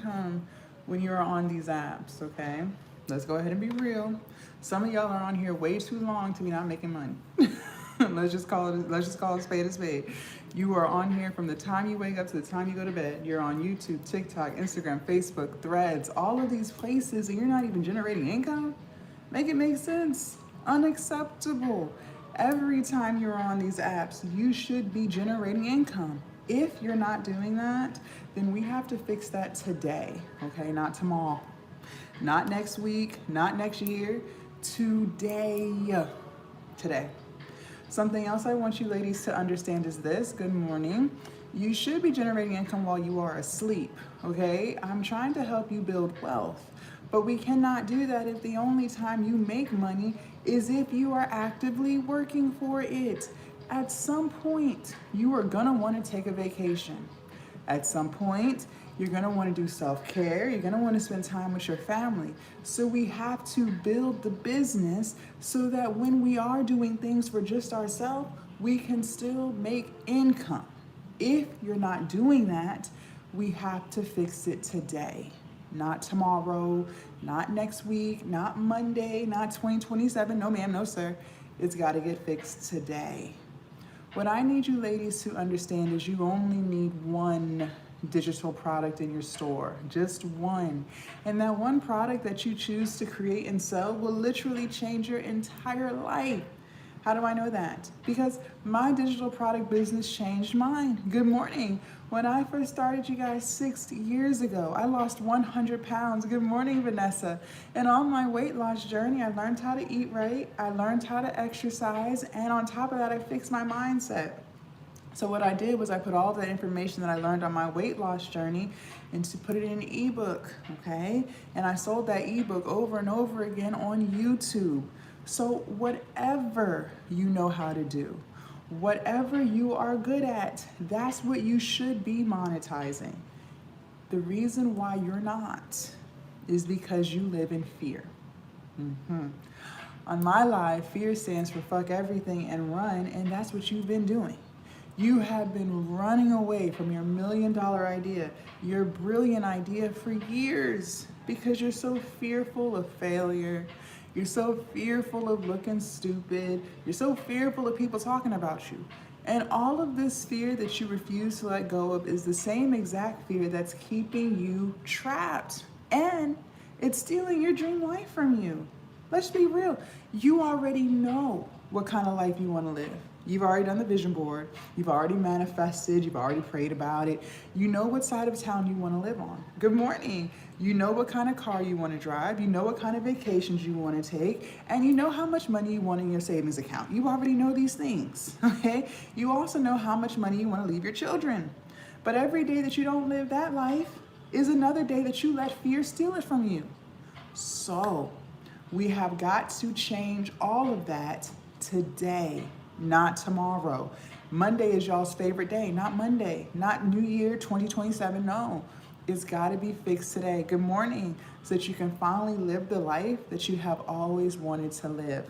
income when you're on these apps, okay? Let's go ahead and be real. Some of y'all are on here way too long to be not making money. Let's just call it spade a spade. You are on here from the time you wake up to the time you go to bed. You're on YouTube, TikTok, Instagram, Facebook, Threads, all of these places, and you're not even generating income? Make it make sense. Unacceptable. Every time you're on these apps, you should be generating income. If you're not doing that, then we have to fix that today, okay? Not tomorrow, not next week, not next year, today. Today. Something else I want you ladies to understand is this. Good morning. You should be generating income while you are asleep, okay? I'm trying to help you build wealth, but we cannot do that if the only time you make money is if you are actively working for it. At some point, you are gonna wanna take a vacation. At some point, you're gonna wanna do self-care. You're gonna wanna spend time with your family. So we have to build the business so that when we are doing things for just ourselves, we can still make income. If you're not doing that, we have to fix it today. Not tomorrow, not next week, not Monday, not 2027. No ma'am, no sir. It's gotta get fixed today. What I need you ladies to understand is you only need one digital product in your store, just one. And that one product that you choose to create and sell will literally change your entire life. How do I know that? Because my digital product business changed mine. Good morning. When I first started, you guys, 6 years ago, I lost 100 pounds. Good morning, Vanessa. And on my weight loss journey, I learned how to eat right. I learned how to exercise. And on top of that, I fixed my mindset. So what I did was I put all the information that I learned on my weight loss journey and to put it in an ebook, okay? And I sold that ebook over and over again on YouTube. So whatever you know how to do, whatever you are good at, that's what you should be monetizing. The reason why you're not is because you live in fear. On my life, fear stands for fuck everything and run, and that's what you've been doing. You have been running away from your $1 million idea, your brilliant idea for years because you're so fearful of failure. You're so fearful of looking stupid. You're so fearful of people talking about you. And all of this fear that you refuse to let go of is the same exact fear that's keeping you trapped. And it's stealing your dream life from you. Let's be real. You already know what kind of life you want to live. You've already done the vision board. You've already manifested. You've already prayed about it. You know what side of town you want to live on. Good morning. You know what kind of car you want to drive. You know what kind of vacations you want to take. And you know how much money you want in your savings account. You already know these things, okay? You also know how much money you want to leave your children. But every day that you don't live that life is another day that you let fear steal it from you. So we have got to change all of that today. Not tomorrow. Monday is y'all's favorite day, not Monday, not New Year 2027, no. It's gotta be fixed today. Good morning, so that you can finally live the life that you have always wanted to live.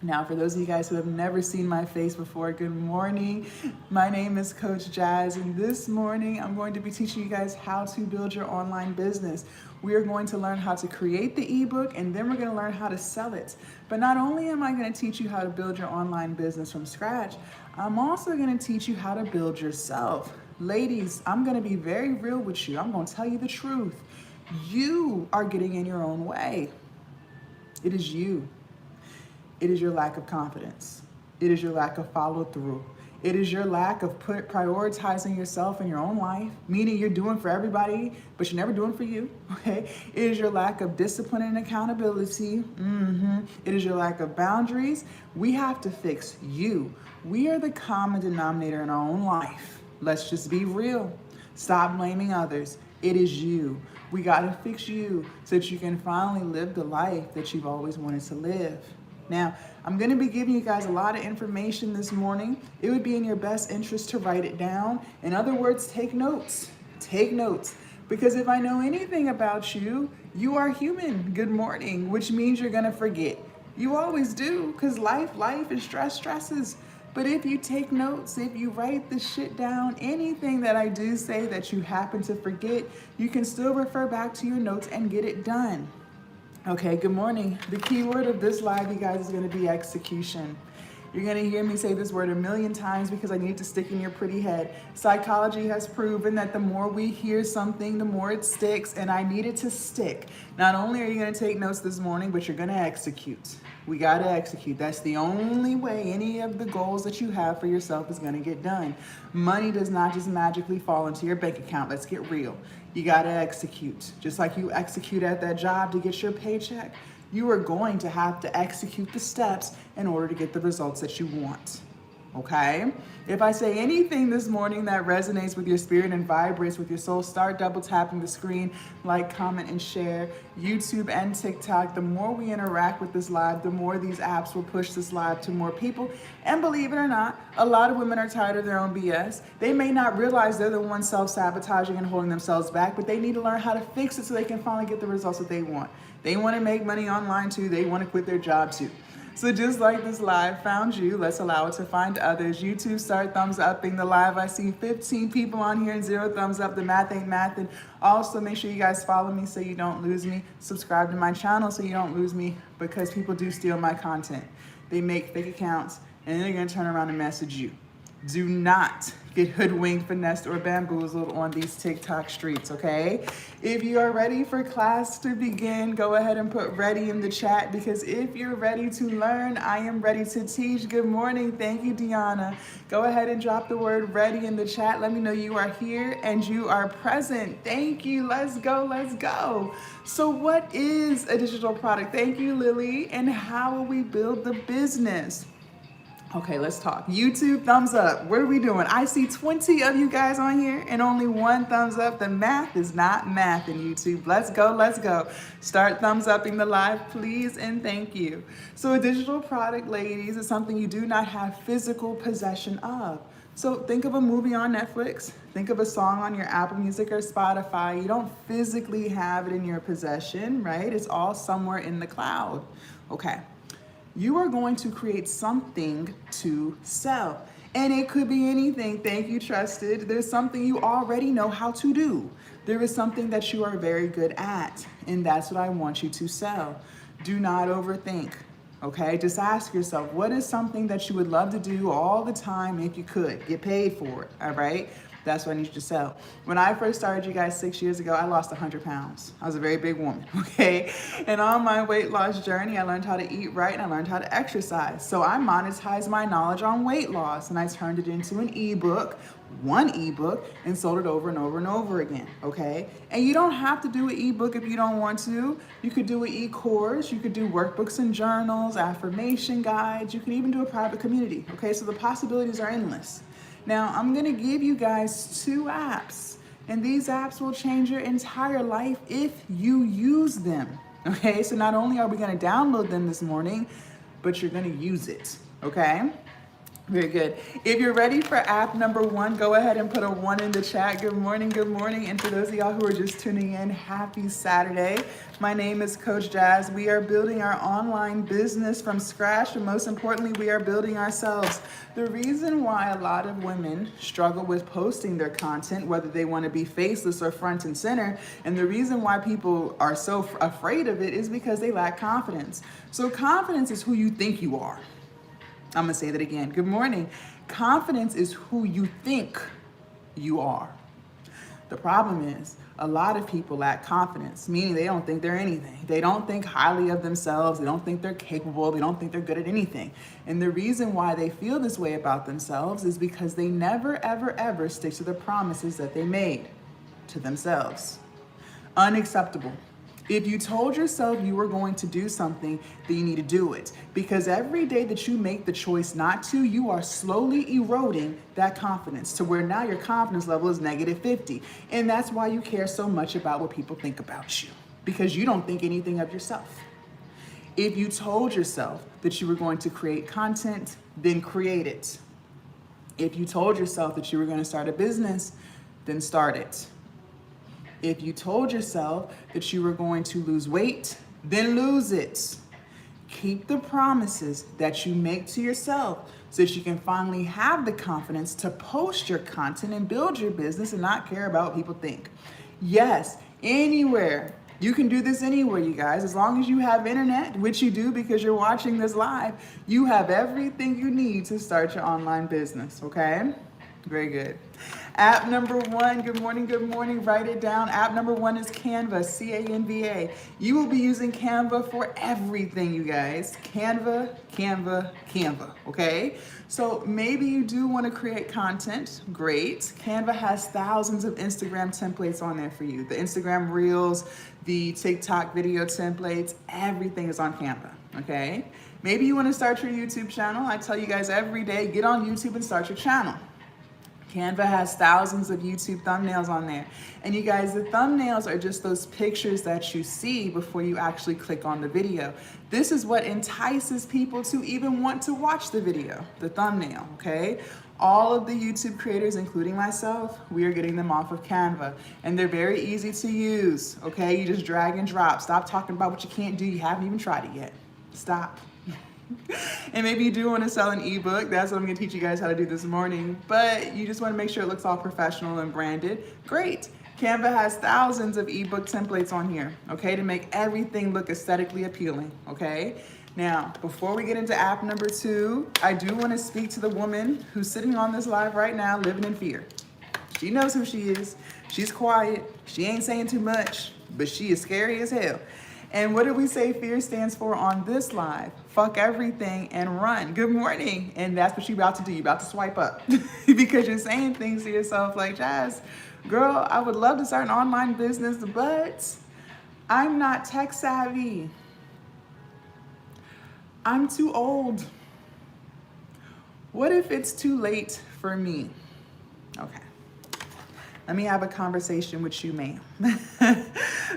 Now, for those of you guys who have never seen my face before, good morning. My name is Coach Jazz, and this morning I'm going to be teaching you guys how to build your online business. We are going to learn how to create the ebook, and then we're going to learn how to sell it. But not only am I going to teach you how to build your online business from scratch, I'm also going to teach you how to build yourself. Ladies, I'm going to be very real with you. I'm going to tell you the truth. You are getting in your own way. It is you. It is your lack of confidence. It is your lack of follow through. It is your lack of prioritizing yourself in your own life, meaning you're doing for everybody, but you're never doing for you, okay? It is your lack of discipline and accountability. It is your lack of boundaries. We have to fix you. We are the common denominator in our own life. Let's just be real. Stop blaming others. It is you. We gotta fix you so that you can finally live the life that you've always wanted to live. Now, I'm going to be giving you guys a lot of information this morning. It would be in your best interest to write it down. In other words, take notes. Take notes. Because if I know anything about you, you are human. Good morning, which means you're going to forget. You always do, because life and stresses. But if you take notes, if you write the shit down, anything that I do say that you happen to forget, you can still refer back to your notes and get it done. Okay, good morning. The key word of this live, you guys, is going to be execution. You're going to hear me say this word a million times because I need it to stick in your pretty head. Psychology has proven that the more we hear something, the more it sticks, and I need it to stick. Not only are you going to take notes this morning, but you're going to execute. We got to execute. That's the only way any of the goals that you have for yourself is going to get done. Money does not just magically fall into your bank account. Let's get real. You got to execute. Just like you execute at that job to get your paycheck, you are going to have to execute the steps in order to get the results that you want. Okay? If I say anything this morning that resonates with your spirit and vibrates with your soul, start double tapping the screen, like, comment, and share. YouTube and TikTok, the more we interact with this live, the more these apps will push this live to more people. And believe it or not, a lot of women are tired of their own BS. They may not realize they're the ones self-sabotaging and holding themselves back, but they need to learn how to fix it so they can finally get the results that they want. They want to make money online too. They want to quit their job too. So just like this live found you, let's allow it to find others. YouTube, start thumbs upping the live. I see 15 people on here and 0 thumbs up. The math ain't math. And also make sure you guys follow me so you don't lose me. Subscribe to my channel so you don't lose me, because people do steal my content. They make fake accounts and then they're going to turn around and message you. Do not get hoodwinked, finessed, or bamboozled on these TikTok streets, okay? If you are ready for class to begin, go ahead and put ready in the chat, because if you're ready to learn, I am ready to teach. Good morning. Thank you, Deanna. Go ahead and drop the word ready in the chat. Let me know you are here and you are present. Thank you. Let's go. Let's go. So what is a digital product? Thank you, Lily. And how will we build the business? Okay, let's talk. YouTube, thumbs up. What are we doing? I see 20 of you guys on here and only 1 thumbs up. The math is not math in YouTube. Let's go, let's go. Start thumbs upping the live, please, and thank you. So a digital product, ladies, is something you do not have physical possession of. So think of a movie on Netflix. Think of a song on your Apple Music or Spotify. You don't physically have it in your possession, right? It's all somewhere in the cloud. Okay. You are going to create something to sell. And it could be anything. Thank you, Trusted. There's something you already know how to do. There is something that you are very good at. And that's what I want you to sell. Do not overthink. Okay? Just ask yourself, what is something that you would love to do all the time if you could? Get paid for it. All right? That's what I need you to sell. When I first started, you guys, 6 years ago, I lost 100 pounds. I was a very big woman, okay? And on my weight loss journey, I learned how to eat right and I learned how to exercise. So I monetized my knowledge on weight loss and I turned it into an ebook, one ebook, and sold it over and over and over again, okay? And you don't have to do an ebook if you don't want to. You could do an e-course, you could do workbooks and journals, affirmation guides, you can even do a private community, okay? So the possibilities are endless. Now, I'm gonna give you guys 2 apps, and these apps will change your entire life if you use them, okay? So not only are we gonna download them this morning, but you're gonna use it, okay? Very good. If you're ready for app number 1, go ahead and put a 1 in the chat. Good morning, good morning. And for those of y'all who are just tuning in, happy Saturday. My name is Coach Jazz. We are building our online business from scratch, and most importantly, we are building ourselves. The reason why a lot of women struggle with posting their content, whether they want to be faceless or front and center, and the reason why people are so afraid of it is because they lack confidence. So confidence is who you think you are. I'm gonna say that again. Good morning. Confidence is who you think you are. The problem is a lot of people lack confidence, meaning they don't think they're anything. They don't think highly of themselves. They don't think they're capable. They don't think they're good at anything. And the reason why they feel this way about themselves is because they never, ever, ever stick to the promises that they made to themselves. Unacceptable. If you told yourself you were going to do something, then you need to do it. Because every day that you make the choice not to, you are slowly eroding that confidence to where now your confidence level is -50. And that's why you care so much about what people think about you, because you don't think anything of yourself. If you told yourself that you were going to create content, then create it. If you told yourself that you were going to start a business, then start it. If you told yourself that you were going to lose weight, then lose it. Keep the promises that you make to yourself so that you can finally have the confidence to post your content and build your business and not care about what people think. Yes, anywhere. You can do this anywhere, you guys. As long as you have internet, which you do because you're watching this live, you have everything you need to start your online business, okay? Very good. App number one, good morning, write it down. App number one is Canva, C-A-N-V-A. You will be using Canva for everything, you guys. Canva, okay? So maybe you do want to create content, great. Canva has thousands of Instagram templates on there for you. The Instagram Reels, the TikTok video templates, everything is on Canva, okay? Maybe you want to start your YouTube channel. I tell you guys every day, get on YouTube and start your channel. Canva has thousands of YouTube thumbnails on there. And you guys, the thumbnails are just those pictures that you see before you actually click on the video. This is what entices people to even want to watch the video, the thumbnail, okay? All of the YouTube creators, including myself, we are getting them off of Canva. And they're very easy to use, okay? You just drag and drop. Stop talking about what you can't do. You haven't even tried it yet. Stop. And maybe you do want to sell an ebook. That's what I'm going to teach you guys how to do this morning. But you just want to make sure it looks all professional and branded. Great. Canva has thousands of ebook templates on here, okay, to make everything look aesthetically appealing, okay? Now, before we get into app number two, I do want to speak to the woman who's sitting on this live right now living in fear. She knows who she is. She's quiet. She ain't saying too much, but she is scary as hell. And what did we say fear stands for on this live? Fuck everything and run. Good morning. And that's what you're about to do. You're about to swipe up because you're saying things to yourself like, Jazz, girl, I would love to start an online business, but I'm not tech savvy. I'm too old. What if it's too late for me? Okay. Let me have a conversation with you, ma'am.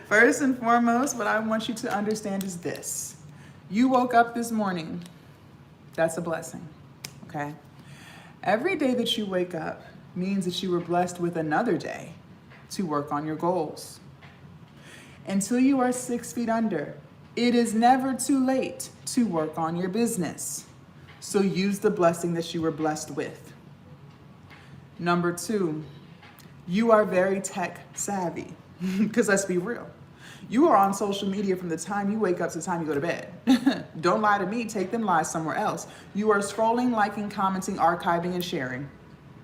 First and foremost, what I want you to understand is this. You woke up this morning. That's a blessing, okay? Every day that you wake up means that you were blessed with another day to work on your goals. Until you are 6 feet under, it is never too late to work on your business. So use the blessing that you were blessed with. Number two, you are very tech savvy, because let's be real. You are on social media from the time you wake up to the time you go to bed. Don't lie to me, take them lies somewhere else. You are scrolling, liking, commenting, archiving, and sharing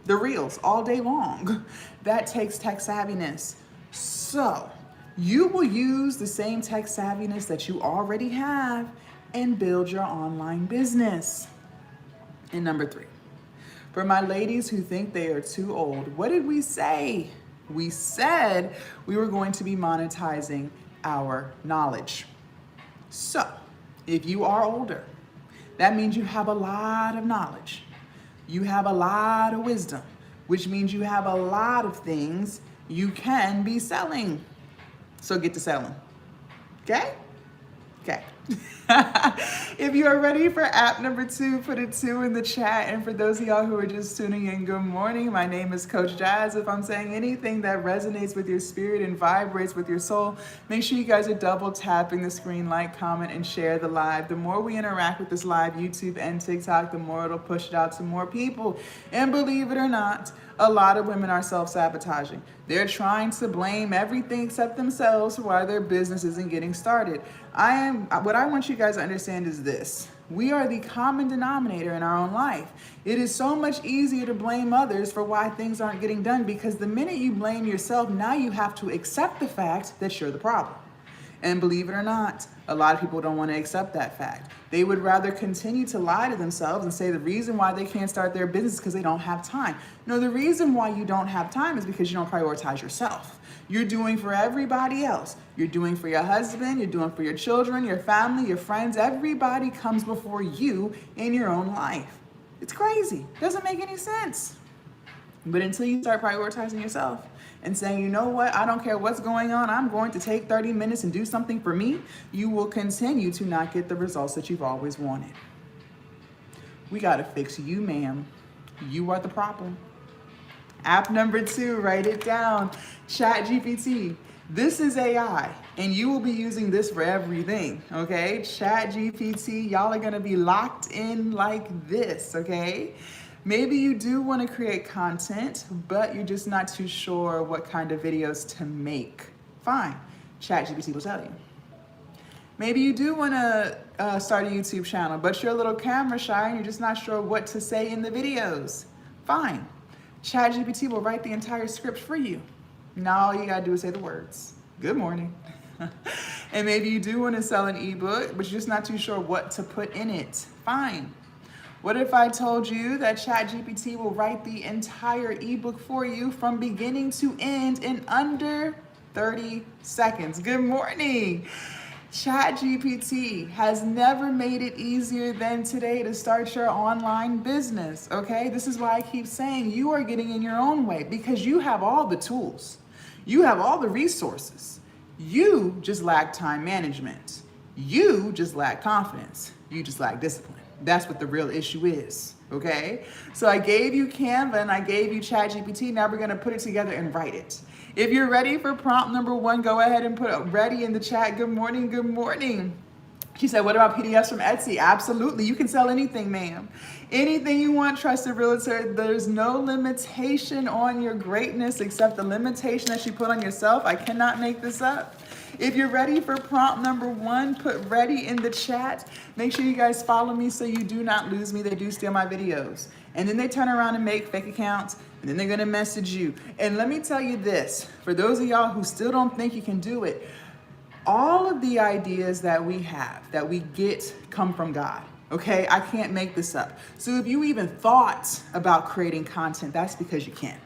the reels all day long. That takes tech savviness. So you will use the same tech savviness that you already have and build your online business. And number three, for my ladies who think they are too old, what did we say? We said we were going to be monetizing our knowledge. So if you are older, that means you have a lot of knowledge. You have a lot of wisdom, which means you have a lot of things you can be selling. So get to selling. Okay? Okay. If you are ready for app number two, put a 2 in the chat. And for those of y'all who are just tuning in, good morning. My name is Coach Jazz. If I'm saying anything that resonates with your spirit and vibrates with your soul, make sure you guys are double tapping the screen, like, comment, and share the live. The more we interact with this live, YouTube and TikTok, the more it'll push it out to more people. And believe it or not, a lot of women are self-sabotaging. They're trying to blame everything except themselves for why their business isn't getting started. What I want you guys to understand is this. We are the common denominator in our own life. It is so much easier to blame others for why things aren't getting done, because the minute you blame yourself, now you have to accept the fact that you're the problem. And believe it or not, a lot of people don't want to accept that fact. They would rather continue to lie to themselves and say the reason why they can't start their business is because they don't have time. No, the reason why you don't have time is because you don't prioritize yourself. You're doing for everybody else. You're doing for your husband, you're doing for your children, your family, your friends. Everybody comes before you in your own life. It's crazy. Doesn't make any sense. But until you start prioritizing yourself and saying, you know what, I don't care what's going on, I'm going to take 30 minutes and do something for me, you will continue to not get the results that you've always wanted. We got to fix you, ma'am. You are the problem. App number 2, write it down. ChatGPT. This is AI, and you will be using this for everything, okay? ChatGPT, y'all are gonna be locked in like this, okay? Maybe you do wanna create content, but you're just not too sure what kind of videos to make. Fine, ChatGPT will tell you. Maybe you do wanna start a YouTube channel, but you're a little camera shy and you're just not sure what to say in the videos. Fine, ChatGPT will write the entire script for you. Now all you gotta do is say the words. Good morning. And maybe you do wanna sell an ebook, but you're just not too sure what to put in it. Fine. What if I told you that ChatGPT will write the entire ebook for you from beginning to end in under 30 seconds? Good morning. ChatGPT has never made it easier than today to start your online business, okay? This is why I keep saying you are getting in your own way, because you have all the tools. You have all the resources. You just lack time management. You just lack confidence. You just lack discipline. That's what the real issue is, okay? So I gave you Canva and I gave you ChatGPT. Now we're gonna put it together and write it. If you're ready for prompt number 1, go ahead and put ready in the chat. Good morning, good morning. She said, what about PDFs from Etsy? Absolutely, you can sell anything, ma'am. Anything you want, trusted realtor. There's no limitation on your greatness except the limitation that you put on yourself. I cannot make this up. If you're ready for prompt number 1, put ready in the chat. Make sure you guys follow me so you do not lose me. They do steal my videos. And then they turn around and make fake accounts, and then they're gonna message you. And let me tell you this, for those of y'all who still don't think you can do it, all of the ideas that we have, that we get, come from God, okay? I can't make this up. So if you even thought about creating content, that's because you can.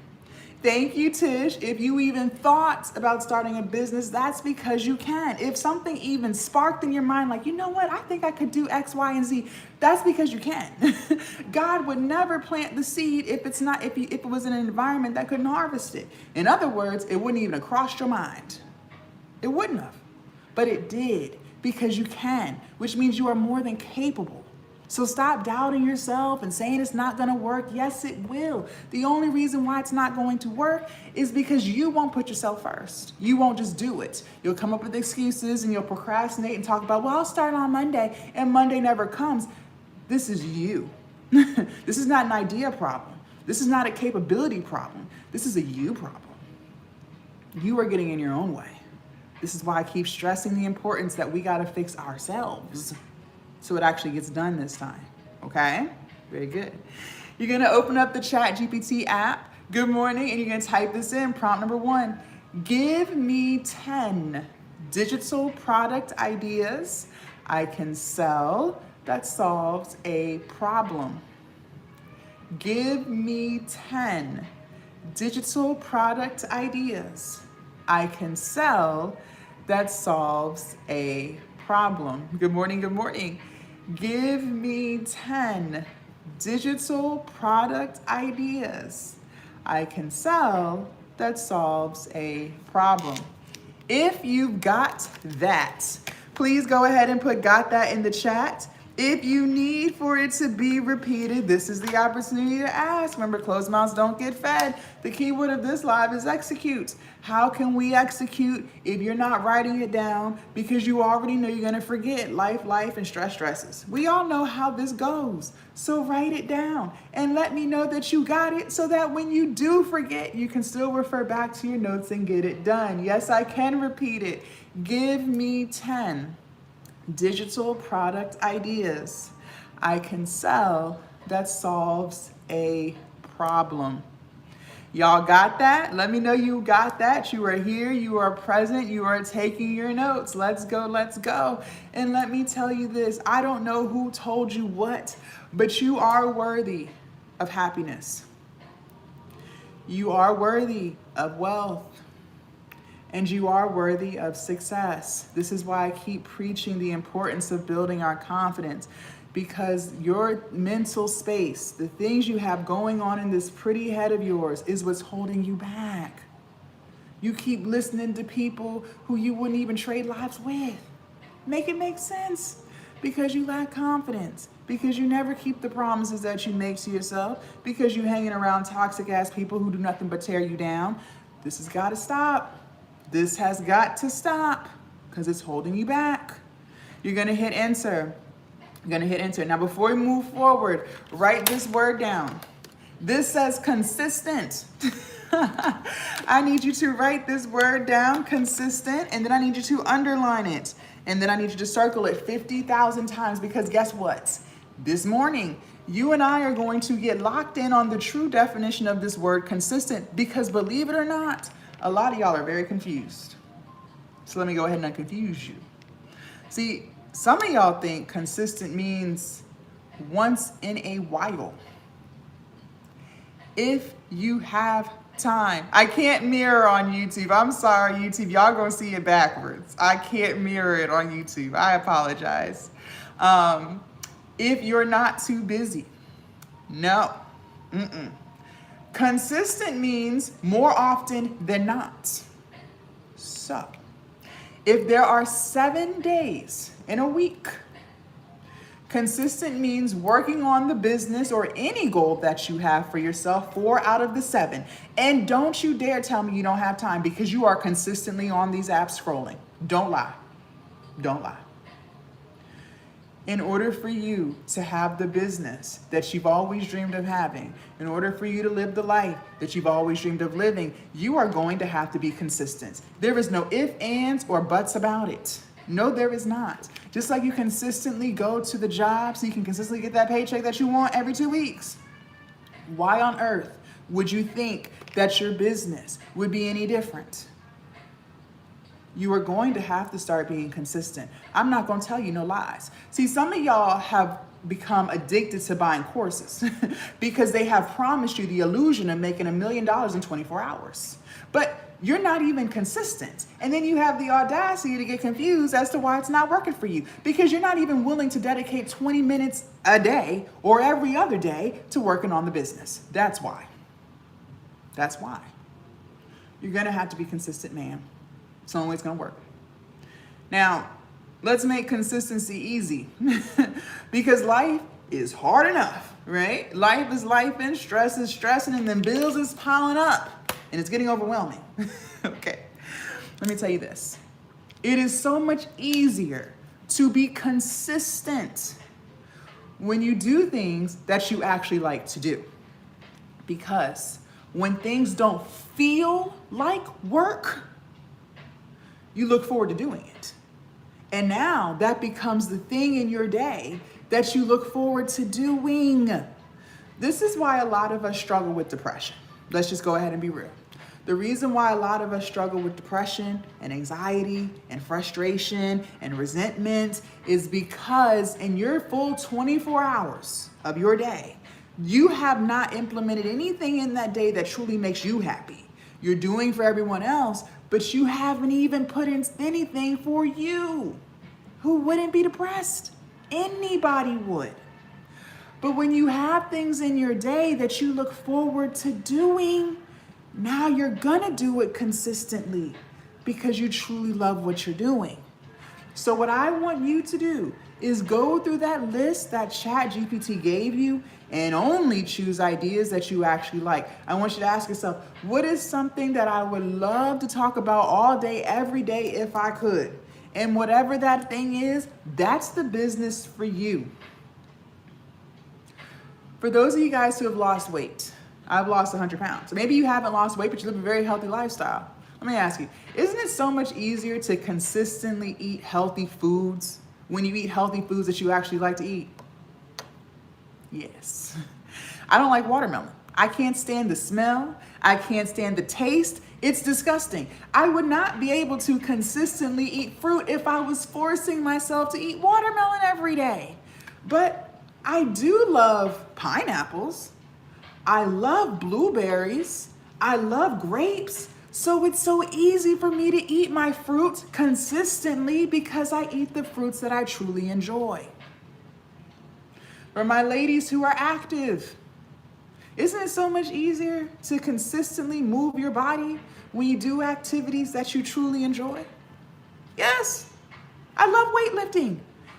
Thank you, Tish. If you even thought about starting a business, that's because you can. If something even sparked in your mind, like, you know what, I think I could do X, Y, and Z, that's because you can. God would never plant the seed if it was in an environment that couldn't harvest it. In other words, it wouldn't even have crossed your mind. It wouldn't have, but it did, because you can, which means you are more than capable. So stop doubting yourself and saying it's not gonna work. Yes, it will. The only reason why it's not going to work is because you won't put yourself first. You won't just do it. You'll come up with excuses and you'll procrastinate and talk about, well, I'll start on Monday, and Monday never comes. This is you. This is not an idea problem. This is not a capability problem. This is a you problem. You are getting in your own way. This is why I keep stressing the importance that we gotta fix ourselves so it actually gets done this time, okay? Very good. You're gonna open up the ChatGPT app, good morning, and you're gonna type this in, prompt number 1. Give me 10 digital product ideas I can sell that solves a problem. Give me 10 digital product ideas I can sell that solves a problem. Good morning, good morning. Give me 10 digital product ideas I can sell that solves a problem. If you've got that, please go ahead and put got that in the chat. If you need for it to be repeated, this is the opportunity to ask. Remember, closed mouths don't get fed. The keyword of this live is execute. How can we execute if you're not writing it down because you already know you're gonna forget life, and stresses? We all know how this goes. So write it down and let me know that you got it so that when you do forget, you can still refer back to your notes and get it done. Yes, I can repeat it. Give me 10 digital product ideas I can sell that solves a problem. Y'all got that? Let me know you got that. You are here, you are present, you are taking your notes. Let's go, let's go. And let me tell you this, I don't know who told you what, but you are worthy of happiness. You are worthy of wealth. And you are worthy of success. This is why I keep preaching the importance of building our confidence, because your mental space, the things you have going on in this pretty head of yours, is what's holding you back. You keep listening to people who you wouldn't even trade lives with. Make it make sense. Because you lack confidence, because you never keep the promises that you make to yourself, because you're hanging around toxic ass people who do nothing but tear you down. This has got to stop. This has got to stop because it's holding you back. You're gonna hit enter. You're gonna hit enter. Now before we move forward, write this word down. This says consistent. I need you to write this word down, consistent, and then I need you to underline it. And then I need you to circle it 50,000 times because guess what? This morning, you and I are going to get locked in on the true definition of this word consistent because believe it or not, a lot of y'all are very confused. So let me go ahead and unconfuse you. See, some of y'all think consistent means once in a while. If you have time. I can't mirror on YouTube. I'm sorry, YouTube. Y'all gonna see it backwards. I can't mirror it on YouTube. I apologize. If you're not too busy. No. Consistent means more often than not. So, if there are 7 days in a week, consistent means working on the business or any goal that you have for yourself 4 out of the 7. And don't you dare tell me you don't have time because you are consistently on these apps scrolling. Don't lie. Don't lie. In order for you to have the business that you've always dreamed of having, in order for you to live the life that you've always dreamed of living, you are going to have to be consistent. There is no ifs, ands, or buts about it. No, there is not. Just like you consistently go to the job so you can consistently get that paycheck that you want every 2 weeks. Why on earth would you think that your business would be any different? You are going to have to start being consistent. I'm not going to tell you no lies. See, some of y'all have become addicted to buying courses because they have promised you the illusion of making $1 million in 24 hours. But you're not even consistent. And then you have the audacity to get confused as to why it's not working for you because you're not even willing to dedicate 20 minutes a day or every other day to working on the business. That's why. That's why. You're going to have to be consistent, man. It's the only way it's going to work. Now, let's make consistency easy because life is hard enough, right? Life is life and stress is stressing and then bills is piling up and it's getting overwhelming. Okay, let me tell you this. It is so much easier to be consistent when you do things that you actually like to do. Because when things don't feel like work, you look forward to doing it. And now that becomes the thing in your day that you look forward to doing. This is why a lot of us struggle with depression. Let's just go ahead and be real. The reason why a lot of us struggle with depression and anxiety and frustration and resentment is because in your full 24 hours of your day, you have not implemented anything in that day that truly makes you happy. You're doing for everyone else, but you haven't even put in anything for you. Who wouldn't be depressed? Anybody would. But when you have things in your day that you look forward to doing, now you're gonna do it consistently because you truly love what you're doing. So what I want you to do is go through that list that ChatGPT gave you and only choose ideas that you actually like. I want you to ask yourself, what is something that I would love to talk about all day, every day if I could? And whatever that thing is, that's the business for you. For those of you guys who have lost weight, I've lost 100 pounds. Maybe you haven't lost weight, but you live a very healthy lifestyle. Let me ask you, isn't it so much easier to consistently eat healthy foods when you eat healthy foods that you actually like to eat? Yes. I don't like watermelon. I can't stand the smell. I can't stand the taste. It's disgusting. I would not be able to consistently eat fruit if I was forcing myself to eat watermelon every day. But I do love pineapples. I love blueberries. I love grapes. So it's so easy for me to eat my fruit consistently because I eat the fruits that I truly enjoy. For my ladies who are active, isn't it so much easier to consistently move your body when you do activities that you truly enjoy? Yes, I love weightlifting.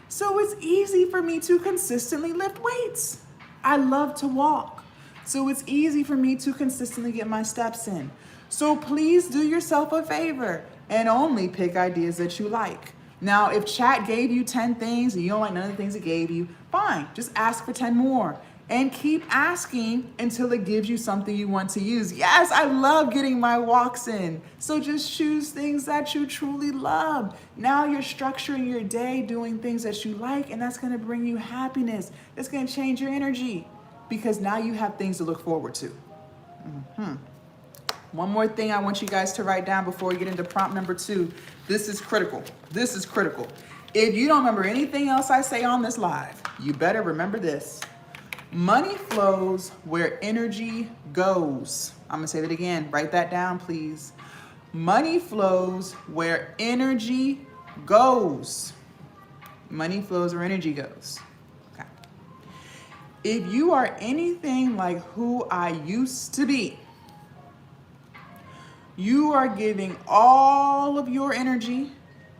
So it's easy for me to consistently lift weights. I love to walk. So it's easy for me to consistently get my steps in. So please do yourself a favor and only pick ideas that you like. Now, if chat gave you 10 things and you don't like none of the things it gave you, fine, just ask for 10 more and keep asking until it gives you something you want to use. Yes, I love getting my walks in. So just choose things that you truly love. Now you're structuring your day doing things that you like, and that's gonna bring you happiness. It's gonna change your energy because now you have things to look forward to. One more thing I want you guys to write down before we get into prompt number 2. This is critical. This is critical. If you don't remember anything else I say on this live, you better remember this. Money flows where energy goes. I'm gonna say that again. Write that down, please. Money flows where energy goes. Money flows where energy goes. Okay. If you are anything like who I used to be, you are giving all of your energy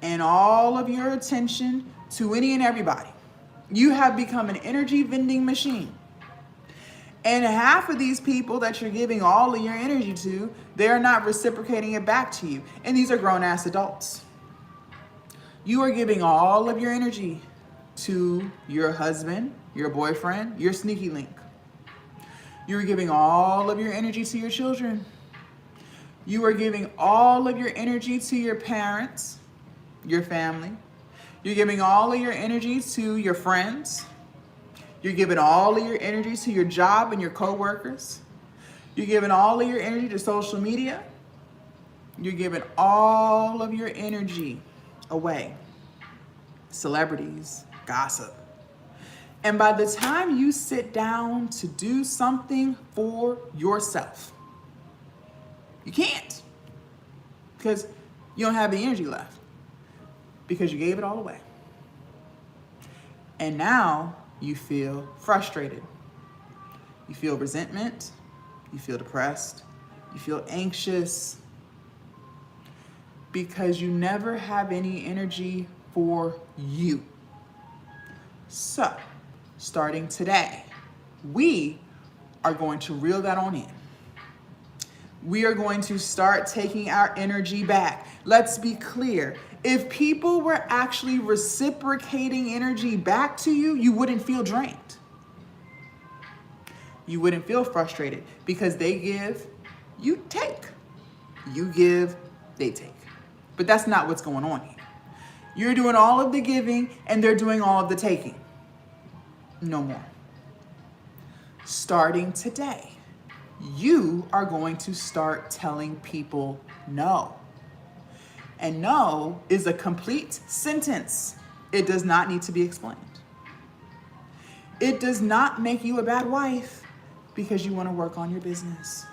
and all of your attention to any and everybody. You have become an energy vending machine. And half of these people that you're giving all of your energy to, they're not reciprocating it back to you. And these are grown-ass adults. You are giving all of your energy to your husband, your boyfriend, your sneaky link. You're giving all of your energy to your children. You are giving all of your energy to your parents, your family. You're giving all of your energy to your friends. You're giving all of your energy to your job and your coworkers. You're giving all of your energy to social media. You're giving all of your energy away. Celebrities, gossip. And by the time you sit down to do something for yourself, you can't, because you don't have the energy left, because you gave it all away. And now you feel frustrated. You feel resentment. You feel depressed. You feel anxious, because you never have any energy for you. So, starting today, we are going to reel that on in. We are going to start taking our energy back. Let's be clear. If people were actually reciprocating energy back to you, you wouldn't feel drained. You wouldn't feel frustrated, because they give, you take. You give, they take. But that's not what's going on here. You're doing all of the giving and they're doing all of the taking. No more. Starting today, you are going to start telling people no. And no is a complete sentence. It does not need to be explained. It does not make you a bad wife because you want to work on your business.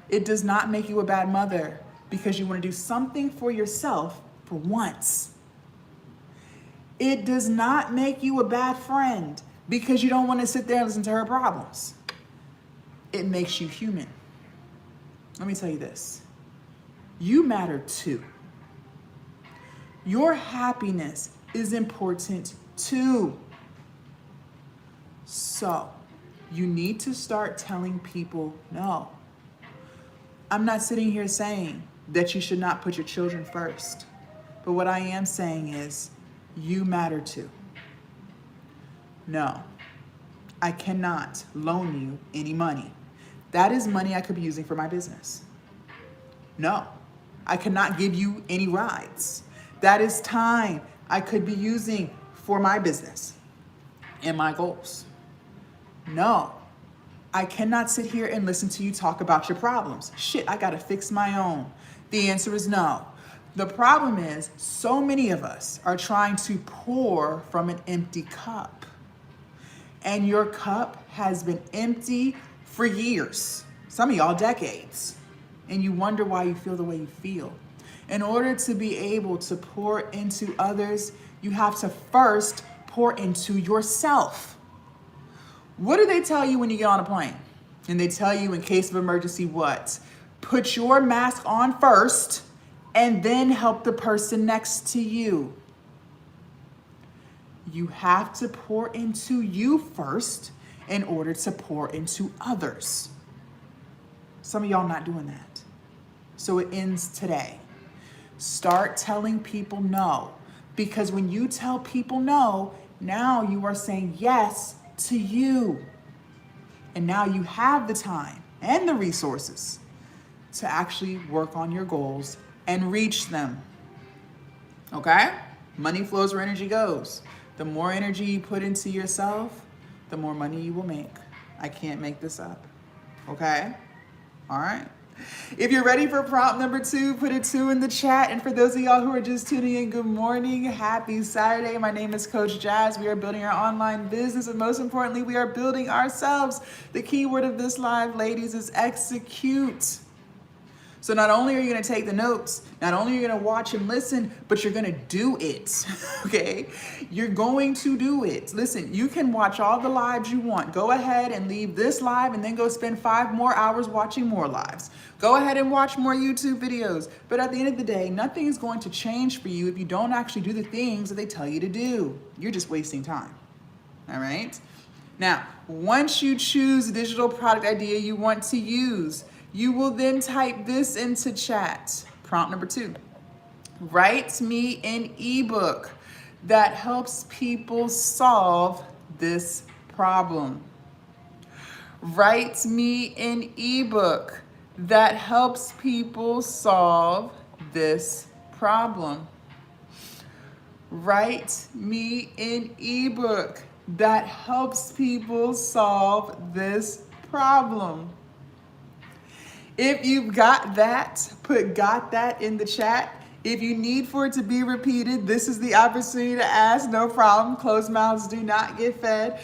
It does not make you a bad mother because you want to do something for yourself for once. It does not make you a bad friend because you don't want to sit there and listen to her problems. It makes you human. Let me tell you this. You matter too. Your happiness is important too. So, you need to start telling people no. I'm not sitting here saying that you should not put your children first. But what I am saying is, you matter too. No, I cannot loan you any money. That is money I could be using for my business. No, I cannot give you any rides. That is time I could be using for my business and my goals. No, I cannot sit here and listen to you talk about your problems. Shit, I gotta fix my own. The answer is no. The problem is, so many of us are trying to pour from an empty cup. And your cup has been empty for years. Some of y'all decades. And you wonder why you feel the way you feel. In order to be able to pour into others, you have to first pour into yourself. What do they tell you when you get on a plane? And they tell you in case of emergency what? Put your mask on first and then help the person next to you. You have to pour into you first in order to pour into others. Some of y'all not doing that. So it ends today. Start telling people no. Because when you tell people no, now you are saying yes to you. And now you have the time and the resources to actually work on your goals and reach them. Okay? Money flows where energy goes. The more energy you put into yourself, the more money you will make. I can't make this up. Okay? All right. If you're ready for prompt number 2, put a 2 in the chat. And for those of y'all who are just tuning in, good morning. Happy Saturday. My name is Coach Jazz. We are building our online business, and most importantly, we are building ourselves. The key word of this live, ladies, is execute. So not only are you going to take the notes, not only are you going to watch and listen, but you're going to do it, okay? You're going to do it. Listen, you can watch all the lives you want. Go ahead and leave this live and then go spend 5 more hours watching more lives. Go ahead and watch more YouTube videos. But at the end of the day, nothing is going to change for you if you don't actually do the things that they tell you to do. You're just wasting time, all right? Now, once you choose the digital product idea you want to use, you will then type this into chat. Prompt number 2. Write me an ebook that helps people solve this problem. Write me an ebook that helps people solve this problem. Write me an ebook that helps people solve this problem. If you've got that, put "got that" in the chat. If you need for it to be repeated, this is the opportunity to ask, no problem. Closed mouths do not get fed.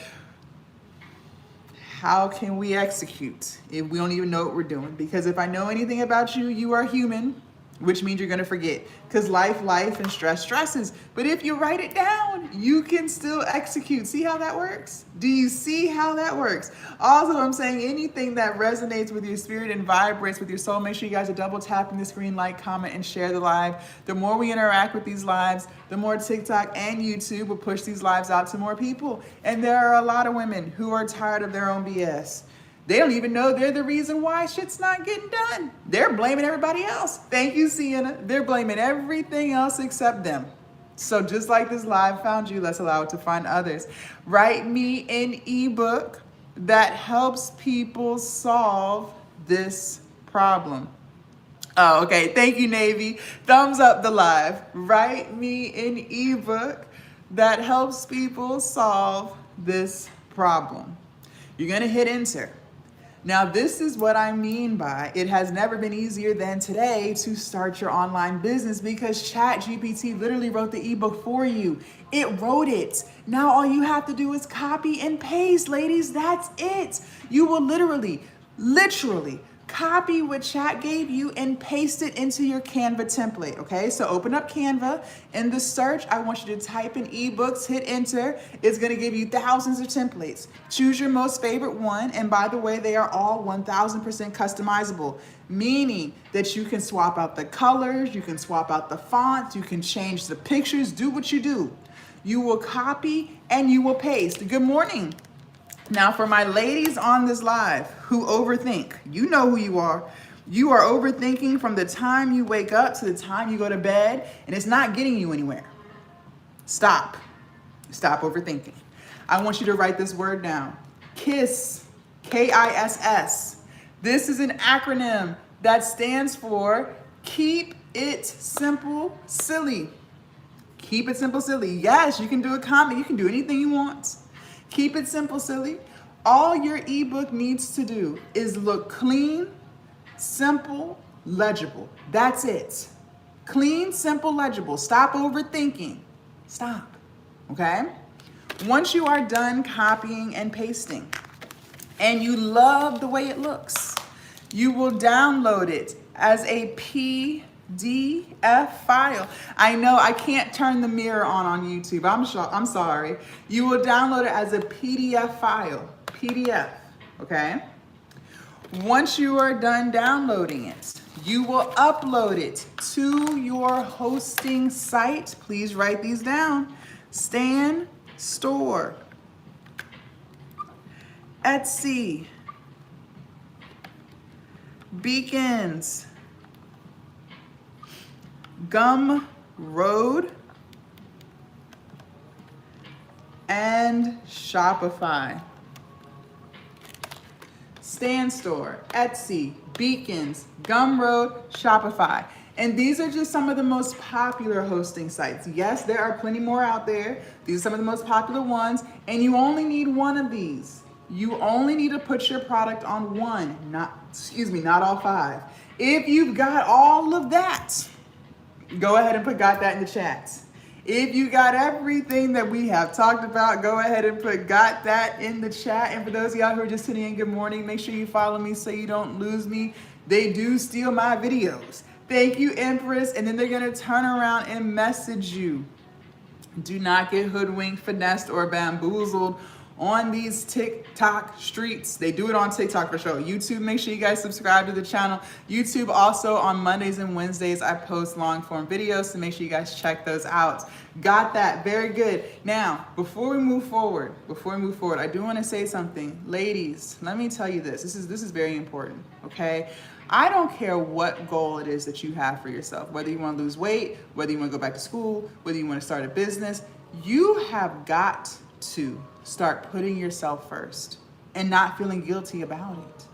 How can we execute if we don't even know what we're doing? Because if I know anything about you, you are human, which means you're gonna forget. Because life, and stress, stresses. But if you write it down, you can still execute. See how that works? Do you see how that works? Also, I'm saying anything that resonates with your spirit and vibrates with your soul, make sure you guys are double tapping the screen, like, comment, and share the live. The more we interact with these lives, the more TikTok and YouTube will push these lives out to more people. And there are a lot of women who are tired of their own BS. They don't even know they're the reason why shit's not getting done. They're blaming everybody else. Thank you, Sienna. They're blaming everything else except them. So just like this live found you, let's allow it to find others. Write me an ebook that helps people solve this problem. Oh, okay. Thank you, Navy. Thumbs up the live. Write me an ebook that helps people solve this problem. You're going to hit enter. Now, this is what I mean by it has never been easier than today to start your online business, because ChatGPT literally wrote the ebook for you. It wrote it. Now all you have to do is copy and paste, ladies. That's it. You will literally copy what Chat gave you and paste it into your Canva template, okay? So open up Canva. In the search, I want you to type in ebooks, hit enter. It's gonna give you thousands of templates. Choose your most favorite one, and by the way, they are all 1000% customizable, meaning that you can swap out the colors, you can swap out the fonts, you can change the pictures, do what you do. You will copy and you will paste. Good morning. Now, for my ladies on this live who overthink, you know who you are. You are overthinking from the time you wake up to the time you go to bed, and it's not getting you anywhere. Stop. Stop overthinking. I want you to write this word down. KISS, K-I-S-S. This is an acronym that stands for Keep It Simple, Silly. Keep it simple, silly. Yes, you can do a comment. You can do anything you want. Keep it simple, silly. All your ebook needs to do is look clean, simple, legible. That's it. Clean, simple, legible. Stop overthinking. Stop. Okay? Once you are done copying and pasting, and you love the way it looks, you will download it as a PDF file. I know I can't turn the mirror on YouTube. I'm sorry. You will download it as a PDF file. PDF, okay? Once you are done downloading it, you will upload it to your hosting site. Please write these down. Stan Store, Etsy, Beacons, Gumroad, and Shopify. Stand Store, Etsy, Beacons, Gumroad, Shopify. And these are just some of the most popular hosting sites. Yes, there are plenty more out there. These are some of the most popular ones. And you only need one of these. You only need to put your product on one, not all five. If you've got all of that, go ahead and got that in the chat. If you got everything that we have talked about, go ahead and got that in the chat. And for those of y'all who are just tuning in, good morning. Make sure you follow me so you don't lose me. They do steal my videos. Thank you, Empress. And then they're going to turn around and message you. Do not get hoodwinked, finessed, or bamboozled on these TikTok streets. They do it on TikTok for sure. YouTube, make sure you guys subscribe to the channel. YouTube also, on Mondays and Wednesdays, I post long form videos, so make sure you guys check those out. Got that, very good. Now, before we move forward, I do want to say something. Ladies, let me tell you this. This is very important, okay? I don't care what goal it is that you have for yourself, whether you want to lose weight, whether you want to go back to school, whether you want to start a business, you have got to start putting yourself first and not feeling guilty about it.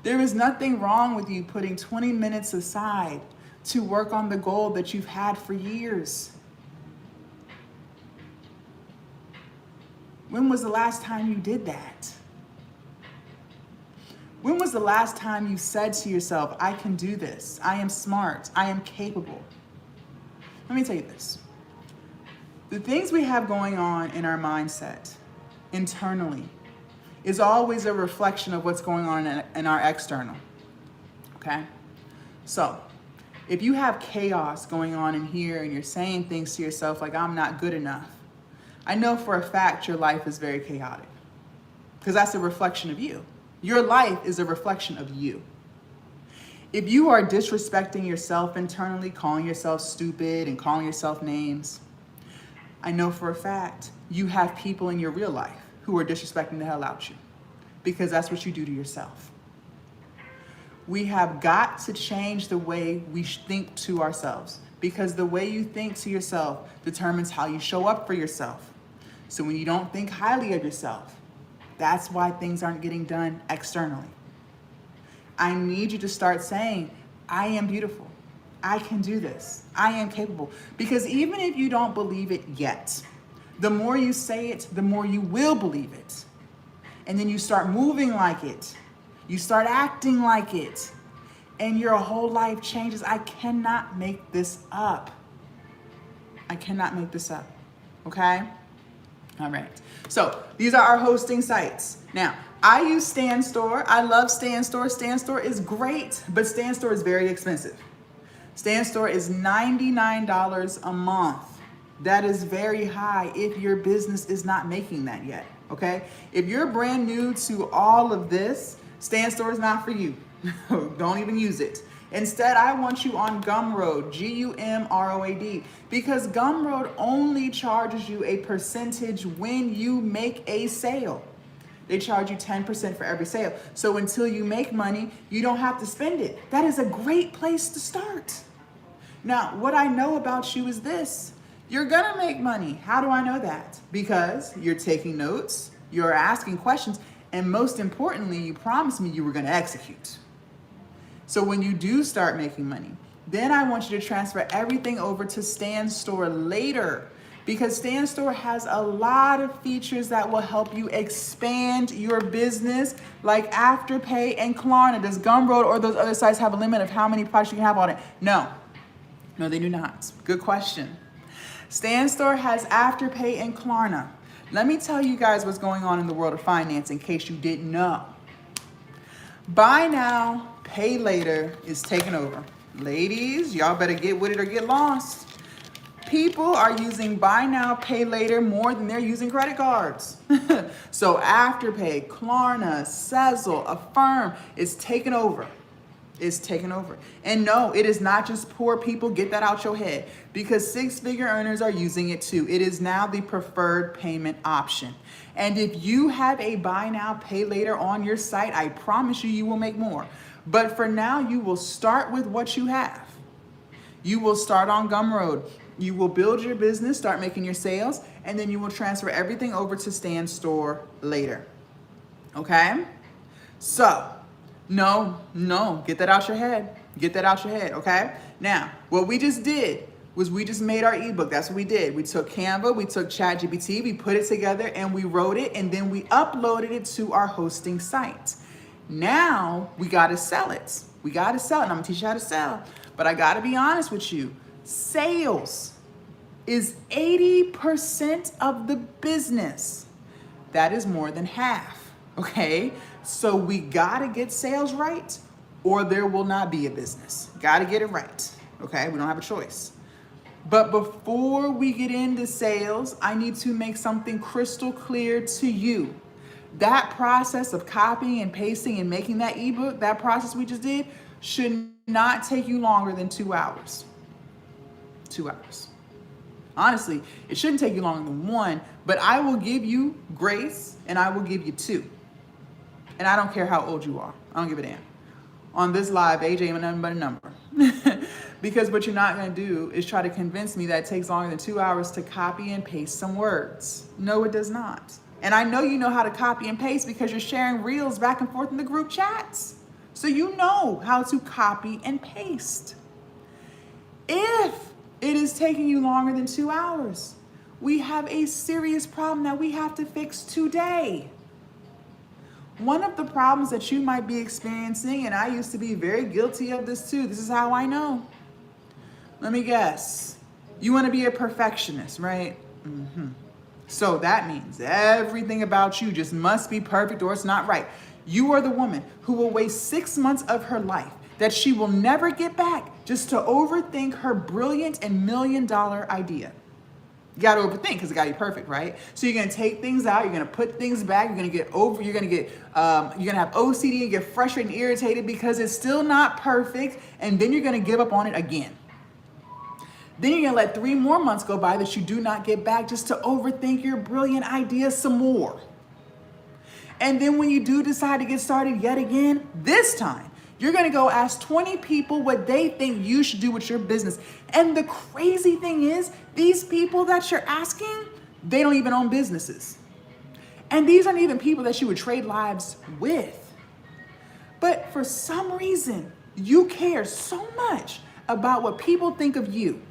There is nothing wrong with you putting 20 minutes aside to work on the goal that you've had for years. When was the last time you did that? When was the last time you said to yourself, I can do this, I am smart, I am capable? Let me tell you this. The things we have going on in our mindset internally is always a reflection of what's going on in our external, okay? So if you have chaos going on in here and you're saying things to yourself like, I'm not good enough, I know for a fact your life is very chaotic because that's a reflection of you. Your life is a reflection of you. If you are disrespecting yourself internally, calling yourself stupid and calling yourself names, I know for a fact you have people in your real life who are disrespecting the hell out you because that's what you do to yourself. We have got to change the way we think to ourselves because the way you think to yourself determines how you show up for yourself. So when you don't think highly of yourself, that's why things aren't getting done externally. I need you to start saying, I am beautiful. I can do this. I am capable. Because even if you don't believe it yet, the more you say it, the more you will believe it. And then you start moving like it. You start acting like it. And your whole life changes. I cannot make this up. I cannot make this up. Okay? All right. So these are our hosting sites. Now, I use Stand Store. I love Stand Store. Stand Store is great, but Stand Store is very expensive. Stand Store is $99 a month. That is very high if your business is not making that yet, okay? If you're brand new to all of this, Stand Store is not for you. Don't even use it. Instead, I want you on Gumroad, Gumroad, because Gumroad only charges you a percentage when you make a sale. They charge you 10% for every sale. So until you make money, you don't have to spend it. That is a great place to start. Now, what I know about you is this. You're gonna make money. How do I know that? Because you're taking notes, you're asking questions, and most importantly, you promised me you were gonna execute. So when you do start making money, then I want you to transfer everything over to Stand Store later, because Stand Store has a lot of features that will help you expand your business, like Afterpay and Klarna. Does Gumroad or those other sites have a limit of how many products you can have on it? No, they do not. Good question. Stand Store has Afterpay and Klarna. Let me tell you guys what's going on in the world of finance in case you didn't know. Buy now, pay later is taking over. Ladies, y'all better get with it or get lost. People are using buy now, pay later more than they're using credit cards. So Afterpay, Klarna, Sezzle, Affirm is taking over. It's taking over. And no, it is not just poor people. Get that out your head, because six-figure earners are using it too. It is now the preferred payment option. And if you have a buy now, pay later on your site, I promise you, you will make more. But for now, you will start with what you have. You will start on Gumroad. You will build your business, start making your sales, and then you will transfer everything over to Stand Store later. Okay? So, no, get that out your head. Get that out your head, okay? Now, what we just did was we just made our ebook. That's what we did. We took Canva, we took ChatGPT, we put it together and we wrote it, and then we uploaded it to our hosting site. Now we gotta sell it. We gotta sell it, and I'm gonna teach you how to sell. But I gotta be honest with you, sales is 80% of the business. That is more than half, okay? So we gotta get sales right, or there will not be a business. Gotta get it right, okay? We don't have a choice. But before we get into sales, I need to make something crystal clear to you. That process of copying and pasting and making that ebook, that process we just did, should not take you longer than 2 hours. 2 hours. Honestly, it shouldn't take you longer than 1, but I will give you grace and I will give you 2. And I don't care how old you are. I don't give a damn. On this live, age ain't nothing but a number. Because what you're not gonna do is try to convince me that it takes longer than 2 hours to copy and paste some words. No, it does not. And I know you know how to copy and paste because you're sharing reels back and forth in the group chats. So you know how to copy and paste. If it is taking you longer than 2 hours, we have a serious problem that we have to fix today. One of the problems that you might be experiencing, and I used to be very guilty of this too, this is how I know. Let me guess. You want to be a perfectionist, right? So that means everything about you just must be perfect or it's not right. You are the woman who will waste 6 months of her life that she will never get back just to overthink her brilliant and $1 million idea. You gotta overthink because it gotta be perfect, right? So you're gonna take things out, you're gonna put things back, you're gonna have OCD and get frustrated and irritated because it's still not perfect, and then you're gonna give up on it again. Then you're gonna let 3 more months go by that you do not get back just to overthink your brilliant idea some more. And then when you do decide to get started yet again, this time, you're gonna go ask 20 people what they think you should do with your business. And the crazy thing is, these people that you're asking, they don't even own businesses. And these aren't even people that you would trade lives with. But for some reason, you care so much about what people think of you.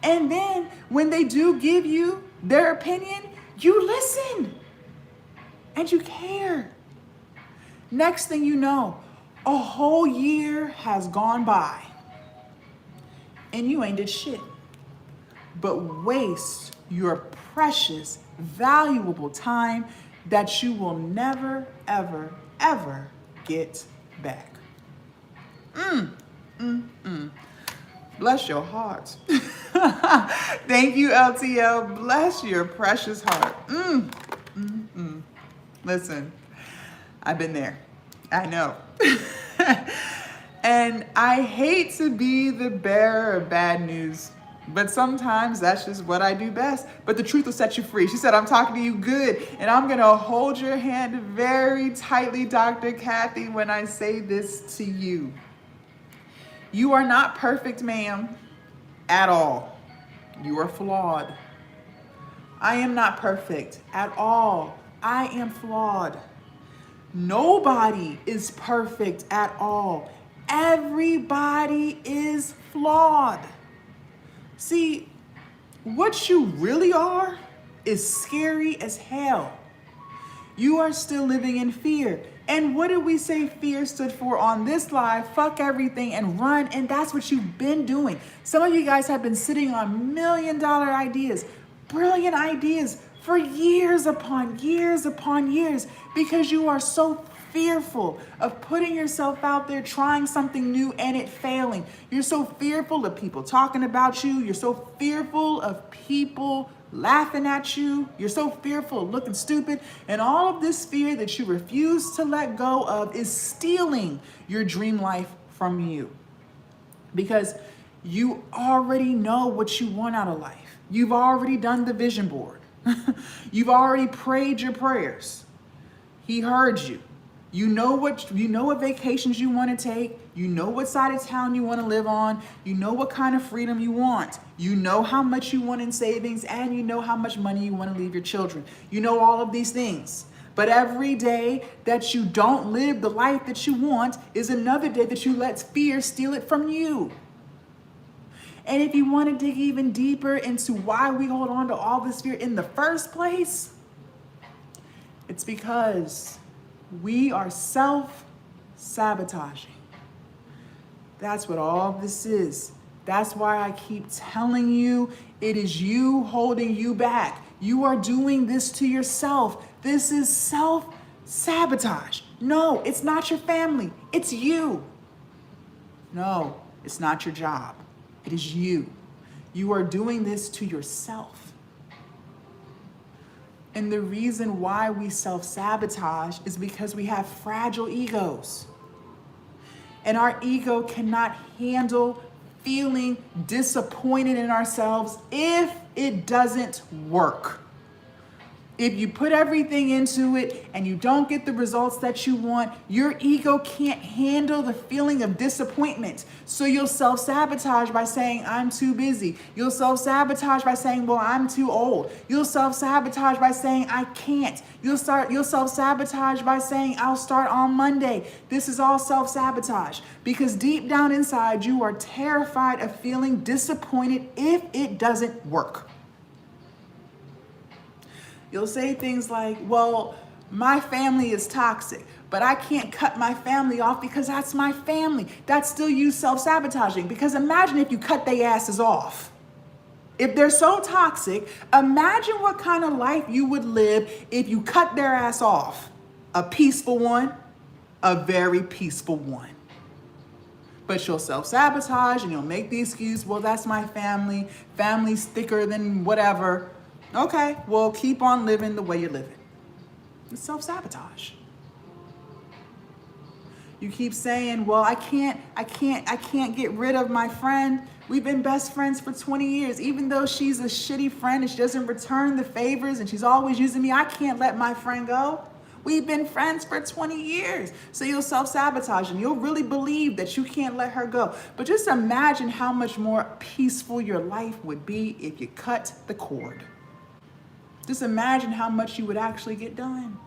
And then when they do give you their opinion, you listen and you care. Next thing you know, a whole year has gone by and you ain't did shit but waste your precious, valuable time that you will never, ever, ever get back. Bless your heart. Thank you, LTL. Bless your precious heart. Listen, I've been there. I know. And I hate to be the bearer of bad news, but sometimes that's just what I do best. But the truth will set you free. She said, I'm talking to you good, and I'm going to hold your hand very tightly, Dr. Kathy, when I say this to you. You are not perfect, ma'am, at all. You are flawed. I am not perfect at all. I am flawed. Nobody is perfect at all. Everybody is flawed. See, what you really are is scary as hell. You are still living in fear. And what did we say fear stood for on this live? Fuck everything and run. And that's what you've been doing. Some of you guys have been sitting on $1 million ideas, brilliant ideas for years upon years upon years because you are so fearful of putting yourself out there, trying something new and it failing. You're so fearful of people talking about you. You're so fearful of people laughing at you. You're so fearful of looking stupid. And all of this fear that you refuse to let go of is stealing your dream life from you. Because you already know what you want out of life. You've already done the vision board. You've already prayed your prayers. He heard you. You know what vacations you want to take. You know what side of town you want to live on. You know what kind of freedom you want. You know how much you want in savings, and you know how much money you want to leave your children. You know all of these things. But every day that you don't live the life that you want is another day that you let fear steal it from you. And if you want to dig even deeper into why we hold on to all this fear in the first place, it's because we are self-sabotaging. That's what all this is. That's why I keep telling you, it is you holding you back. You are doing this to yourself. This is self-sabotage. No, it's not your family. It's you. No, it's not your job. It is you. You are doing this to yourself. And the reason why we self-sabotage is because we have fragile egos. And our ego cannot handle feeling disappointed in ourselves if it doesn't work. If you put everything into it and you don't get the results that you want, your ego can't handle the feeling of disappointment. So you'll self-sabotage by saying, I'm too busy. You'll self-sabotage by saying, well, I'm too old. You'll self-sabotage by saying, I can't. You'll self-sabotage by saying, I'll start on Monday. This is all self-sabotage because deep down inside, you are terrified of feeling disappointed if it doesn't work. You'll say things like, well, my family is toxic, but I can't cut my family off because that's my family. That's still you self-sabotaging, because imagine if you cut their asses off. If they're so toxic, imagine what kind of life you would live if you cut their ass off. A peaceful one, a very peaceful one. But you'll self-sabotage and you'll make the excuse, well, that's my family. Family's thicker than whatever. Okay, well, keep on living the way you're living. It's self-sabotage. You keep saying, well, I can't get rid of my friend. We've been best friends for 20 years. Even though she's a shitty friend and she doesn't return the favors and she's always using me, I can't let my friend go. We've been friends for 20 years. So you'll self-sabotage and you'll really believe that you can't let her go. But just imagine how much more peaceful your life would be if you cut the cord. Just imagine how much you would actually get done.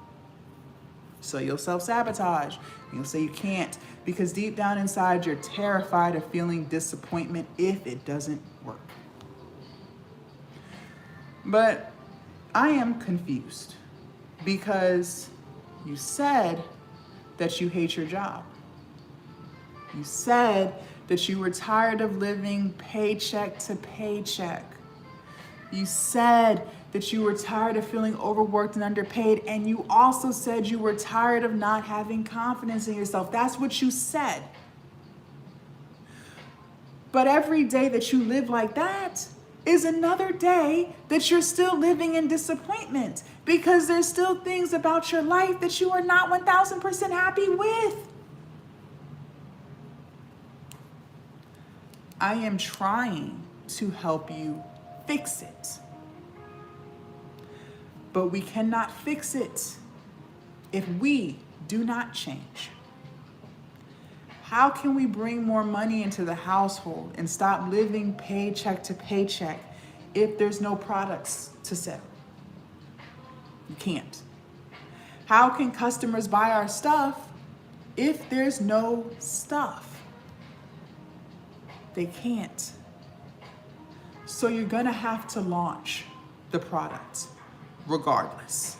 So you'll self-sabotage. You'll say you can't because deep down inside, you're terrified of feeling disappointment if it doesn't work. But I am confused because you said that you hate your job. You said that you were tired of living paycheck to paycheck. You said that you were tired of feeling overworked and underpaid, and you also said you were tired of not having confidence in yourself. That's what you said. But every day that you live like that is another day that you're still living in disappointment because there's still things about your life that you are not 1000% happy with. I am trying to help you fix it. But we cannot fix it if we do not change. How can we bring more money into the household and stop living paycheck to paycheck if there's no products to sell? You can't. How can customers buy our stuff if there's no stuff? They can't. So you're gonna have to launch the product regardless.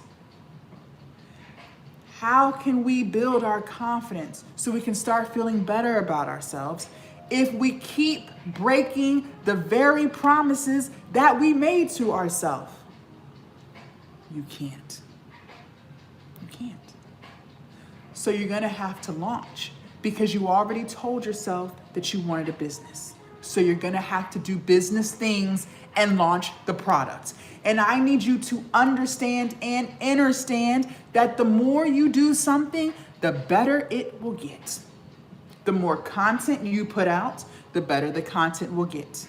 How can we build our confidence so we can start feeling better about ourselves if we keep breaking the very promises that we made to ourselves? You can't. You can't. So you're gonna have to launch because you already told yourself that you wanted a business. So you're gonna have to do business things and launch the product. And I need you to understand and understand that the more you do something, the better it will get. The more content you put out, the better the content will get.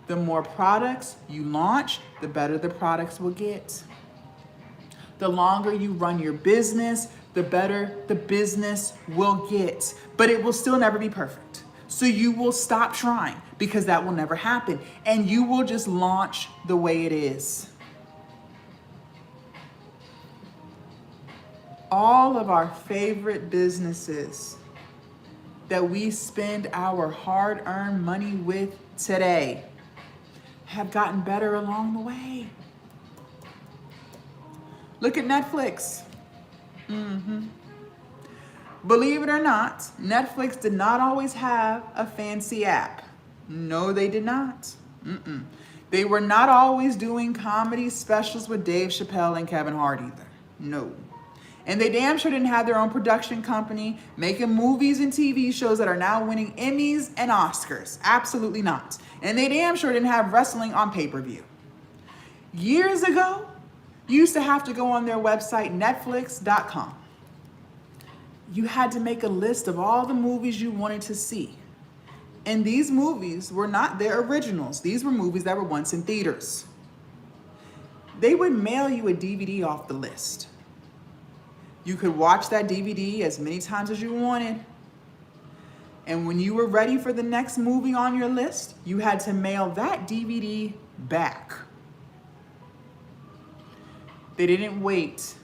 The more products you launch, the better the products will get. The longer you run your business, the better the business will get. But it will still never be perfect. So you will stop trying because that will never happen. And you will just launch the way it is. All of our favorite businesses that we spend our hard-earned money with today have gotten better along the way. Look at Netflix. Believe it or not, Netflix did not always have a fancy app. No, they did not. They were not always doing comedy specials with Dave Chappelle and Kevin Hart either. No. And they damn sure didn't have their own production company making movies and TV shows that are now winning Emmys and Oscars. Absolutely not. And they damn sure didn't have wrestling on pay-per-view. Years ago, you used to have to go on their website, netflix.com. You had to make a list of all the movies you wanted to see. And these movies were not their originals. These were movies that were once in theaters. They would mail you a DVD off the list. You could watch that DVD as many times as you wanted. And when you were ready for the next movie on your list, you had to mail that DVD back. They didn't wait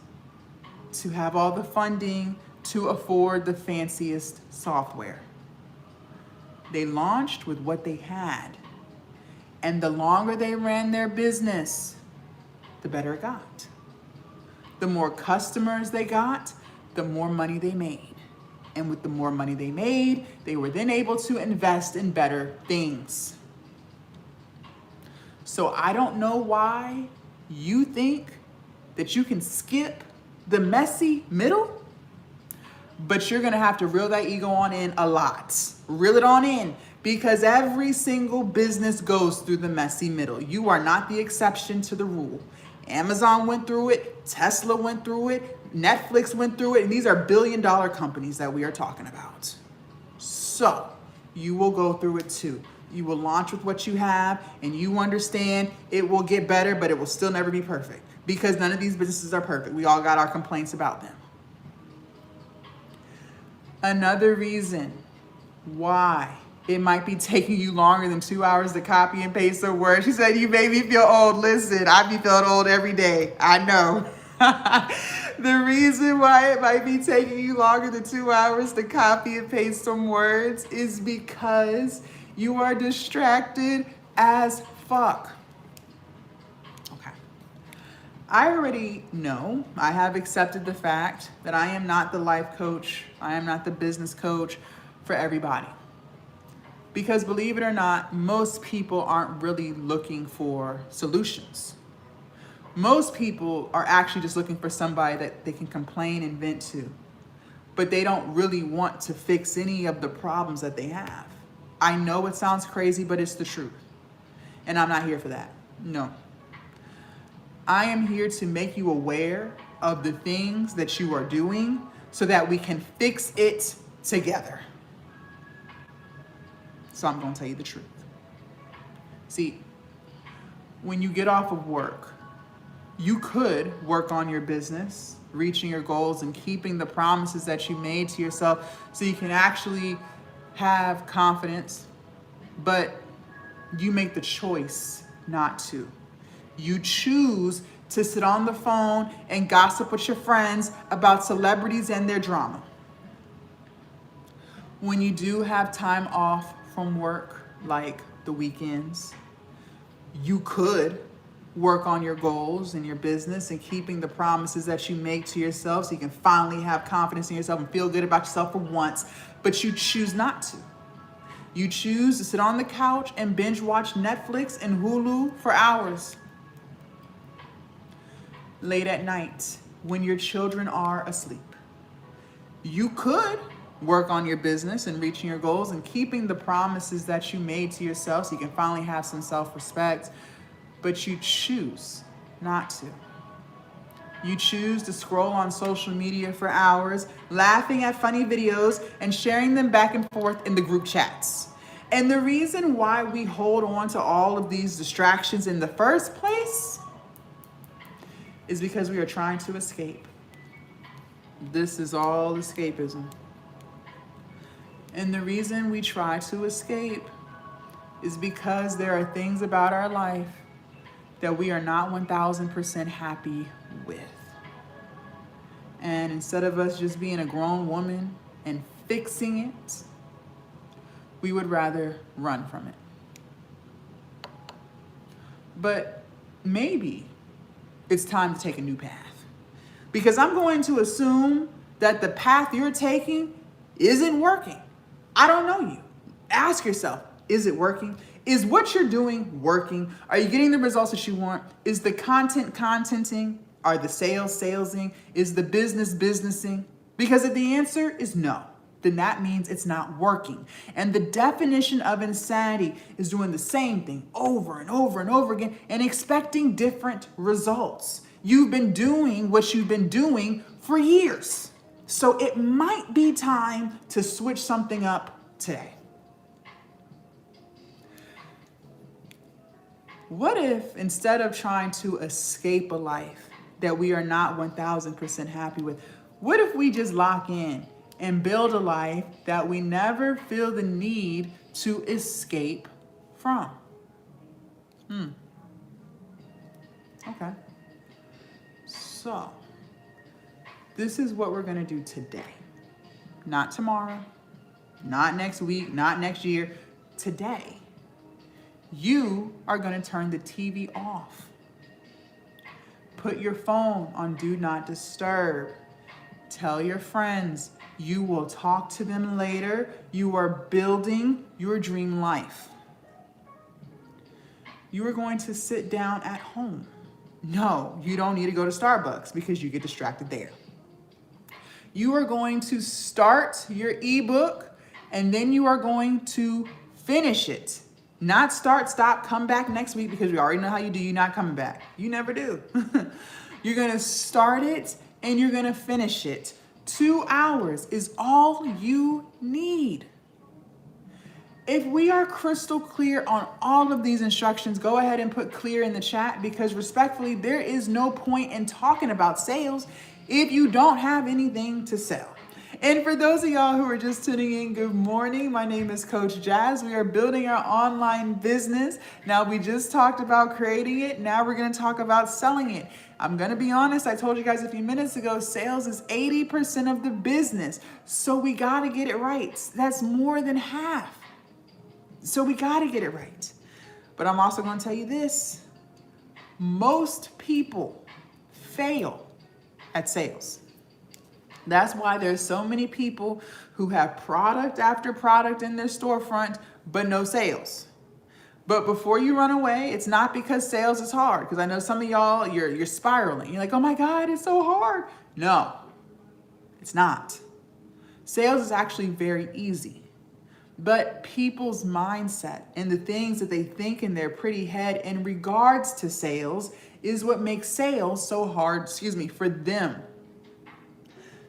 to have all the funding to afford the fanciest software. They launched with what they had. And the longer they ran their business, the better it got. The more customers they got, the more money they made. And with the more money they made, they were then able to invest in better things. So I don't know why you think that you can skip the messy middle, but you're gonna have to reel that ego on in a lot. Reel it on in, because every single business goes through the messy middle. You are not the exception to the rule. Amazon went through it, Tesla went through it, Netflix went through it, and these are billion-dollar companies that we are talking about. So you will go through it too. You will launch with what you have, and you understand it will get better, but it will still never be perfect, because none of these businesses are perfect. We all got our complaints about them. Another reason why it might be taking you longer than 2 hours to copy and paste a word. She said, you made me feel old. Listen, I be feeling old every day. I know. The reason why it might be taking you longer than 2 hours to copy and paste some words is because you are distracted as fuck. Okay. I already know, I have accepted the fact that I am not the life coach. I am not the business coach for everybody. Because believe it or not, most people aren't really looking for solutions. Most people are actually just looking for somebody that they can complain and vent to. But they don't really want to fix any of the problems that they have. I know it sounds crazy, but it's the truth. And I'm not here for that. No. I am here to make you aware of the things that you are doing so that we can fix it together. So I'm going to tell you the truth. See, when you get off of work, you could work on your business, reaching your goals and keeping the promises that you made to yourself so you can actually have confidence, but you make the choice not to. You choose to sit on the phone and gossip with your friends about celebrities and their drama. When you do have time off from work, like the weekends, you could work on your goals and your business and keeping the promises that you make to yourself so you can finally have confidence in yourself and feel good about yourself for once, but you choose not to. You choose to sit on the couch and binge watch Netflix and Hulu for hours. Late at night, when your children are asleep. You could work on your business and reaching your goals and keeping the promises that you made to yourself so you can finally have some self-respect, but you choose not to. You choose to scroll on social media for hours, laughing at funny videos and sharing them back and forth in the group chats. And the reason why we hold on to all of these distractions in the first place is because we are trying to escape. This is all escapism. And the reason we try to escape is because there are things about our life that we are not 1000% happy with. And instead of us just being a grown woman and fixing it, we would rather run from it. But maybe it's time to take a new path. Because I'm going to assume that the path you're taking isn't working. I don't know you. Ask yourself, is it working? Is what you're doing working? Are you getting the results that you want? Is the content contenting? Are the sales salesing? Is the business businessing? Because if the answer is no, then that means it's not working. And the definition of insanity is doing the same thing over and over and over again and expecting different results. You've been doing what you've been doing for years. So it might be time to switch something up today. What if instead of trying to escape a life that we are not 1000% happy with, what if we just lock in and build a life that we never feel the need to escape from? Okay. So, this is what we're gonna do today. Not tomorrow, not next week, not next year. Today, you are gonna turn the TV off. Put your phone on Do Not Disturb. Tell your friends you will talk to them later. You are building your dream life. You are going to sit down at home. No, you don't need to go to Starbucks because you get distracted there. You are going to start your ebook and then you are going to finish it. Not start, stop, come back next week because we already know how you do. You're not coming back. You never do. You're going to start it and you're going to finish it. 2 hours is all you need. If we are crystal clear on all of these instructions, go ahead and put clear in the chat because respectfully, there is no point in talking about sales if you don't have anything to sell. And for those of y'all who are just tuning in, good morning. My name is Coach Jazz. We are building our online business. Now, we just talked about creating it. Now we're going to talk about selling it. I'm going to be honest. I told you guys a few minutes ago, sales is 80% of the business. So we got to get it right. That's more than half. So we got to get it right. But I'm also going to tell you this. Most people fail at sales. That's why there's so many people who have product after product in their storefront, but no sales. But before you run away, it's not because sales is hard. Because I know some of y'all, you're spiraling. You're like, oh my God, it's so hard. No, it's not. Sales is actually very easy. But people's mindset and the things that they think in their pretty head in regards to sales is what makes sales so hard, for them.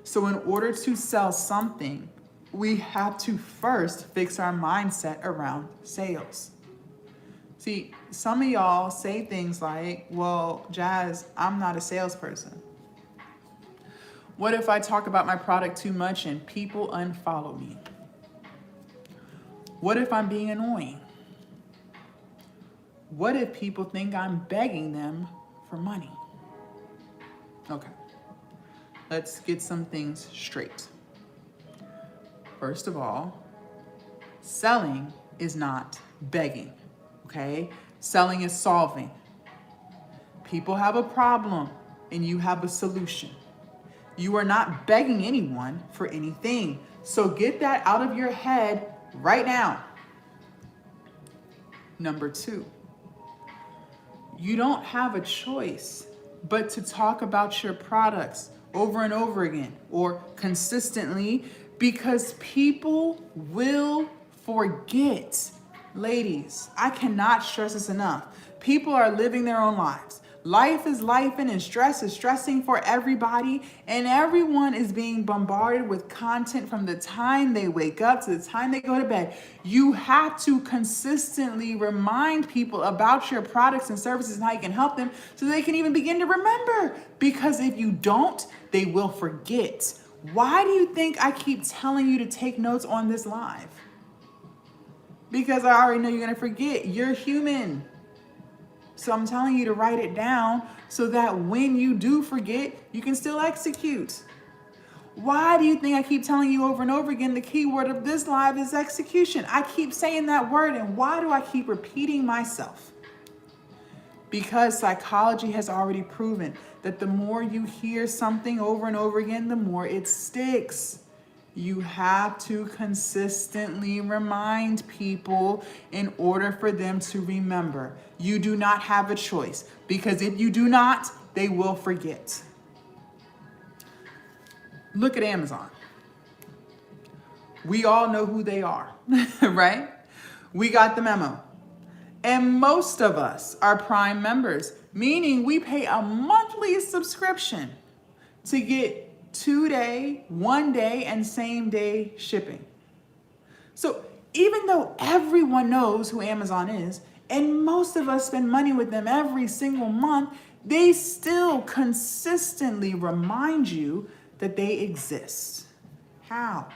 So in order to sell something, we have to first fix our mindset around sales. See, some of y'all say things like, well, Jazz, I'm not a salesperson. What if I talk about my product too much and people unfollow me? What if I'm being annoying? What if people think I'm begging them for money? Okay. Let's get some things straight. First of all, selling is not begging, okay? Selling is solving. People have a problem and you have a solution. You are not begging anyone for anything. So get that out of your head right now. Number 2, you don't have a choice but to talk about your products over and over again or consistently because people will forget. Ladies, I cannot stress this enough. People are living their own lives. Life is life and stress is stressing for everybody, and everyone is being bombarded with content from the time they wake up to the time they go to bed. You have to consistently remind people about your products and services and how you can help them so they can even begin to remember. Because if you don't, they will forget. Why do you think I keep telling you to take notes on this live? Because I already know you're going to forget. You're human. So I'm telling you to write it down so that when you do forget, you can still execute. Why do you think I keep telling you over and over again the key word of this live is execution? I keep saying that word, and why do I keep repeating myself? Because psychology has already proven that the more you hear something over and over again, the more it sticks. You have to consistently remind people in order for them to remember. You do not have a choice, because if you do not, they will forget. Look at Amazon. We all know who they are, right? We got the memo. And most of us are Prime members, meaning we pay a monthly subscription to get 2-day, 1-day, and same-day shipping. So even though everyone knows who Amazon is, and most of us spend money with them every single month, they still consistently remind you that they exist. How?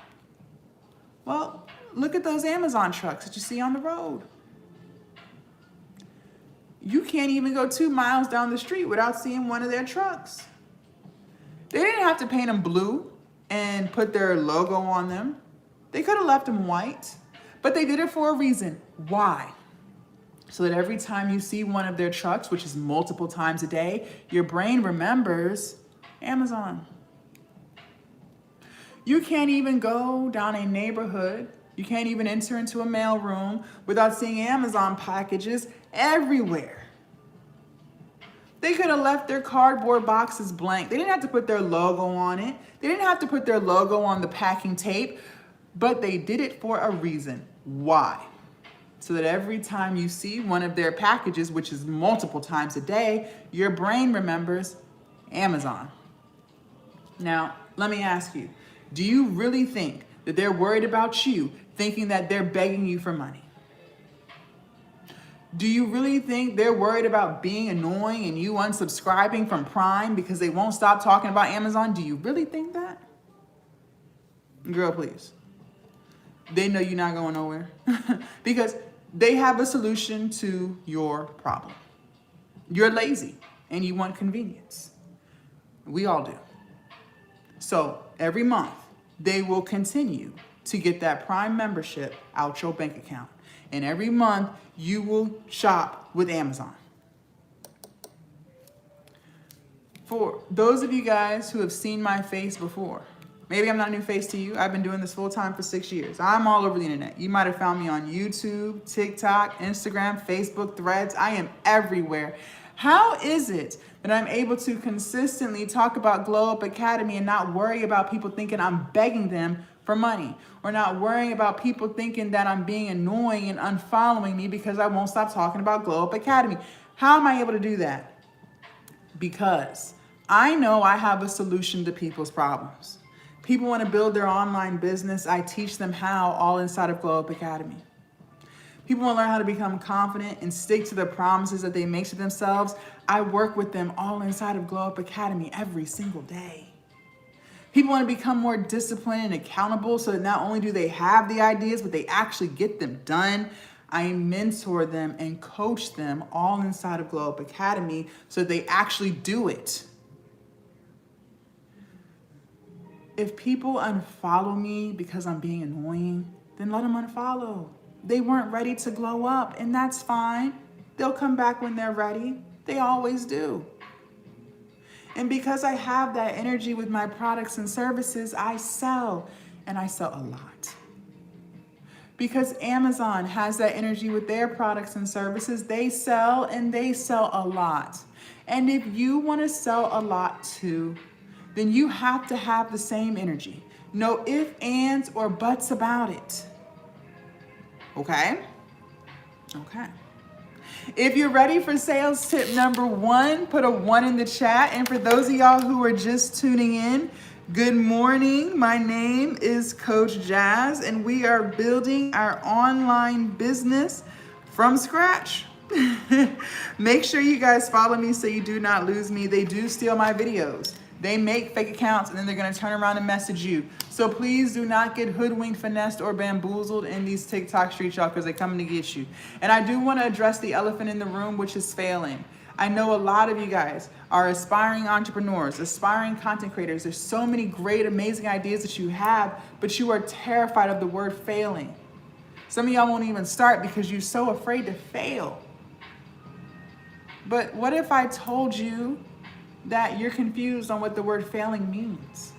Well, look at those Amazon trucks that you see on the road. You can't even go 2 miles down the street without seeing one of their trucks. They didn't have to paint them blue and put their logo on them. They could have left them white, but they did it for a reason. Why? So that every time you see one of their trucks, which is multiple times a day, your brain remembers Amazon. You can't even go down a neighborhood. You can't even enter into a mail room without seeing Amazon packages everywhere. They could have left their cardboard boxes blank. They didn't have to put their logo on it. They didn't have to put their logo on the packing tape, but they did it for a reason. Why? So that every time you see one of their packages, which is multiple times a day, your brain remembers Amazon. Now, let me ask you, do you really think that they're worried about you, thinking that they're begging you for money? Do you really think they're worried about being annoying and you unsubscribing from Prime because they won't stop talking about Amazon? Do you really think that? Girl, please. They know you're not going nowhere because they have a solution to your problem. You're lazy and you want convenience. We all do. So every month, they will continue to get that Prime membership out your bank account. And every month, you will shop with Amazon. For those of you guys who have seen my face before, maybe I'm not a new face to you. I've been doing this full time for 6 years. I'm all over the internet. You might have found me on YouTube, TikTok, Instagram, Facebook, Threads. I am everywhere. How is it that I'm able to consistently talk about Glowup Academy and not worry about people thinking I'm begging them for money, or not worrying about people thinking that I'm being annoying and unfollowing me because I won't stop talking about Glowup Academy? How am I able to do that? Because I know I have a solution to people's problems. People want to build their online business. I teach them how, all inside of Glowup Academy. People want to learn how to become confident and stick to the promises that they make to themselves. I work with them all inside of Glowup Academy every single day. People want to become more disciplined and accountable so that not only do they have the ideas, but they actually get them done. I mentor them and coach them all inside of Glowup Academy so that they actually do it. If people unfollow me because I'm being annoying, then let them unfollow. They weren't ready to glow up, and that's fine. They'll come back when they're ready. They always do. And because I have that energy with my products and services, I sell, and I sell a lot. Because Amazon has that energy with their products and services, they sell, and they sell a lot. And if you want to sell a lot too, then you have to have the same energy. No ifs, ands, or buts about it. Okay? Okay. If you're ready for sales tip number 1, put a 1 in the chat. And for those of y'all who are just tuning in, good morning. My name is Coach Jazz, and we are building our online business from scratch. Make sure you guys follow me so you do not lose me. They do steal my videos. They make fake accounts and then they're gonna turn around and message you. So please do not get hoodwinked, finessed, or bamboozled in these TikTok streets, y'all, because they're coming to get you. And I do want to address the elephant in the room, which is failing. I know a lot of you guys are aspiring entrepreneurs, aspiring content creators. There's so many great, amazing ideas that you have, but you are terrified of the word failing. Some of y'all won't even start because you're so afraid to fail. But what if I told you that you're confused on what the word failing means?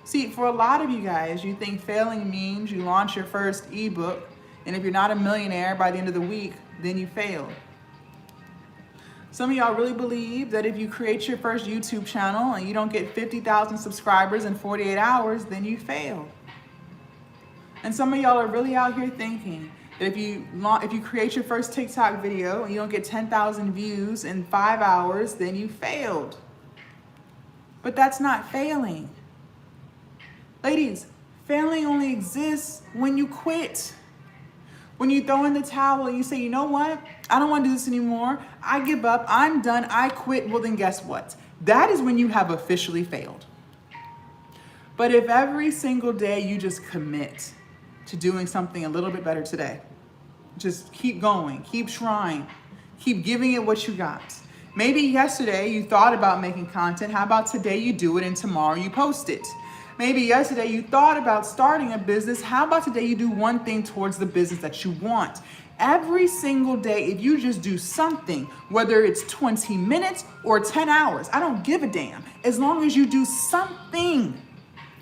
See, for a lot of you guys, you think failing means you launch your first ebook, and if you're not a millionaire by the end of the week, then you failed. Some of y'all really believe that if you create your first YouTube channel and you don't get 50,000 subscribers in 48 hours, then you failed. And some of y'all are really out here thinking that if you create your first TikTok video and you don't get 10,000 views in 5 hours, then you failed. But that's not failing. Ladies, failing only exists when you quit. When you throw in the towel and you say, you know what? I don't want to do this anymore. I give up. I'm done. I quit. Well, then guess what? That is when you have officially failed. But if every single day you just commit to doing something a little bit better today, just keep going, keep trying, keep giving it what you got. Maybe yesterday you thought about making content. How about today you do it and tomorrow you post it? Maybe yesterday you thought about starting a business. How about today you do one thing towards the business that you want? Every single day, if you just do something, whether it's 20 minutes or 10 hours, I don't give a damn. As long as you do something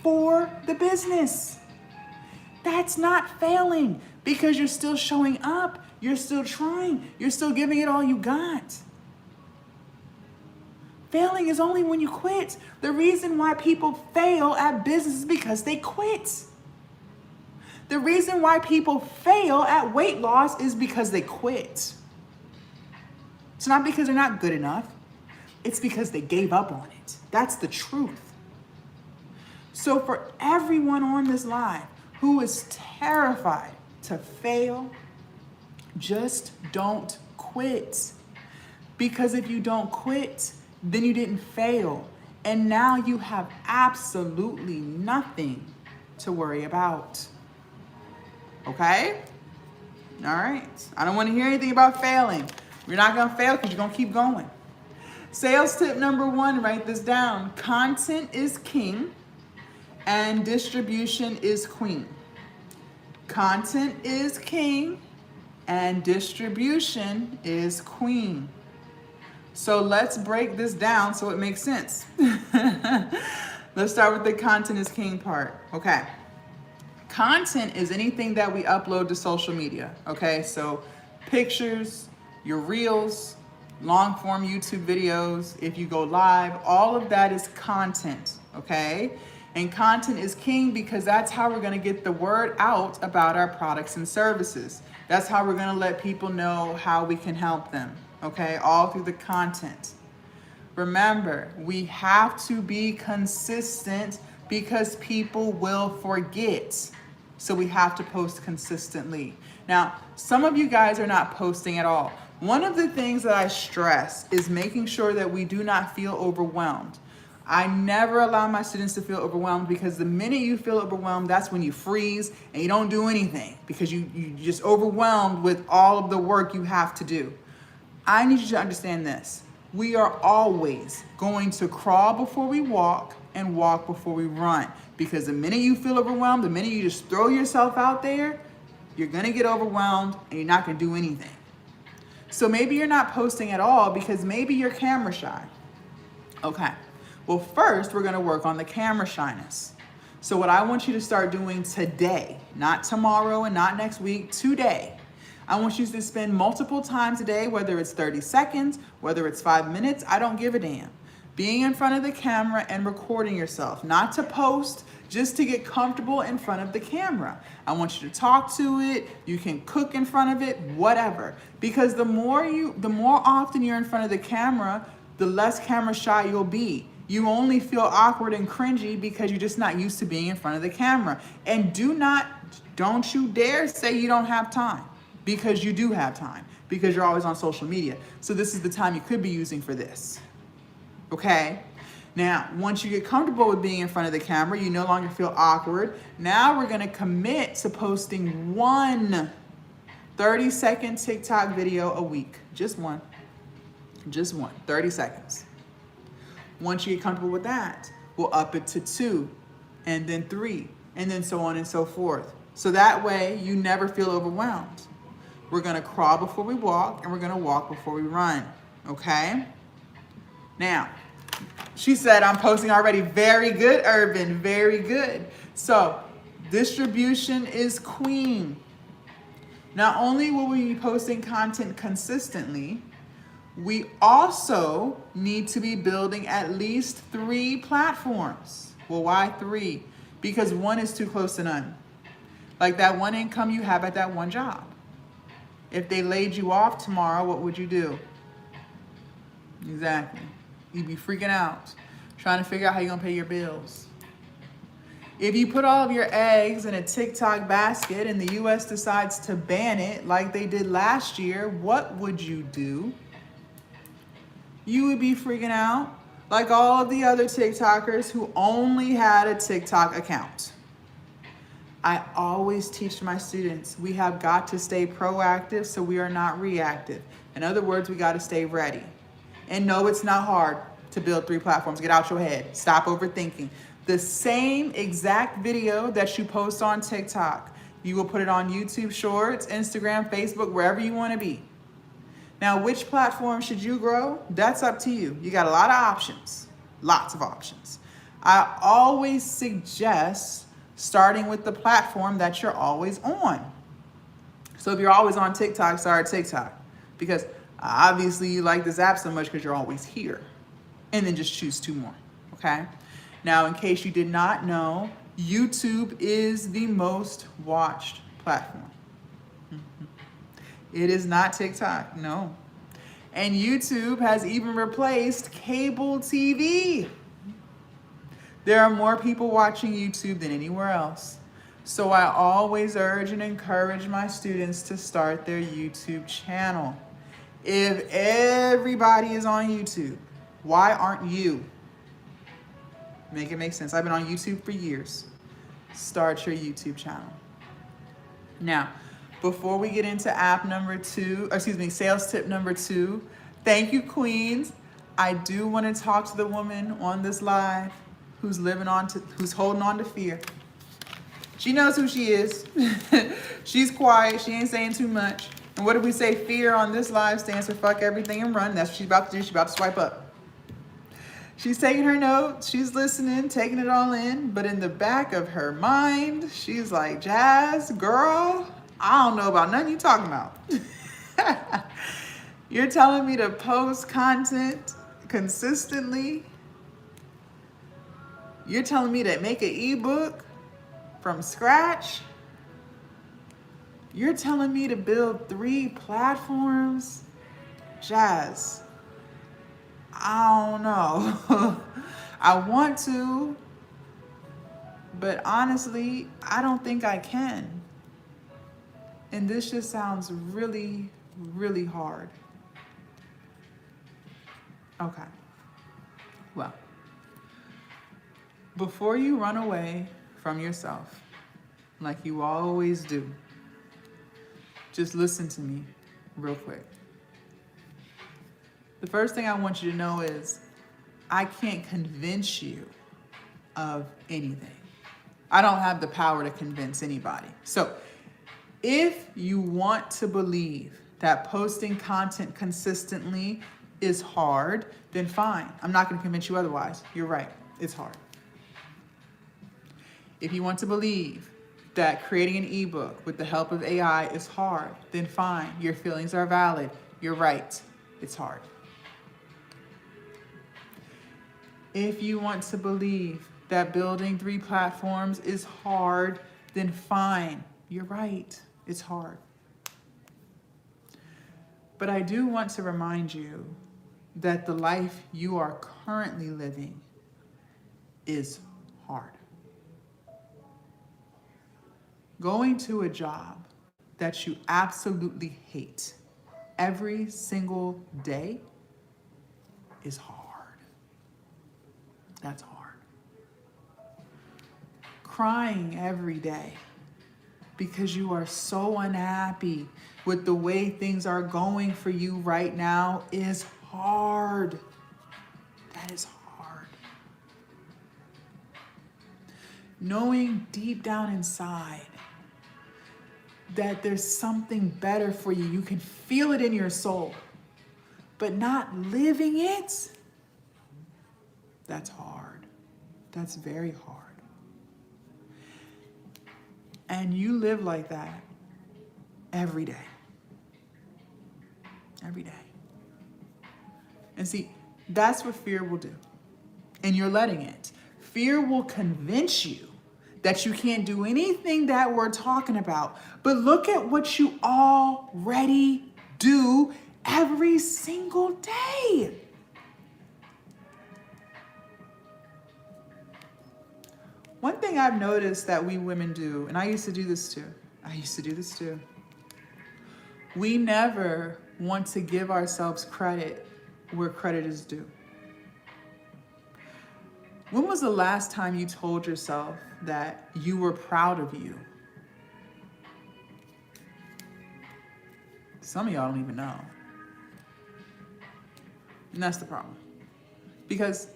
for the business. That's not failing because you're still showing up. You're still trying. You're still giving it all you got. Failing is only when you quit. The reason why people fail at business is because they quit. The reason why people fail at weight loss is because they quit. It's not because they're not good enough. It's because they gave up on it. That's the truth. So for everyone on this live who is terrified to fail, just don't quit. Because if you don't quit, then you didn't fail. And now you have absolutely nothing to worry about. Okay? All right. I don't want to hear anything about failing. You're not going to fail because you're going to keep going. Sales tip number 1, write this down. Content is king and distribution is queen. Content is king and distribution is queen. So let's break this down so it makes sense. Let's start with the content is king part. Okay. Content is anything that we upload to social media. Okay. So pictures, your reels, long form YouTube videos, if you go live, all of that is content. Okay. And content is king because that's how we're going to get the word out about our products and services. That's how we're going to let people know how we can help them. Okay, all through the content. Remember, we have to be consistent because people will forget. So we have to post consistently. Now, some of you guys are not posting at all. One of the things that I stress is making sure that we do not feel overwhelmed. I never allow my students to feel overwhelmed because the minute you feel overwhelmed, that's when you freeze and you don't do anything because you're just overwhelmed with all of the work you have to do. I need you to understand this. We are always going to crawl before we walk and walk before we run. Because the minute you feel overwhelmed, the minute you just throw yourself out there, you're going to get overwhelmed and you're not going to do anything. So maybe you're not posting at all because maybe you're camera shy. Okay. Well, first we're going to work on the camera shyness. So what I want you to start doing today, not tomorrow and not next week, today, I want you to spend multiple times a day, whether it's 30 seconds, whether it's 5 minutes, I don't give a damn. Being in front of the camera and recording yourself, not to post, just to get comfortable in front of the camera. I want you to talk to it. You can cook in front of it, whatever. Because the more often you're in front of the camera, the less camera shy you'll be. You only feel awkward and cringy because you're just not used to being in front of the camera. And don't you dare say you don't have time. Because you do have time, because you're always on social media. So this is the time you could be using for this. Okay? Now, once you get comfortable with being in front of the camera, you no longer feel awkward. Now we're gonna commit to posting one 30-second TikTok video a week. Just one, 30 seconds. Once you get comfortable with that, we'll up it to 2, and then 3, and then so on and so forth. So that way you never feel overwhelmed. We're gonna crawl before we walk, and we're gonna walk before we run, okay? Now, she said, I'm posting already. Very good, Urban, very good. So, distribution is queen. Not only will we be posting content consistently, we also need to be building at least 3 platforms. Well, why 3? Because 1 is too close to none. Like that one income you have at that one job. If they laid you off tomorrow, what would you do? Exactly. You'd be freaking out, trying to figure out how you're gonna pay your bills. If you put all of your eggs in a TikTok basket and the US decides to ban it like they did last year, what would you do? You would be freaking out like all of the other TikTokers who only had a TikTok account. I always teach my students, we have got to stay proactive so we are not reactive. In other words, we got to stay ready. And no, it's not hard to build 3 platforms. Get out your head. Stop overthinking. The same exact video that you post on TikTok, you will put it on YouTube Shorts, Instagram, Facebook, wherever you want to be. Now, which platform should you grow? That's up to you. You got a lot of options, lots of options. I always suggest starting with the platform that you're always on. So if you're always on TikTok, start TikTok. Because obviously you like this app so much because you're always here. And then just choose 2 more, okay? Now, in case you did not know, YouTube is the most watched platform. It is not TikTok, no. And YouTube has even replaced cable TV. There are more people watching YouTube than anywhere else. So I always urge and encourage my students to start their YouTube channel. If everybody is on YouTube, why aren't you? Make it make sense. I've been on YouTube for years. Start your YouTube channel. Now, before we get into sales tip number 2, thank you, queens. I do want to talk to the woman on this live who's holding on to fear. She knows who she is. She's quiet. She ain't saying too much. And what did we say? Fear on this live stands for fuck everything and run. That's what she's about to do. She's about to swipe up. She's taking her notes. She's listening, taking it all in. But in the back of her mind, she's like, Jazz, girl, I don't know about nothing you talking about. You're telling me to post content consistently. You're telling me to make an ebook from scratch. You're telling me to build 3 platforms. Jazz, I don't know. I want to, but honestly, I don't think I can. And this just sounds really, really hard. Okay. Well, before you run away from yourself, like you always do, just listen to me real quick. The first thing I want you to know is I can't convince you of anything. I don't have the power to convince anybody. So if you want to believe that posting content consistently is hard, then fine. I'm not going to convince you otherwise. You're right. It's hard. If you want to believe that creating an ebook with the help of AI is hard, then fine. Your feelings are valid. You're right. It's hard. If you want to believe that building 3 platforms is hard, then fine. You're right. It's hard. But I do want to remind you that the life you are currently living is hard. Going to a job that you absolutely hate every single day is hard. That's hard. Crying every day because you are so unhappy with the way things are going for you right now is hard. That is hard. Knowing deep down inside that there's something better for you, you can feel it in your soul, but not living it, that's hard. That's very hard. And you live like that every day. Every day. And see, that's what fear will do. And you're letting it. Fear will convince you that you can't do anything that we're talking about. But look at what you already do every single day. One thing I've noticed that we women do, and I used to do this too. We never want to give ourselves credit where credit is due. When was the last time you told yourself that you were proud of you? Some of y'all don't even know. And that's the problem. Because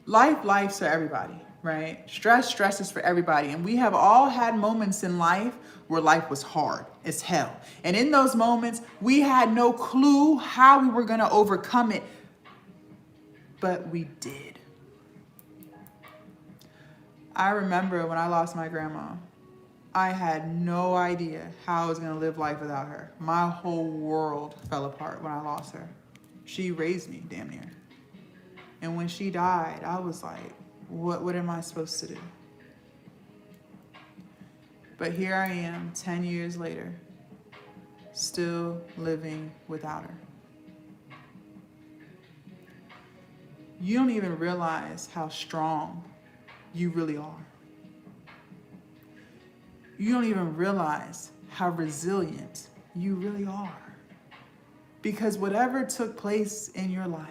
life's for everybody, right? Stress is for everybody. And we have all had moments in life where life was hard as hell. And in those moments, we had no clue how we were going to overcome it. But we did. I remember when I lost my grandma, I had no idea how I was going to live life without her. My whole world fell apart when I lost her. She raised me, damn near. And when she died, I was like, what am I supposed to do? But here I am, 10 years later, still living without her. You don't even realize how strong you really are. You don't even realize how resilient you really are. Because whatever took place in your life,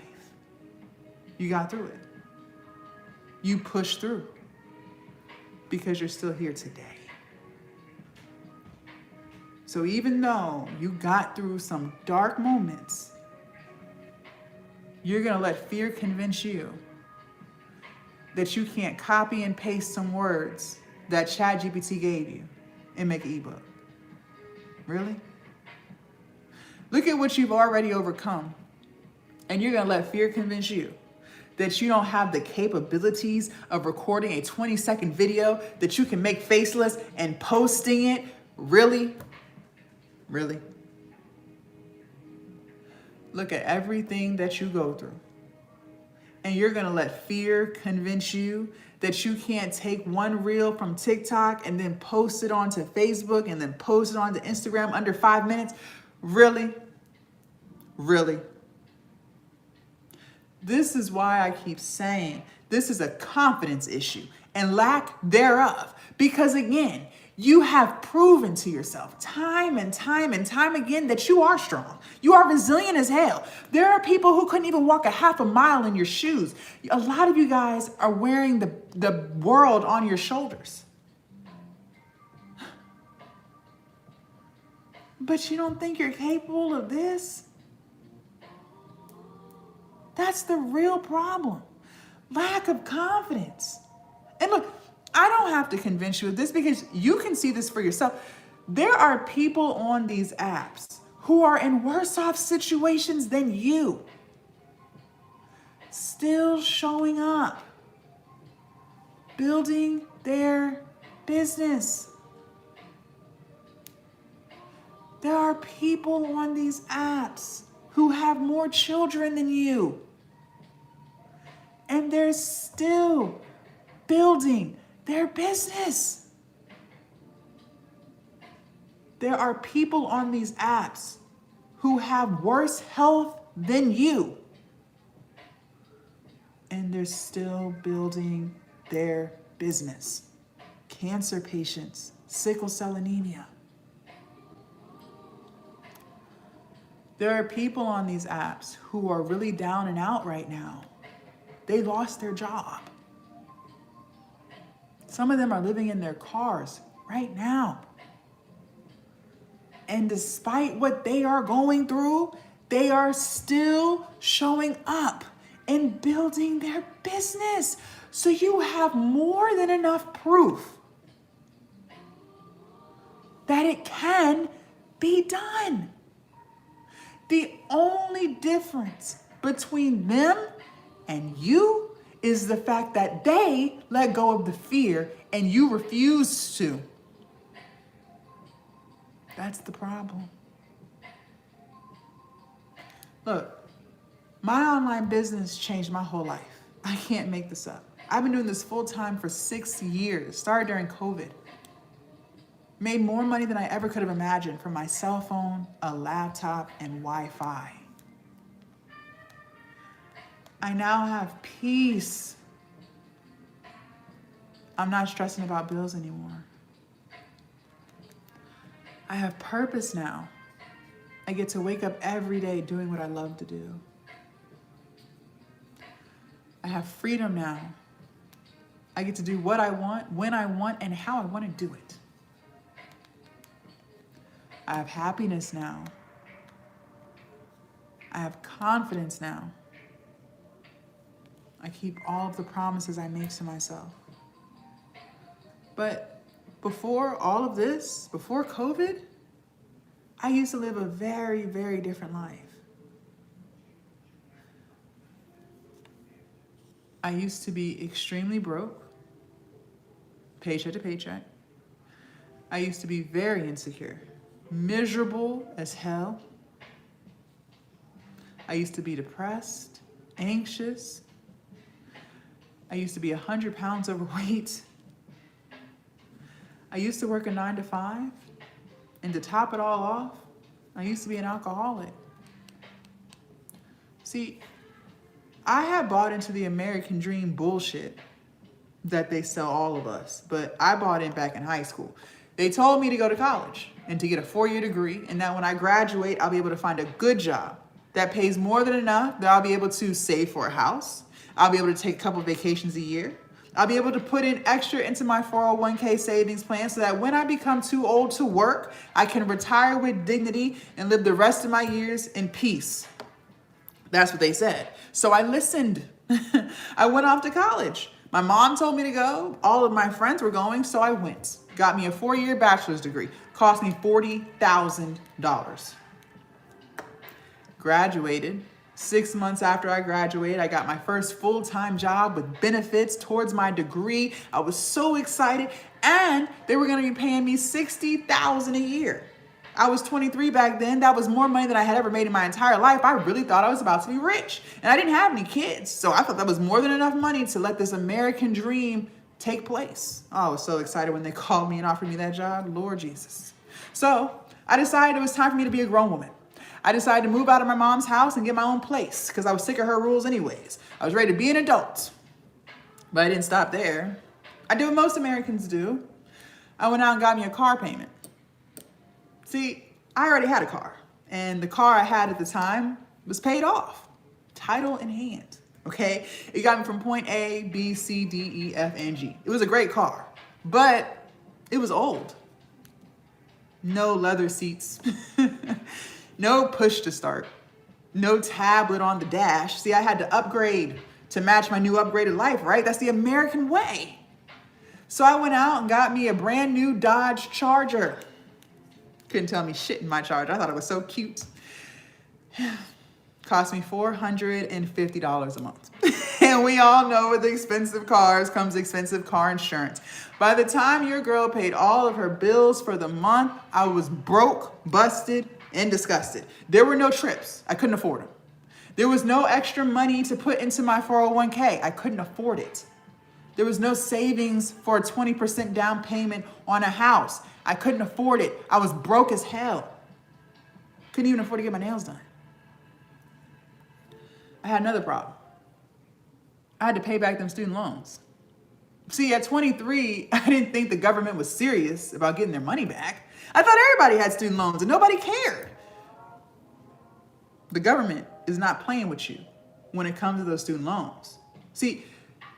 you got through it. You pushed through because you're still here today. So even though you got through some dark moments, you're going to let fear convince you that you can't copy and paste some words that ChatGPT gave you and make an ebook. Really? Look at what you've already overcome. And you're going to let fear convince you that you don't have the capabilities of recording a 20-second video that you can make faceless and posting it. Really? Really? Look at everything that you go through. And you're going to let fear convince you that you can't take one reel from TikTok and then post it onto Facebook and then post it onto Instagram under 5 minutes. Really? Really? This is why I keep saying this is a confidence issue and lack thereof. Because again, you have proven to yourself time and time again that you are strong. You are resilient as hell. There are people who couldn't even walk a half a mile in your shoes. A lot of you guys are wearing the world on your shoulders. But you don't think you're capable of this? That's the real problem. Lack of confidence. And look, I don't have to convince you of this because you can see this for yourself. There are people on these apps who are in worse off situations than you, still showing up, building their business. There are people on these apps who have more children than you, and they're still building their business. There are people on these apps who have worse health than you, and they're still building their business. Cancer patients, sickle cell anemia. There are people on these apps who are really down and out right now. They lost their job. Some of them are living in their cars right now. And despite what they are going through, they are still showing up and building their business. So you have more than enough proof that it can be done. The only difference between them and you is the fact that they let go of the fear and you refuse to. That's the problem. Look, my online business changed my whole life. I can't make this up. I've been doing this full time for 6 years, started during COVID. Made more money than I ever could have imagined from my cell phone, a laptop, and Wi-Fi. I now have peace. I'm not stressing about bills anymore. I have purpose now. I get to wake up every day doing what I love to do. I have freedom now. I get to do what I want, when I want, and how I want to do it. I have happiness now. I have confidence now. I keep all of the promises I make to myself. But before all of this, before COVID, I used to live a very, very different life. I used to be extremely broke, paycheck to paycheck. I used to be very insecure, miserable as hell. I used to be depressed, anxious. I used to be 100 pounds overweight. I used to work a 9-to-5, and to top it all off, I used to be an alcoholic. See, I had bought into the American dream bullshit that they sell all of us, but I bought in back in high school. They told me to go to college and to get a 4-year degree, and that when I graduate, I'll be able to find a good job that pays more than enough, that I'll be able to save for a house. I'll be able to take a couple vacations a year. I'll be able to put in extra into my 401k savings plan so that when I become too old to work, I can retire with dignity and live the rest of my years in peace. That's what they said. So I listened. I went off to college. My mom told me to go. All of my friends were going, so I went. Got me a 4-year bachelor's degree. Cost me $40,000. Graduated. 6 months after I graduated, I got my first full-time job with benefits towards my degree. I was so excited, and they were going to be paying me $60,000 a year. I was 23 back then. That was more money than I had ever made in my entire life. I really thought I was about to be rich, and I didn't have any kids, so I thought that was more than enough money to let this American dream take place. Oh, I was so excited when they called me and offered me that job. Lord Jesus. So I decided it was time for me to be a grown woman. I decided to move out of my mom's house and get my own place because I was sick of her rules anyways. I was ready to be an adult. But I didn't stop there. I did what most Americans do. I went out and got me a car payment. See, I already had a car, and the car I had at the time was paid off, title in hand, okay? It got me from point A, B, C, D, E, F, and G. It was a great car, but it was old. No leather seats. No push to start, no tablet on the dash. See, I had to upgrade to match my new upgraded life, right? That's the American way. So I went out and got me a brand new Dodge Charger. Couldn't tell me shit in my Charger. I thought it was so cute. Cost me $450 a month. And we all know with expensive cars comes expensive car insurance. By the time your girl paid all of her bills for the month, I was broke, busted, and disgusted. There were no trips. I couldn't afford them. There was no extra money to put into my 401k. I couldn't afford it. There was no savings for a 20% down payment on a house. I couldn't afford it. I was broke as hell. Couldn't even afford to get my nails done. I had another problem. I had to pay back them student loans. See, at 23, I didn't think the government was serious about getting their money back. I thought everybody had student loans and nobody cared. The government is not playing with you when it comes to those student loans. See,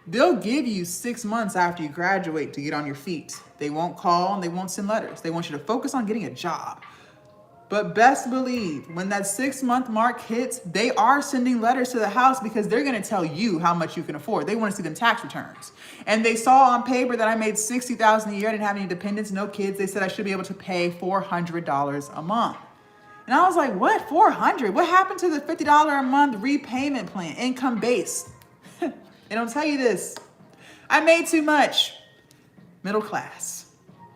They'll give you 6 months after you graduate to get on your feet. They won't call and they won't send letters. They want you to focus on getting a job. But best believe, when that 6-month mark hits, they are sending letters to the house because they're going to tell you how much you can afford. They want to see them tax returns. And they saw on paper that I made $60,000 a year. I didn't have any dependents, no kids. They said I should be able to pay $400 a month. And I was like, what, 400? What happened to the $50 a month repayment plan, income based? They don't tell you this. I made too much. Middle class.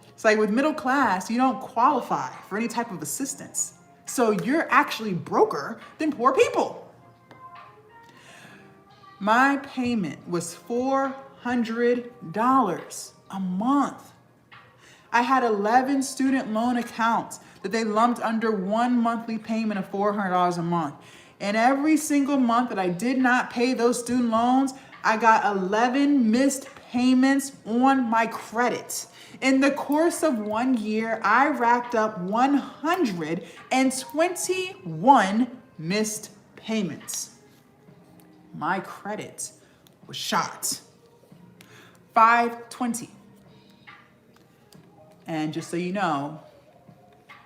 It's like with middle class, you don't qualify for any type of assistance. So you're actually broker than poor people. My payment was $400 a month. I had 11 student loan accounts that they lumped under one monthly payment of $400 a month. And every single month that I did not pay those student loans, I got 11 missed payments on my credit. In the course of 1 year, I racked up 121 missed payments. My credit was shot. 520. And just so you know,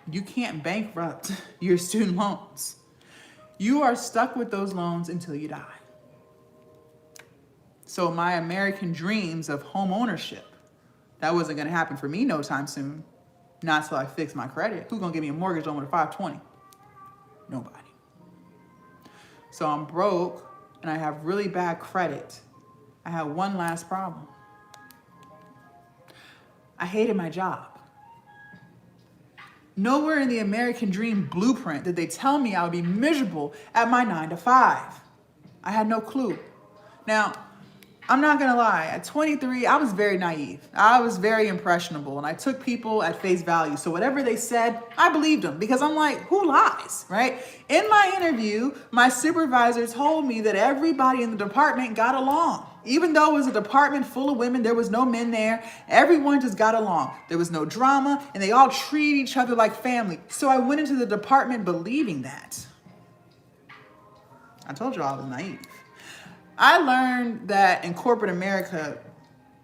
you can't bankrupt your student loans. You are stuck with those loans until you die. So my American dreams of home ownership, that wasn't going to happen for me no time soon. Not till I fix my credit. Who's going to give me a mortgage loan with a 520? Nobody. So I'm broke and I have really bad credit. I have one last problem. I hated my job. Nowhere in the American dream blueprint did they tell me I would be miserable at my 9 to 5. I had no clue. Now, I'm not gonna lie, at 23, I was very naive. I was very impressionable and I took people at face value. So whatever they said, I believed them because I'm like, who lies, right? In my interview, my supervisor told me that everybody in the department got along. Even though it was a department full of women, there was no men there. Everyone just got along. There was no drama and they all treated each other like family. So I went into the department believing that. I told you I was naive. I learned that in corporate America,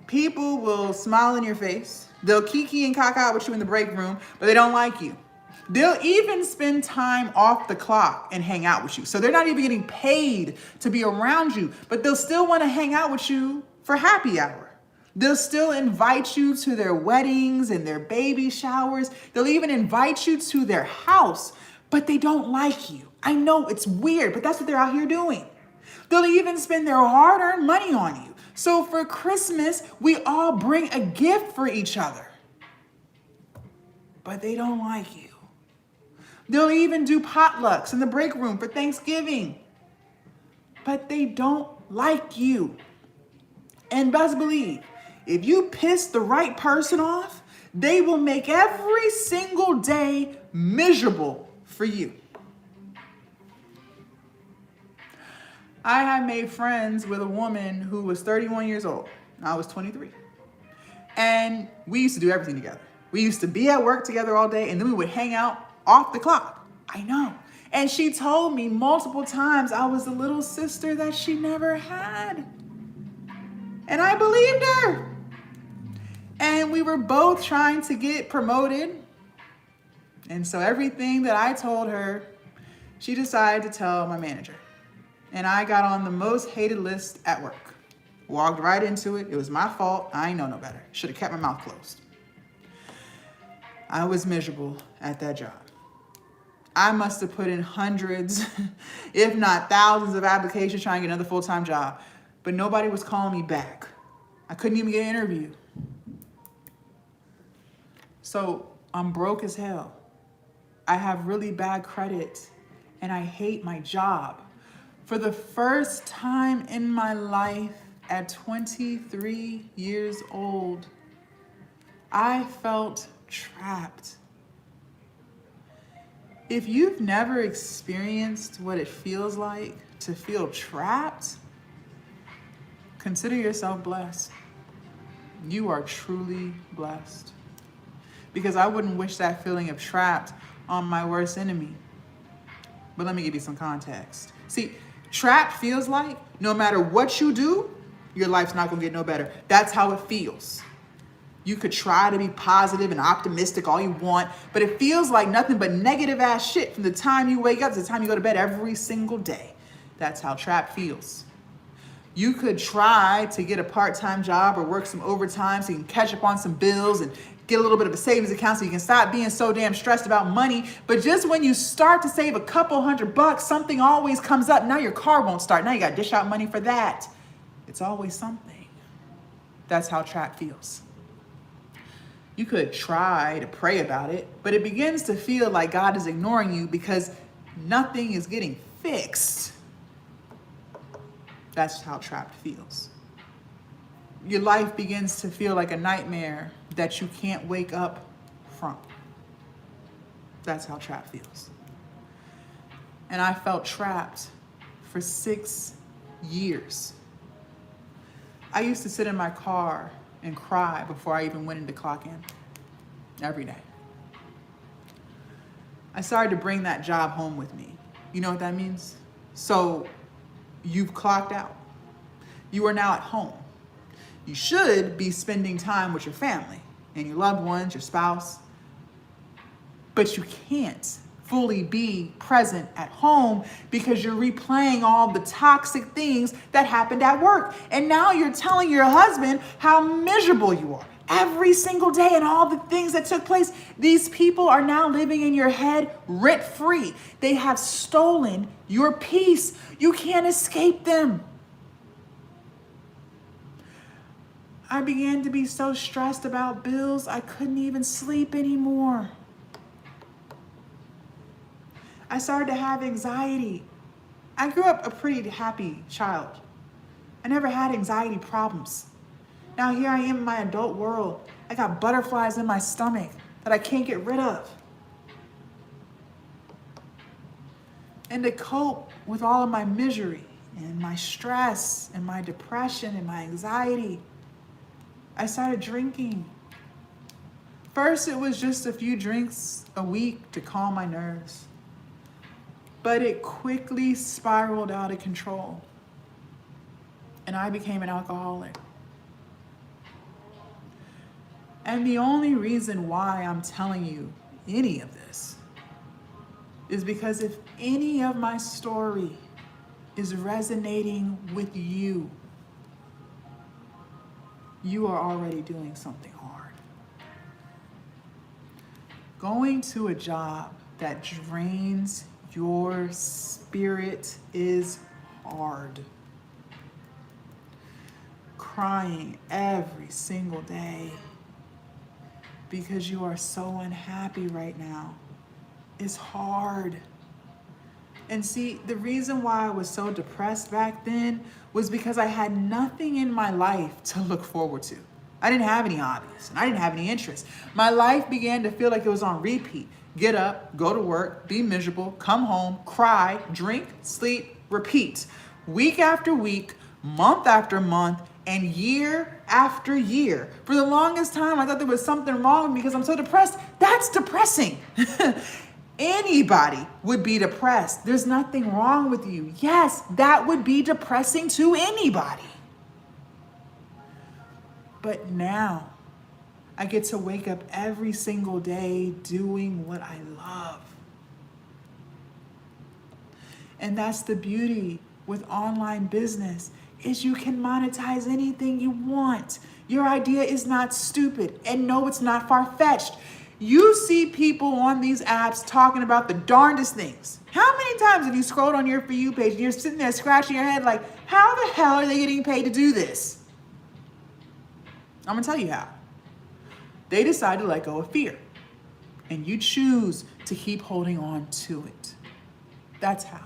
people will smile in your face. They'll kiki and caca with you in the break room, but they don't like you. They'll even spend time off the clock and hang out with you. So they're not even getting paid to be around you, but they'll still want to hang out with you for happy hour. They'll still invite you to their weddings and their baby showers. They'll even invite you to their house, but they don't like you. I know it's weird, but that's what they're out here doing. They'll even spend their hard-earned money on you. So for Christmas, we all bring a gift for each other. But they don't like you. They'll even do potlucks in the break room for Thanksgiving. But they don't like you. And best believe, if you piss the right person off, they will make every single day miserable for you. I had made friends with a woman who was 31 years old. I was 23. And we used to do everything together. We used to be at work together all day, and then we would hang out off the clock. I know. And she told me multiple times I was the little sister that she never had. And I believed her. And we were both trying to get promoted. And so everything that I told her, she decided to tell my manager. And I got on the most hated list at work. Walked right into it. It was my fault. I ain't know no better. Should have kept my mouth closed. I was miserable at that job. I must have put in hundreds, if not thousands of applications trying to get another full-time job. But nobody was calling me back. I couldn't even get an interview. So I'm broke as hell. I have really bad credit and I hate my job. For the first time in my life at 23 years old, I felt trapped. If you've never experienced what it feels like to feel trapped, consider yourself blessed. You are truly blessed. Because I wouldn't wish that feeling of trapped on my worst enemy. But let me give you some context. See, trapped feels like no matter what you do, your life's not gonna get no better. That's how it feels. You could try to be positive and optimistic all you want, but it feels like nothing but negative ass shit from the time you wake up to the time you go to bed every single day. That's how trapped feels. You could try to get a part-time job or work some overtime so you can catch up on some bills and get a little bit of a savings account so you can stop being so damn stressed about money. But just when you start to save a couple $100, something always comes up. Now your car won't start. Now you got to dish out money for that. It's always something. That's how trapped feels. You could try to pray about it, but it begins to feel like God is ignoring you because nothing is getting fixed. That's how trapped feels. Your life begins to feel like a nightmare that you can't wake up from. That's how trapped feels. And I felt trapped for 6 years. I used to sit in my car and cry before I even went into clock in every day. I started to bring that job home with me. You know what that means? So you've clocked out. You are now at home. You should be spending time with your family and your loved ones, your spouse, but you can't fully be present at home because you're replaying all the toxic things that happened at work. And now you're telling your husband how miserable you are every single day and all the things that took place. These people are now living in your head rent free. They have stolen your peace. You can't escape them. I began to be so stressed about bills, I couldn't even sleep anymore. I started to have anxiety. I grew up a pretty happy child. I never had anxiety problems. Now here I am in my adult world. I got butterflies in my stomach that I can't get rid of. And to cope with all of my misery and my stress and my depression and my anxiety, I started drinking. First, it was just a few drinks a week to calm my nerves. But it quickly spiraled out of control. And I became an alcoholic. And the only reason why I'm telling you any of this is because if any of my story is resonating with you, you are already doing something hard. Going to a job that drains your spirit is hard. Crying every single day because you are so unhappy right now is hard. And see, the reason why I was so depressed back then was because I had nothing in my life to look forward to. I didn't have any hobbies, and I didn't have any interests. My life began to feel like it was on repeat. Get up, go to work, be miserable, come home, cry, drink, sleep, repeat. Week after week, month after month, and year after year. For the longest time, I thought there was something wrong with me because I'm so depressed. That's depressing. Anybody would be depressed. There's nothing wrong with you. Yes, that would be depressing to anybody. But now, I get to wake up every single day doing what I love. And that's the beauty with online business, is you can monetize anything you want. Your idea is not stupid, and no, it's not far-fetched. You see people on these apps talking about the darndest things. How many times have you scrolled on your For You page and you're sitting there scratching your head like, how the hell are they getting paid to do this? I'm gonna tell you how. They decide to let go of fear, and you choose to keep holding on to it. That's how.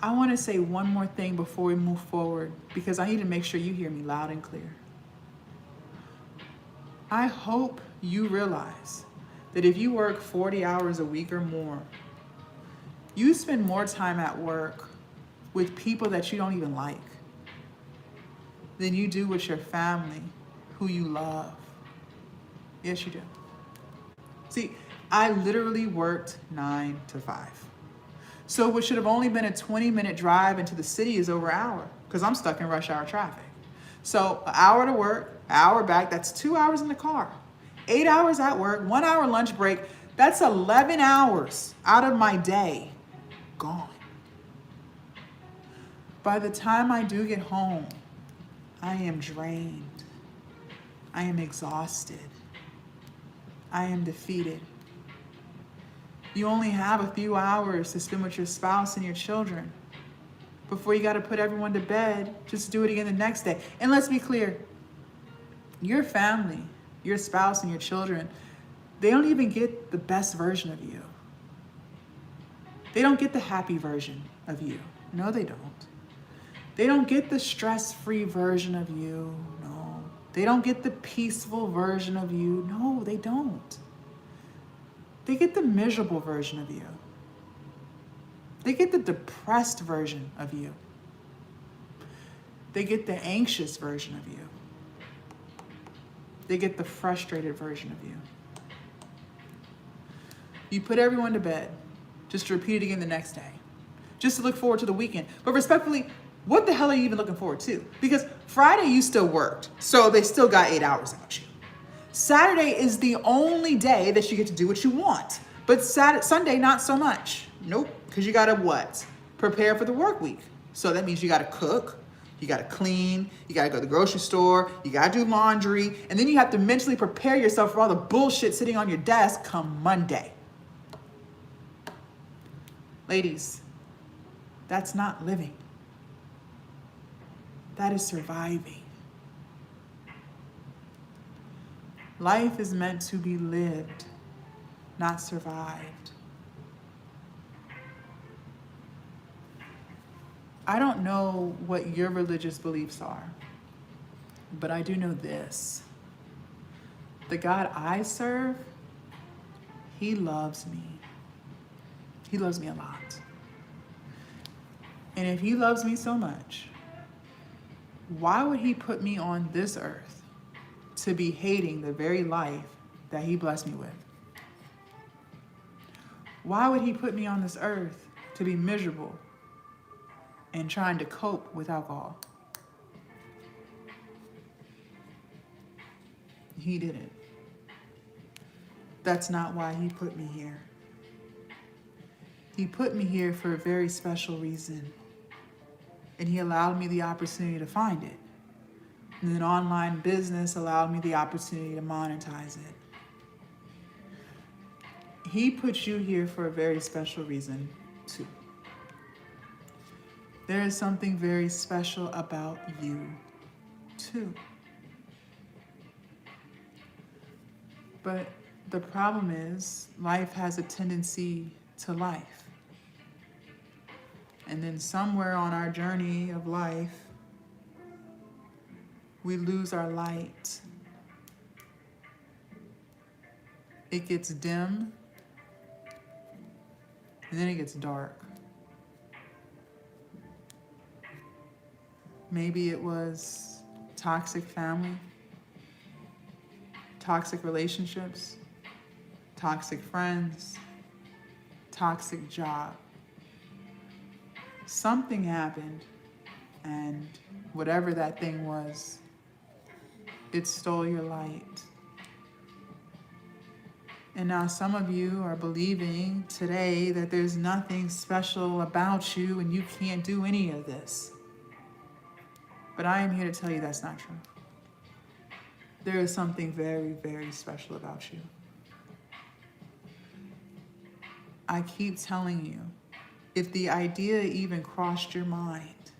I want to say one more thing before we move forward, because I need to make sure you hear me loud and clear. I hope you realize that if you work 40 hours a week or more, you spend more time at work with people that you don't even like than you do with your family, who you love. Yes, you do. See, I literally worked 9 to 5. So what should have only been a 20-minute drive into the city is over an hour because I'm stuck in rush hour traffic. So an hour to work, an hour back, that's 2 hours in the car. 8 hours at work, 1 hour lunch break, that's 11 hours out of my day gone. By the time I do get home, I am drained. I am exhausted. I am defeated. You only have a few hours to spend with your spouse and your children before you got to put everyone to bed, just do it again the next day. And let's be clear, your family, your spouse and your children, they don't even get the best version of you. They don't get the happy version of you. No, they don't. They don't get the stress-free version of you. No. They don't get the peaceful version of you. No, they don't. They get the miserable version of you. They get the depressed version of you. They get the anxious version of you. They get the frustrated version of you. You put everyone to bed just to repeat it again the next day, just to look forward to the weekend. But respectfully, what the hell are you even looking forward to? Because Friday you still worked, so they still got 8 hours out you. Saturday is the only day that you get to do what you want. But Sunday, not so much. Nope, because you gotta what? Prepare for the work week. So that means you gotta cook, you gotta clean, you gotta go to the grocery store, you gotta do laundry, and then you have to mentally prepare yourself for all the bullshit sitting on your desk come Monday. Ladies, that's not living. That is surviving. Life is meant to be lived, not survived. I don't know what your religious beliefs are, but I do know this. The God I serve, He loves me. He loves me a lot. And if He loves me so much, why would He put me on this earth to be hating the very life that He blessed me with? Why would He put me on this earth to be miserable and trying to cope with alcohol? He didn't. That's not why He put me here. He put me here for a very special reason. And He allowed me the opportunity to find it. And then online business allowed me the opportunity to monetize it. He put you here for a very special reason, too. There is something very special about you, too. But the problem is, life has a tendency to life. And then somewhere on our journey of life, we lose our light. It gets dim, and then it gets dark. Maybe it was toxic family, toxic relationships, toxic friends, toxic job. Something happened, and whatever that thing was, it stole your light. And now some of you are believing today that there's nothing special about you and you can't do any of this. But I am here to tell you that's not true. There is something very, very special about you. I keep telling you, if the idea even crossed your mind,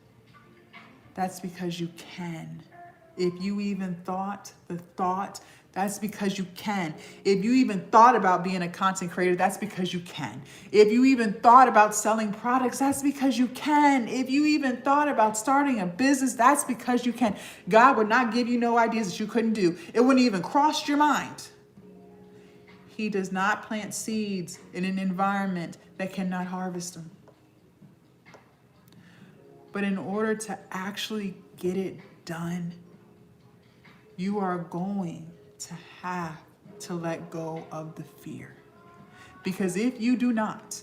that's because you can. If you even thought the thought, that's because you can. If you even thought about being a content creator, that's because you can. If you even thought about selling products, that's because you can. If you even thought about starting a business, that's because you can. God would not give you no ideas that you couldn't do. It wouldn't even cross your mind. He does not plant seeds in an environment that cannot harvest them. But in order to actually get it done, you are going to have to let go of the fear. Because if you do not,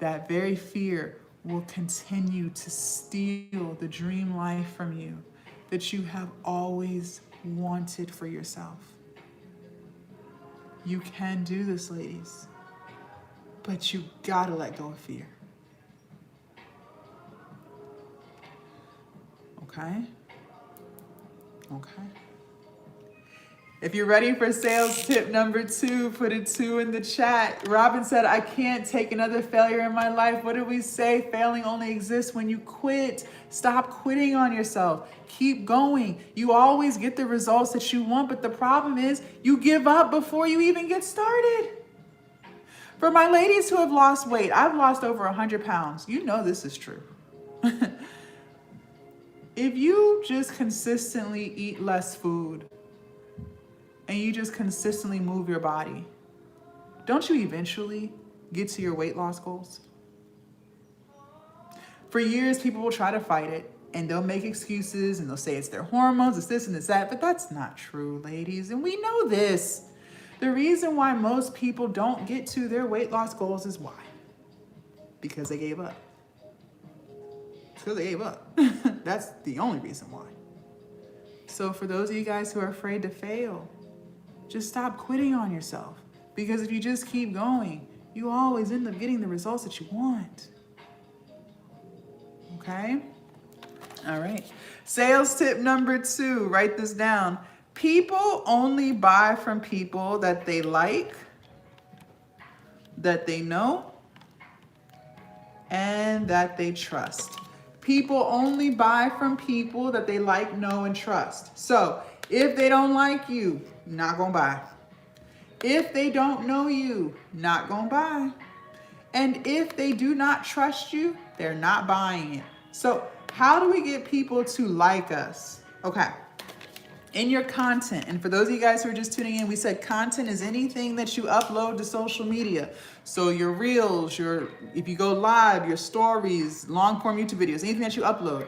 that very fear will continue to steal the dream life from you that you have always wanted for yourself. You can do this, ladies, but you gotta let go of fear. Okay? Okay. If you're ready for sales tip number 2, put a 2 in the chat. Robin said, I can't take another failure in my life. What did we say? Failing only exists when you quit. Stop quitting on yourself. Keep going. You always get the results that you want, but the problem is you give up before you even get started. For my ladies who have lost weight, I've lost over 100 pounds. You know this is true. If you just consistently eat less food, and you just consistently move your body, don't you eventually get to your weight loss goals? For years, people will try to fight it, and they'll make excuses, and they'll say it's their hormones, it's this and it's that, but that's not true, ladies, and we know this. The reason why most people don't get to their weight loss goals is why? Because they gave up. It's because they gave up. That's the only reason why. So for those of you guys who are afraid to fail, just stop quitting on yourself, because if you just keep going, you always end up getting the results that you want. Okay? All right. Sales tip number 2, write this down. People only buy from people that they like, that they know, and that they trust. People only buy from people that they like, know, and trust. So if they don't like you, not gonna buy. If they don't know you, not gonna buy. And if they do not trust you, they're not buying it. So how do we get people to like us? Okay. In your content, and for those of you guys who are just tuning in, we said content is anything that you upload to social media. So your reels, if you go live, your stories, long form YouTube videos, anything that you upload.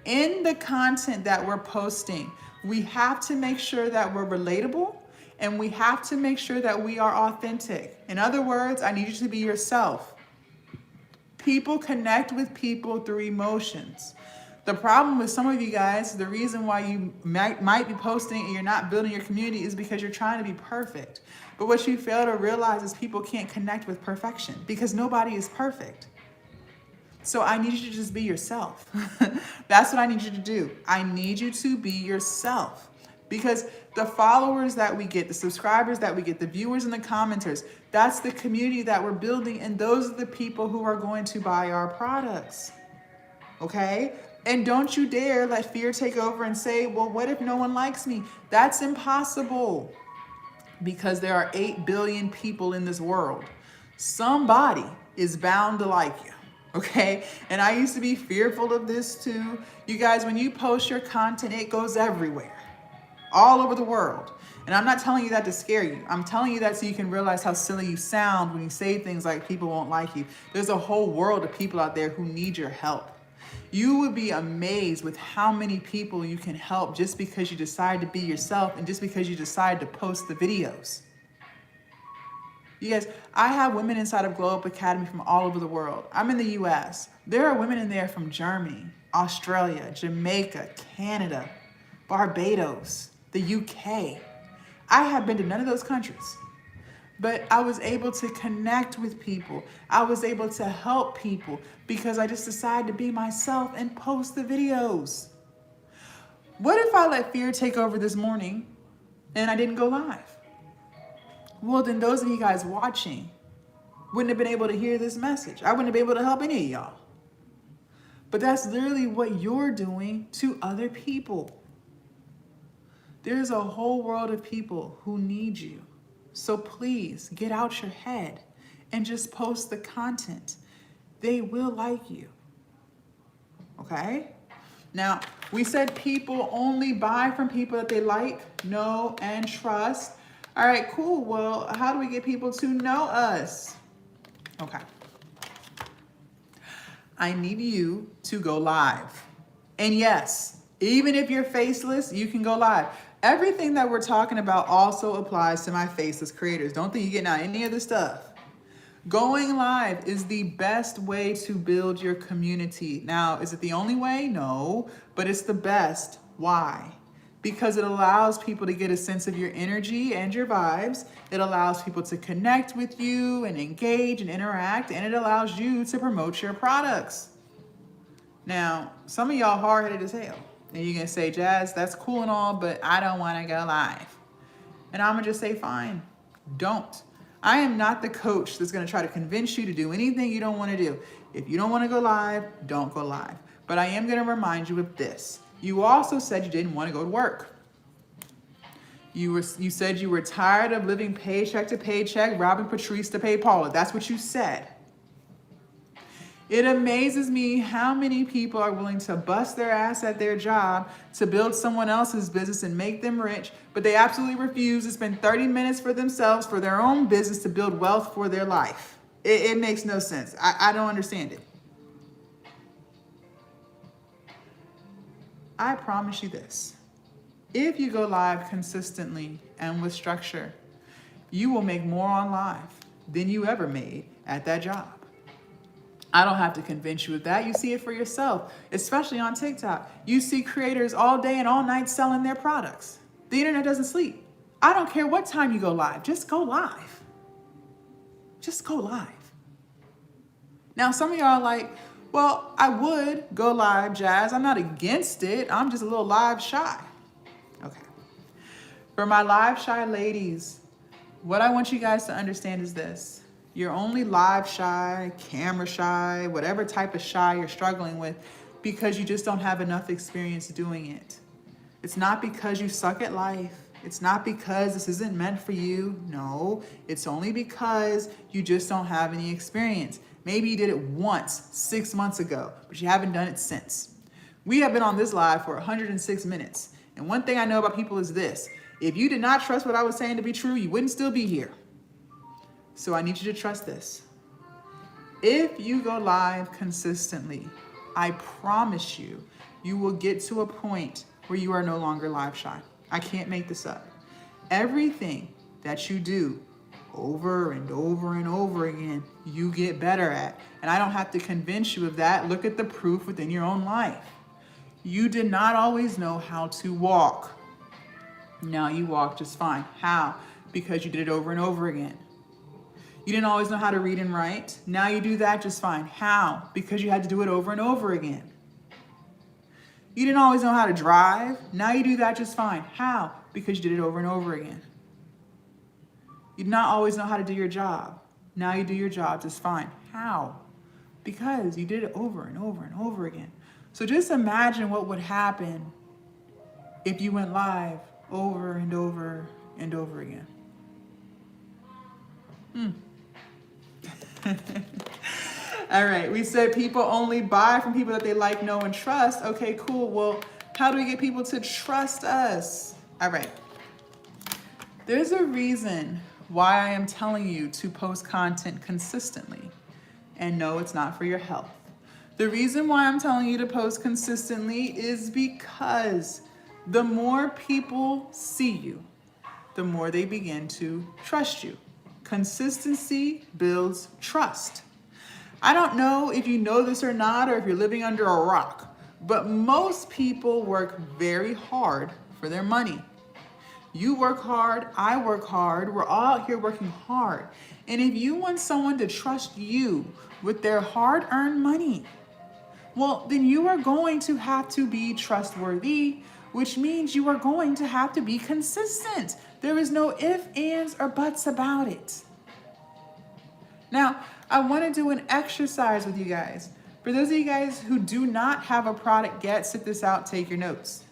In the content that we're posting, we have to make sure that we're relatable, and we have to make sure that we are authentic. In other words, I need you to be yourself. People connect with people through emotions. The problem with some of you guys, the reason why you might be posting and you're not building your community is because you're trying to be perfect. But what you fail to realize is people can't connect with perfection, because nobody is perfect. So I need you to just be yourself. That's what I need you to do. I need you to be yourself, because the followers that we get, the subscribers that we get, the viewers and the commenters, that's the community that we're building, and those are the people who are going to buy our products. Okay? And don't you dare let fear take over and say, well, what if no one likes me? That's impossible, because there are 8 billion people in this world. Somebody is bound to like you. Okay? And I used to be fearful of this too. You guys, when you post your content, it goes everywhere, all over the world. And I'm not telling you that to scare you. I'm telling you that so you can realize how silly you sound when you say things like people won't like you. There's a whole world of people out there who need your help. You would be amazed with how many people you can help just because you decide to be yourself and just because you decide to post the videos. You guys, I have women inside of Glowup Academy from all over the world. I'm in the US. There are women in there from Germany, Australia, Jamaica, Canada, Barbados, the UK. I have been to none of those countries, but I was able to connect with people. I was able to help people because I just decided to be myself and post the videos. What if I let fear take over this morning and I didn't go live? Well, then those of you guys watching wouldn't have been able to hear this message. I wouldn't have been able to help any of y'all. But that's literally what you're doing to other people. There's a whole world of people who need you. So please get out your head and just post the content. They will like you. Okay? Now, we said people only buy from people that they like, know, and trust. All right, cool. Well, how do we get people to know us? Okay. I need you to go live. And yes, even if you're faceless, you can go live. Everything that we're talking about also applies to my faceless creators. Don't think you're getting out any of this stuff. Going live is the best way to build your community. Now, is it the only way? No, but it's the best. Why? Because it allows people to get a sense of your energy and your vibes. It allows people to connect with you and engage and interact, and it allows you to promote your products. Now, some of y'all hard-headed as hell, and you're gonna say, Jazz, that's cool and all, but I don't wanna go live. And I'm gonna just say, fine, don't. I am not the coach that's gonna try to convince you to do anything you don't wanna do. If you don't wanna go live, don't go live. But I am gonna remind you of this. You also said you didn't wanna go to work. You said you were tired of living paycheck to paycheck, robbing Patrice to pay Paula. That's what you said. It amazes me how many people are willing to bust their ass at their job to build someone else's business and make them rich, but they absolutely refuse to spend 30 minutes for themselves, for their own business, to build wealth for their life. It makes no sense. I don't understand it. I promise you this. If you go live consistently and with structure, you will make more on live than you ever made at that job. I don't have to convince you of that. You see it for yourself, especially on TikTok. You see creators all day and all night selling their products. The internet doesn't sleep. I don't care what time you go live. Just go live. Just go live. Now, some of y'all are like, well, I would go live, Jazz. I'm not against it. I'm just a little live shy. Okay. For my live shy ladies, what I want you guys to understand is this. You're only live shy, camera shy, whatever type of shy you're struggling with, because you just don't have enough experience doing it. It's not because you suck at life. It's not because this isn't meant for you. No, it's only because you just don't have any experience. Maybe you did it once 6 months ago, but you haven't done it since. We have been on this live for 106 minutes. And one thing I know about people is this. If you did not trust what I was saying to be true, you wouldn't still be here. So I need you to trust this. If you go live consistently, I promise you, you will get to a point where you are no longer live shy. I can't make this up. Everything that you do over and over and over again, you get better at. And I don't have to convince you of that. Look at the proof within your own life. You did not always know how to walk. Now you walk just fine. How? Because you did it over and over again. You didn't always know how to read and write. Now you do that just fine. How? Because you had to do it over and over again. You didn't always know how to drive. Now you do that just fine. How? Because you did it over and over again. You did not always know how to do your job. Now you do your job just fine. How? Because you did it over and over and over again. So just imagine what would happen if you went live over and over and over again. All right, we said people only buy from people that they like, know, and trust. Okay, cool. Well, how do we get people to trust us? All right. There's a reason why I am telling you to post content consistently. And no, it's not for your health. The reason why I'm telling you to post consistently is because the more people see you, the more they begin to trust you. Consistency builds trust. I don't know if you know this or not, or if you're living under a rock, but most people work very hard for their money. You work hard, I work hard, we're all out here working hard. And if you want someone to trust you with their hard-earned money, well, then you are going to have to be trustworthy, which means you are going to have to be consistent. There is no ifs, ands, or buts about it. Now, I want to do an exercise with you guys. For those of you guys who do not have a product yet, sit this out, take your notes.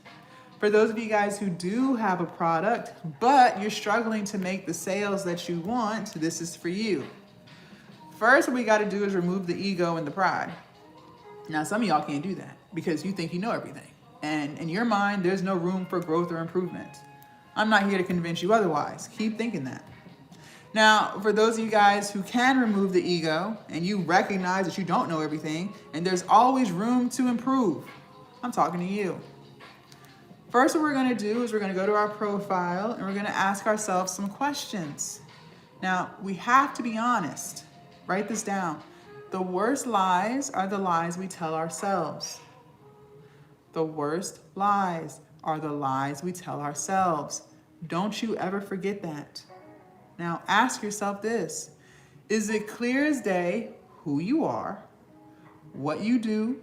For those of you guys who do have a product, but you're struggling to make the sales that you want, this is for you. First, what we got to do is remove the ego and the pride. Now, some of y'all can't do that because you think you know everything. And in your mind, there's no room for growth or improvement. I'm not here to convince you otherwise. Keep thinking that. Now, for those of you guys who can remove the ego and you recognize that you don't know everything and there's always room to improve, I'm talking to you. First, what we're going to do is we're going to go to our profile and we're going to ask ourselves some questions. Now, we have to be honest, Write this down. The worst lies are the lies we tell ourselves. The worst lies are the lies we tell ourselves. Don't you ever forget that. Now ask yourself this. Is it clear as day who you are, what you do,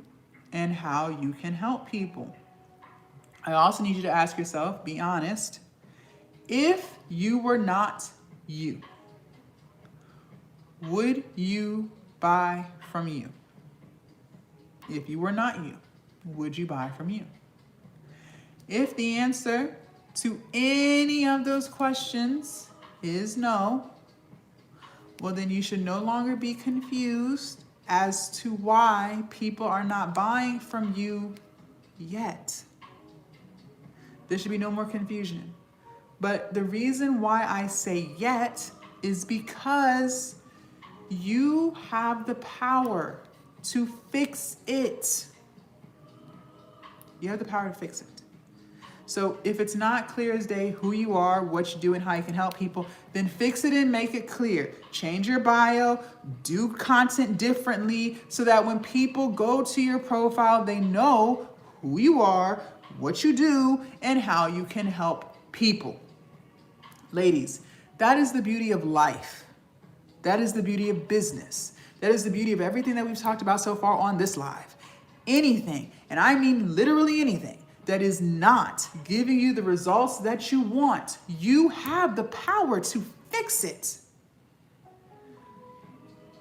and how you can help people? I also need you to ask yourself, be honest, if you were not you, would you buy from you? If you were not you, would you buy from you? If the answer to any of those questions is no, well, then you should no longer be confused as to why people are not buying from you yet. There should be no more confusion. But the reason why I say yet is because you have the power to fix it. You have the power to fix it. So if it's not clear as day who you are, what you do, and how you can help people, then fix it and make it clear. Change your bio, do content differently so that when people go to your profile, they know who you are, what you do, and how you can help people. Ladies, that is the beauty of life. That is the beauty of business. That is the beauty of everything that we've talked about so far on this live. Anything, and I mean literally anything, that is not giving you the results that you want, you have the power to fix it.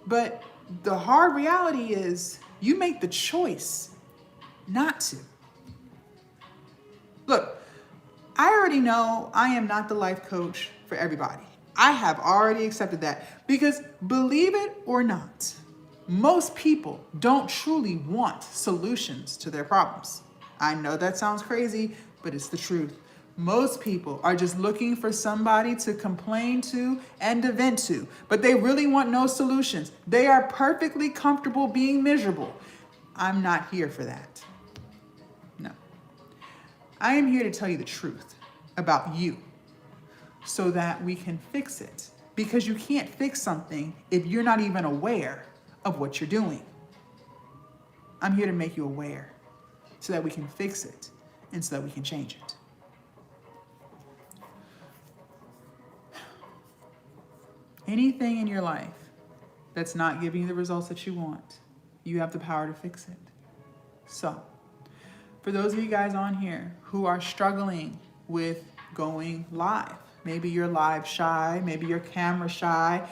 But the hard reality is you make the choice not to. Look, I already know I am not the life coach for everybody. I have already accepted that because, believe it or not, most people don't truly want solutions to their problems. I know that sounds crazy, but it's the truth. Most people are just looking for somebody to complain to and to vent to, but they really want no solutions. They are perfectly comfortable being miserable. I'm not here for that. No. I am here to tell you the truth about you so that we can fix it, because you can't fix something if you're not even aware of what you're doing. I'm here to make you aware so that we can fix it and so that we can change it. Anything in your life that's not giving you the results that you want, you have the power to fix it. So, for those of you guys on here who are struggling with going live, maybe you're live shy, maybe you're camera shy,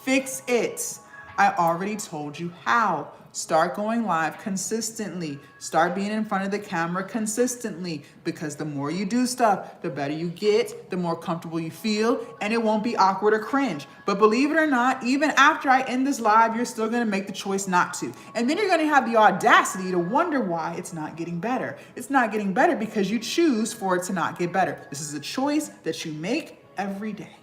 fix it. I already told you how. Start going live consistently. Start being in front of the camera consistently, because the more you do stuff, the better you get, the more comfortable you feel, and it won't be awkward or cringe. But believe it or not, even after I end this live, you're still gonna make the choice not to. And then you're gonna have the audacity to wonder why it's not getting better. It's not getting better because you choose for it to not get better. This is a choice that you make every day.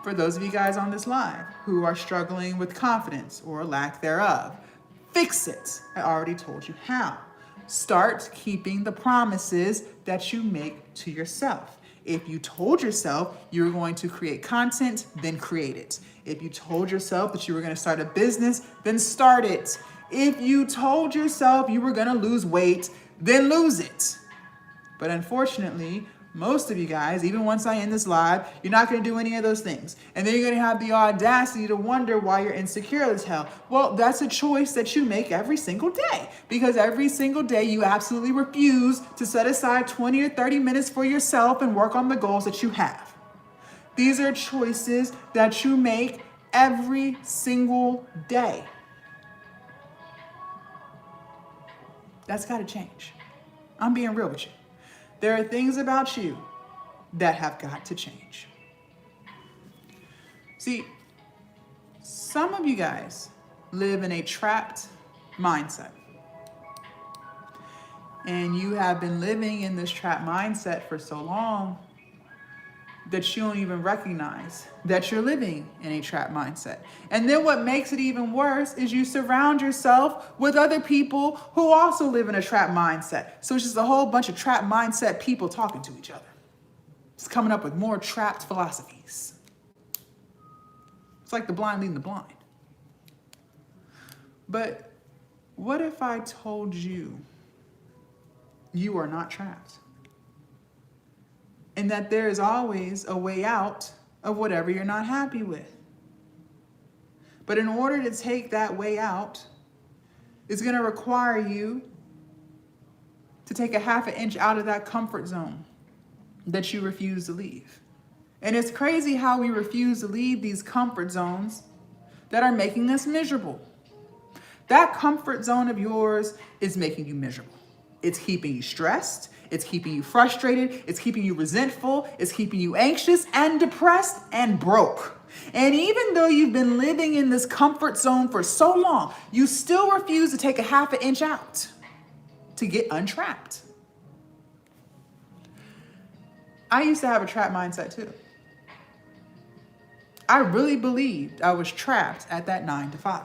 For those of you guys on this live who are struggling with confidence or lack thereof, fix it. I already told you how. Start keeping the promises that you make to yourself. If you told yourself you were going to create content, then create it. If you told yourself that you were going to start a business, then start it. If you told yourself you were going to lose weight, then lose it. But unfortunately, most of you guys, even once I end this live, you're not going to do any of those things. And then you're going to have the audacity to wonder why you're insecure as hell. Well, that's a choice that you make every single day, because every single day you absolutely refuse to set aside 20 or 30 minutes for yourself and work on the goals that you have. These are choices that you make every single day. That's got to change. I'm being real with you. There are things about you that have got to change. See, some of you guys live in a trapped mindset. And you have been living in this trapped mindset for so long that you don't even recognize that you're living in a trapped mindset. And then what makes it even worse is you surround yourself with other people who also live in a trapped mindset. So it's just a whole bunch of trapped mindset people talking to each other. It's coming up with more trapped philosophies. like the blind leading the blind. But what if I told you you are not trapped? And that there is always a way out of whatever you're not happy with. But in order to take that way out, it's going to require you to take a half an inch out of that comfort zone that you refuse to leave. And it's crazy how we refuse to leave these comfort zones that are making us miserable. That comfort zone of yours is making you miserable. It's keeping you stressed. It's keeping you frustrated. It's keeping you resentful. It's keeping you anxious and depressed and broke. And even though you've been living in this comfort zone for so long, you still refuse to take a half an inch out to get untrapped. I used to have a trap mindset too. I really believed I was trapped at that 9 to 5.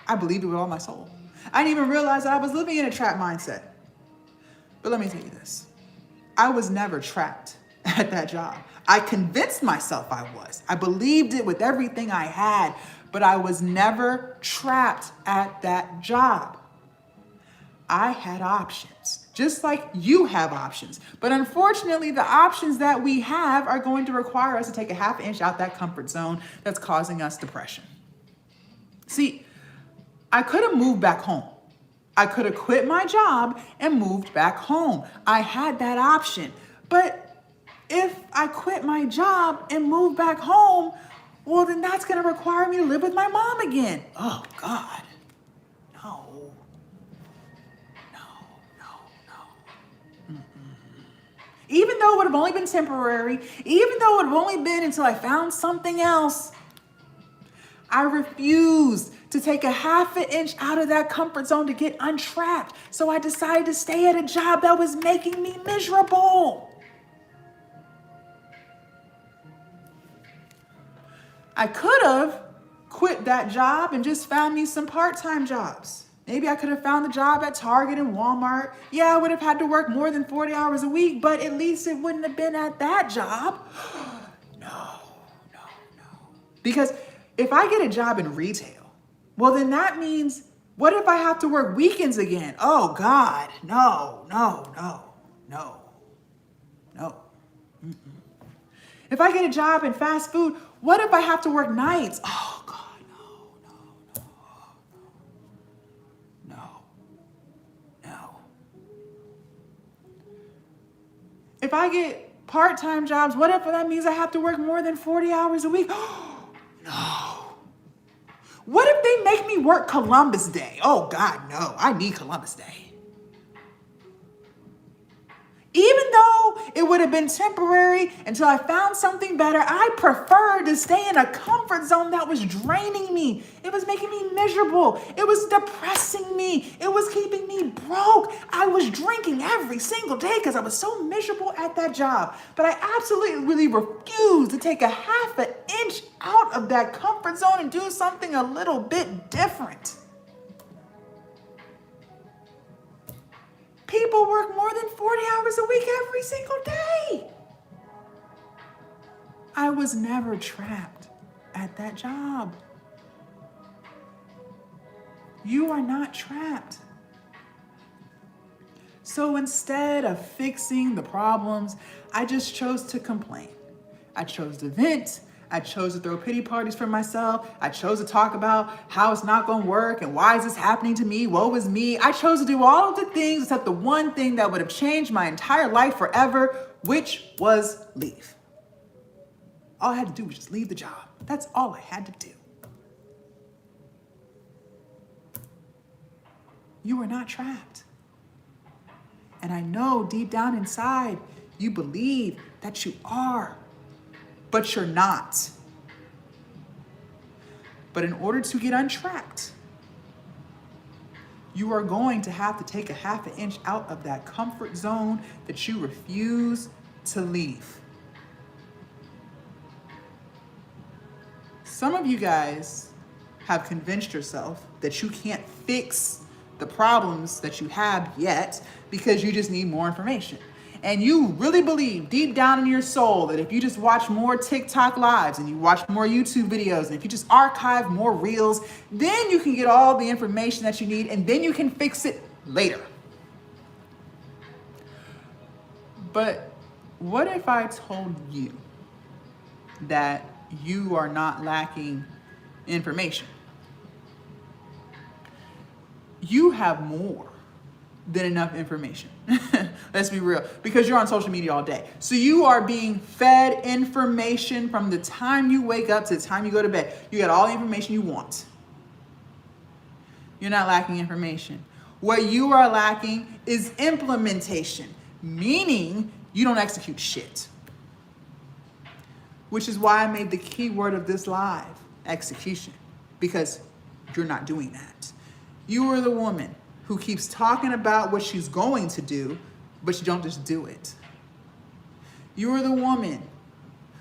I believed it with all my soul. I didn't even realize that I was living in a trap mindset. But let me tell you this. I was never trapped at that job. I convinced myself I was. I believed it with everything I had, but I was never trapped at that job. I had options, just like you have options. But unfortunately, the options that we have are going to require us to take a half inch out that comfort zone that's causing us depression. See, I could have moved back home. I could have quit my job and moved back home. I had that option. But if I quit my job and move back home, well, then that's going to require me to live with my mom again. Oh, God. No. Even though it would have only been temporary, even though it would have only been until I found something else, I refused to take a half an inch out of that comfort zone to get untrapped. So I decided to stay at a job that was making me miserable. I could have quit that job and just found me some part-time jobs. Maybe I could have found a job at Target and Walmart. Yeah, I would have had to work more than 40 hours a week, but at least it wouldn't have been at that job. No. Because if I get a job in retail, well, then that means, what if I have to work weekends again? Oh, God, no. Mm-mm. If I get a job in fast food, what if I have to work nights? Oh, God, no. If I get part-time jobs, what if that means I have to work more than 40 hours a week? No. What if they make me work Columbus Day? Oh, God, no. I need Columbus Day. Even though it would have been temporary until I found something better, I preferred to stay in a comfort zone that was draining me. It was making me miserable. It was depressing me. It was keeping me broke. I was drinking every single day because I was so miserable at that job. But I absolutely really refused to take a half an inch out of that comfort zone and do something a little bit different. People work more than 40 hours a week every single day. I was never trapped at that job. You are not trapped. So instead of fixing the problems, I just chose to complain. I chose to vent. I chose to throw pity parties for myself. I chose to talk about how it's not going to work and why is this happening to me? Woe is me. I chose to do all of the things except the one thing that would have changed my entire life forever, which was leave. All I had to do was just leave the job. That's all I had to do. You are not trapped. And I know deep down inside, you believe that you are. But you're not. But in order to get untrapped, you are going to have to take a half an inch out of that comfort zone that you refuse to leave. Some of you guys have convinced yourself that you can't fix the problems that you have yet because you just need more information. and you really believe deep down in your soul that if you just watch more TikTok lives and you watch more YouTube videos and if you just archive more reels, then you can get all the information that you need and then you can fix it later. But what if I told you that you are not lacking information? You have more than enough information. Let's be real, because you're on social media all day. So you are being fed information from the time you wake up to the time you go to bed. You got all the information you want. You're not lacking information. What you are lacking is implementation, meaning you don't execute shit. Which is why I made the key word of this live, execution, because you're not doing that. You are the woman who keeps talking about what she's going to do, but you don't just do it. You are the woman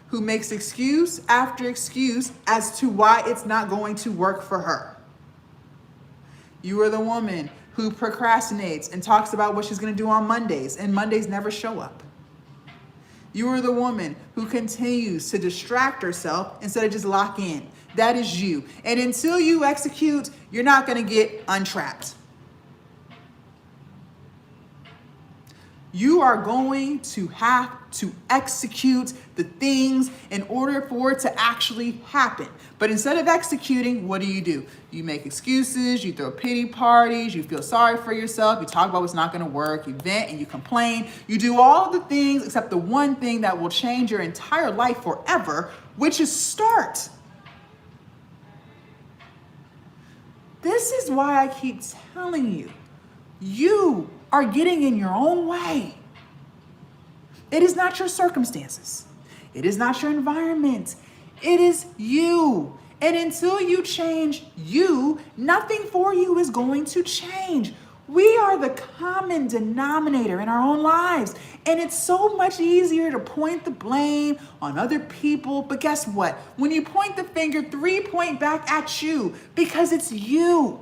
who makes excuse after excuse as to why it's not going to work for her. You are the woman who procrastinates and talks about what she's going to do on Mondays, and Mondays never show up. You are the woman who continues to distract herself instead of just lock in. That is you. And until you execute, you're not going to get untrapped. You are going to have to execute the things in order for it to actually happen. But instead of executing, what do? You make excuses, you throw pity parties, you feel sorry for yourself, you talk about what's not going to work, you vent and you complain. You do all the things except the one thing that will change your entire life forever, which is start. This is why I keep telling you, you are getting in your own way. It is not your circumstances. It is not your environment. It is you. And until you change you, nothing for you is going to change. We are the common denominator in our own lives. And it's so much easier to point the blame on other people. But guess what? When you point the finger, 3 point back at you because it's you.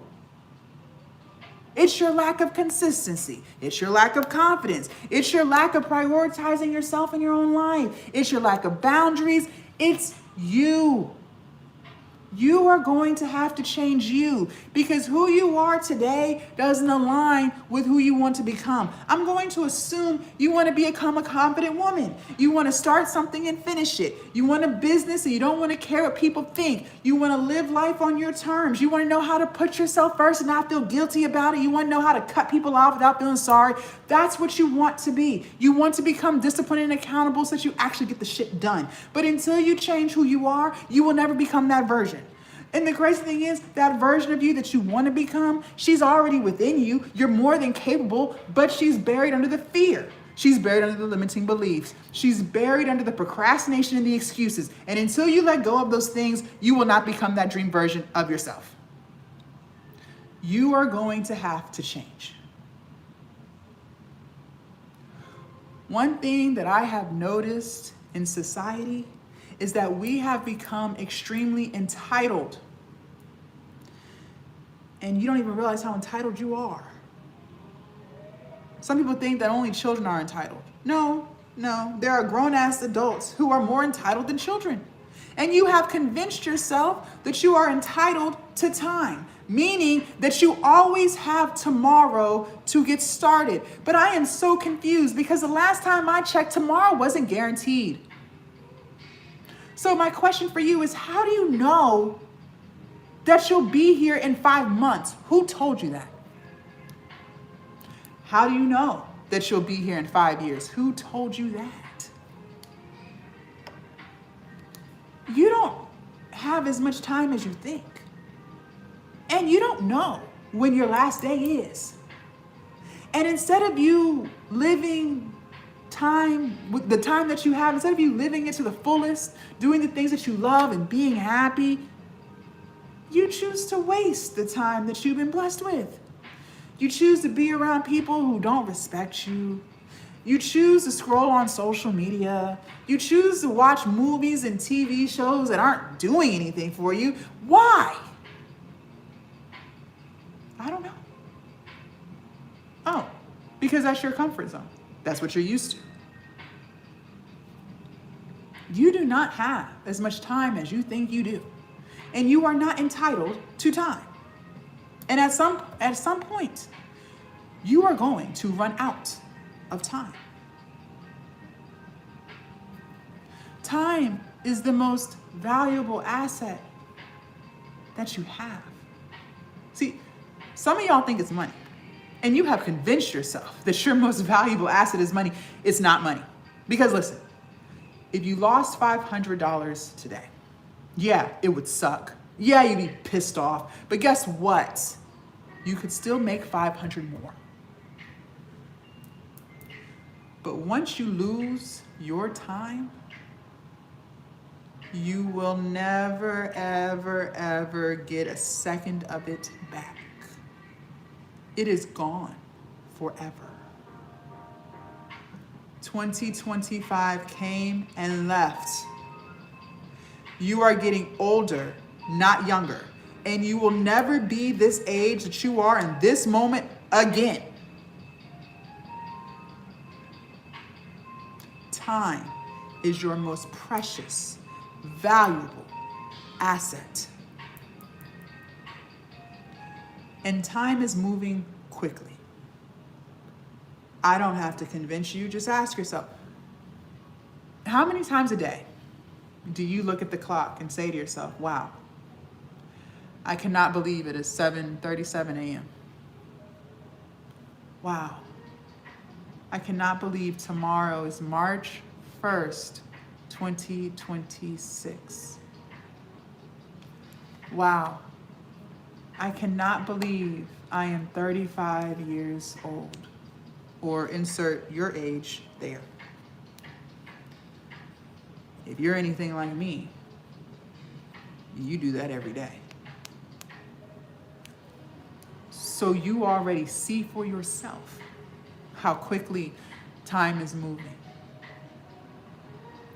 It's your lack of consistency. It's your lack of confidence. It's your lack of prioritizing yourself in your own life. It's your lack of boundaries. It's you. You are going to have to change you because who you are today doesn't align with who you want to become. I'm going to assume you want to become a confident woman. You want to start something and finish it. You want a business and you don't want to care what people think. You want to live life on your terms. You want to know how to put yourself first and not feel guilty about it. You want to know how to cut people off without feeling sorry. That's what you want to be. You want to become disciplined and accountable so that you actually get the shit done. But until you change who you are, you will never become that version. And the crazy thing is, that version of you that you want to become, she's already within you. You're more than capable, but she's buried under the fear. She's buried under the limiting beliefs. She's buried under the procrastination and the excuses. And until you let go of those things, you will not become that dream version of yourself. You are going to have to change. One thing that I have noticed in society is that we have become extremely entitled. And you don't even realize how entitled you are. Some people think that only children are entitled. No, there are grown-ass adults who are more entitled than children. And you have convinced yourself that you are entitled to time, meaning that you always have tomorrow to get started. But I am so confused because the last time I checked, tomorrow wasn't guaranteed. So my question for you is, how do you know that you'll be here in 5 months? Who told you that? How do you know that you'll be here in 5 years? Who told you that? You don't have as much time as you think. And you don't know when your last day is. And instead of you living time, with the time that you have, instead of you living it to the fullest, doing the things that you love and being happy, you choose to waste the time that you've been blessed with. You choose to be around people who don't respect you. You choose to scroll on social media. You choose to watch movies and TV shows that aren't doing anything for you. Why? I don't know. Oh, because that's your comfort zone. That's what you're used to. You do not have as much time as you think you do. And you are not entitled to time. And at some point, you are going to run out of time. Time is the most valuable asset that you have. See, some of y'all think it's money, and you have convinced yourself that your most valuable asset is money. It's not money. Because listen, if you lost $500 today, yeah, it would suck. Yeah, you'd be pissed off. But guess what? You could still make 500 more. But once you lose your time, you will never, ever, ever get a second of it back. It is gone forever. 2025 came and left. You are getting older, not younger. And you will never be this age that you are in this moment again. Time is your most precious, valuable asset. And time is moving quickly. I don't have to convince you, just ask yourself, how many times a day do you look at the clock and say to yourself, wow, I cannot believe it is 7:37 a.m. Wow, I cannot believe tomorrow is March 1st, 2026. Wow, I cannot believe I am 35 years old. Or insert your age there. If you're anything like me, you do that every day. So you already see for yourself how quickly time is moving.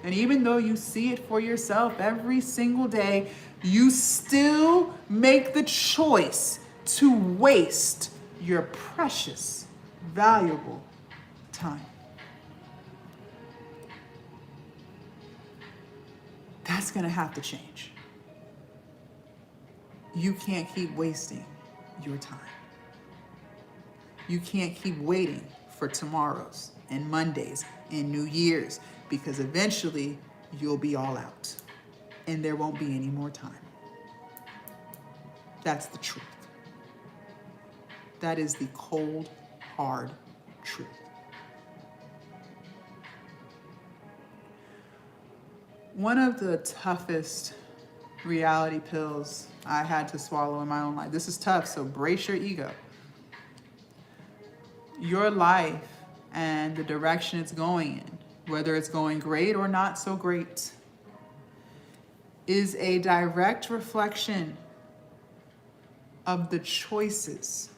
And even though you see it for yourself every single day, you still make the choice to waste your precious, valuable time. That's going to have to change. You can't keep wasting your time. You can't keep waiting for tomorrows and Mondays and New Year's, because eventually you'll be all out and there won't be any more time. That's the truth. That is the cold, hard truth. One of the toughest reality pills I had to swallow in my own life. This is tough, so brace your ego. Your life and the direction it's going in, whether it's going great or not so great, is a direct reflection of the choices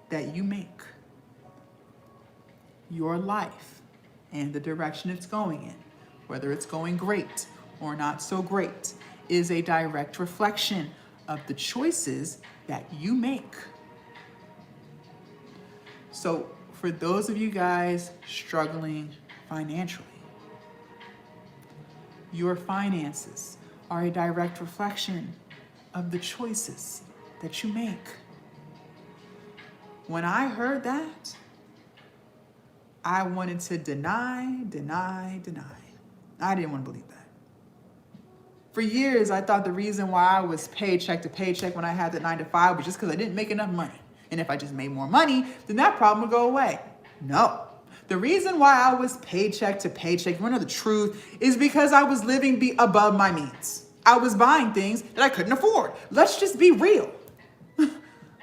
that you make. Your life and the direction it's going in, whether it's going great or not so great, is a direct reflection of the choices that you make. So for those of you guys struggling financially, your finances are a direct reflection of the choices that you make. When I heard that, I wanted to deny. I didn't want to believe that. For years, I thought the reason why I was paycheck to paycheck when I had that 9 to 5 was just because I didn't make enough money. And if I just made more money, then that problem would go away. No. The reason why I was paycheck to paycheck, you want to know the truth, is because I was living above my means. I was buying things that I couldn't afford. Let's just be real.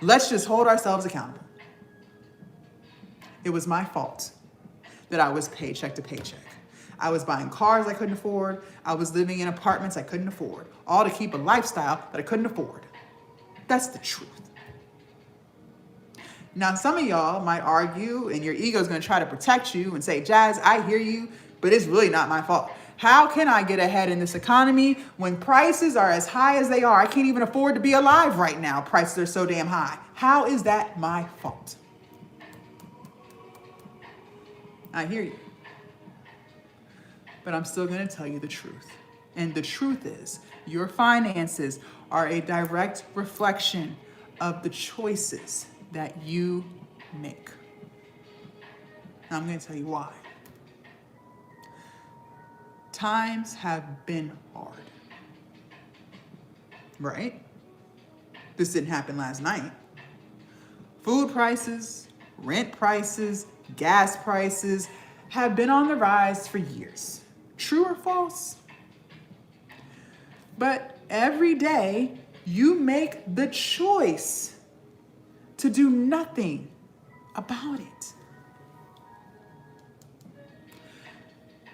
Let's just hold ourselves accountable. It was my fault that I was paycheck to paycheck. I was buying cars I couldn't afford. I was living in apartments I couldn't afford, all to keep a lifestyle that I couldn't afford. That's the truth. Now, some of y'all might argue, and your ego is going to try to protect you and say, Jazz, I hear you, but it's really not my fault. How can I get ahead in this economy when prices are as high as they are? I can't even afford to be alive right now. Prices are so damn high. How is that my fault? I hear you. But I'm still going to tell you the truth. And the truth is, your finances are a direct reflection of the choices that you make. Now I'm going to tell you why. Times have been hard. Right? This didn't happen last night. Food prices, rent prices, gas prices have been on the rise for years. True or false? But every day you make the choice to do nothing about it.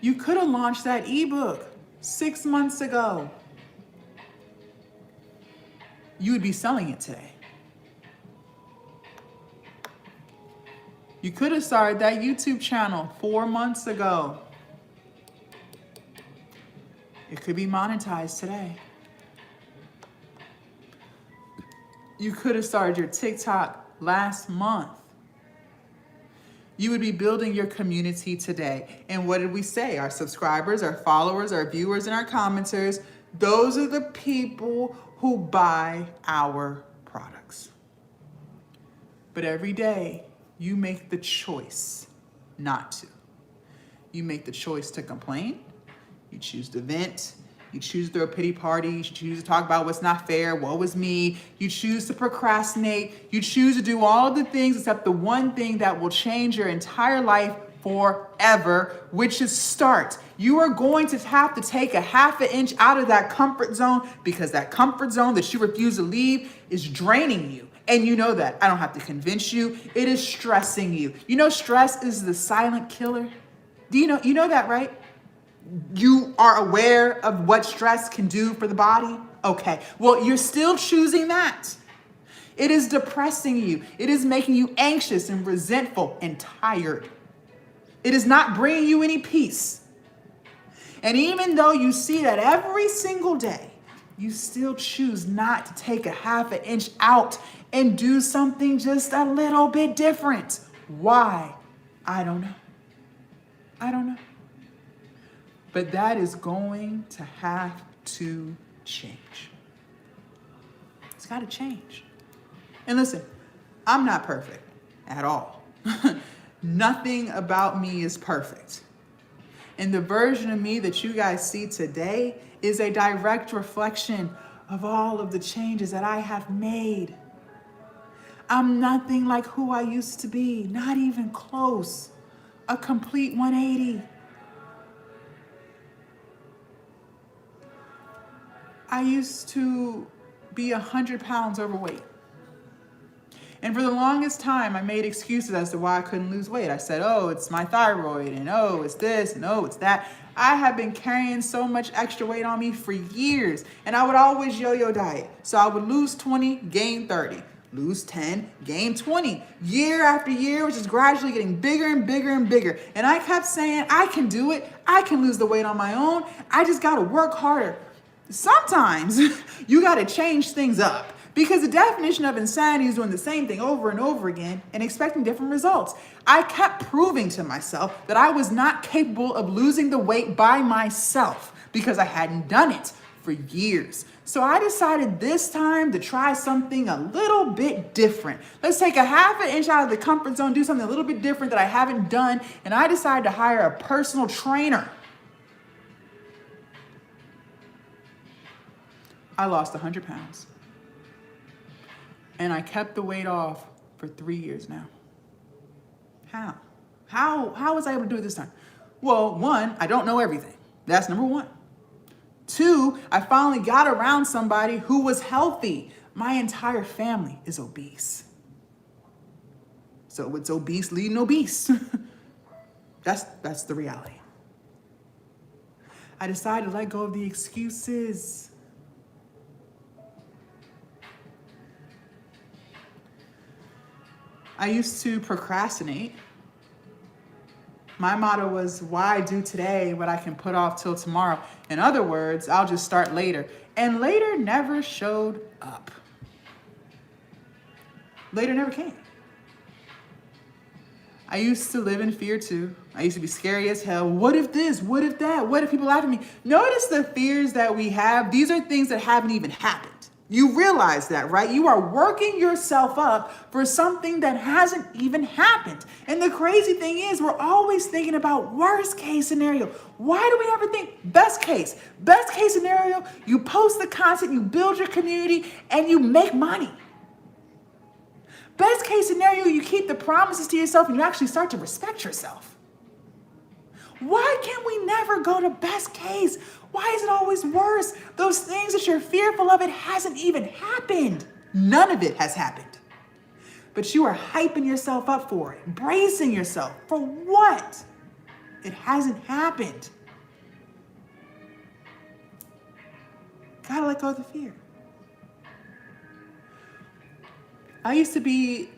You could have launched that ebook 6 months ago. You would be selling it today. You could have started that YouTube channel 4 months ago. It could be monetized today. You could have started your TikTok last month. You would be building your community today. And what did we say? Our subscribers, our followers, our viewers, and our commenters, those are the people who buy our products. But every day, you make the choice not to. You make the choice to complain. You choose to vent. You choose to throw a pity party. You choose to talk about what's not fair, woe is me. You choose to procrastinate. You choose to do all of the things except the one thing that will change your entire life forever, which is start. You are going to have to take a half an inch out of that comfort zone because that comfort zone that you refuse to leave is draining you. And you know that. I don't have to convince you. It is stressing you. You know, stress is the silent killer. Do you know that, right? You are aware of what stress can do for the body? Okay. Well, you're still choosing that. It is depressing you. It is making you anxious and resentful and tired. It is not bringing you any peace. And even though you see that every single day, you still choose not to take a half an inch out and do something just a little bit different. Why? I don't know. I don't know. But that is going to have to change. It's got to change. And listen, I'm not perfect at all. Nothing about me is perfect. And the version of me that you guys see today is a direct reflection of all of the changes that I have made. I'm nothing like who I used to be, not even close. A complete 180. I used to be 100 pounds overweight. And for the longest time, I made excuses as to why I couldn't lose weight. I said, oh, it's my thyroid, and oh, it's this, and oh, it's that. I have been carrying so much extra weight on me for years, and I would always yo-yo diet. So I would lose 20, gain 30, lose 10, gain 20, year after year, which is gradually getting bigger and bigger and bigger. And I kept saying, I can do it. I can lose the weight on my own. I just got to work harder. Sometimes you got to change things up. Because the definition of insanity is doing the same thing over and over again and expecting different results. I kept proving to myself that I was not capable of losing the weight by myself because I hadn't done it for years. So I decided this time to try something a little bit different. Let's take a half an inch out of the comfort zone, do something a little bit different that I haven't done. And I decided to hire a personal trainer. I lost 100 pounds. And I kept the weight off for 3 years now. How? How was I able to do it this time? Well, one, I don't know everything. That's number one. Two, I finally got around somebody who was healthy. My entire family is obese. So it's obese leading obese. That's the reality. I decided to let go of the excuses. I used to procrastinate. My motto was, why do today what I can put off till tomorrow? In other words, I'll just start later. And later never showed up. Later never came. I used to live in fear too. I used to be scary as hell. What if this? What if that? What if people laugh at me? Notice the fears that we have. These are things that haven't even happened. You realize that, right? You are working yourself up for something that hasn't even happened. And the crazy thing is, we're always thinking about worst case scenario. Why do we ever think best case? Best case scenario, you post the content, you build your community, and you make money. Best case scenario, you keep the promises to yourself and you actually start to respect yourself. Why can't we never go to best case? Why is it always worse? Those things that you're fearful of, it hasn't even happened. None of it has happened. But you are hyping yourself up for it, bracing yourself. For what? It hasn't happened. Gotta let go of the fear. I used to be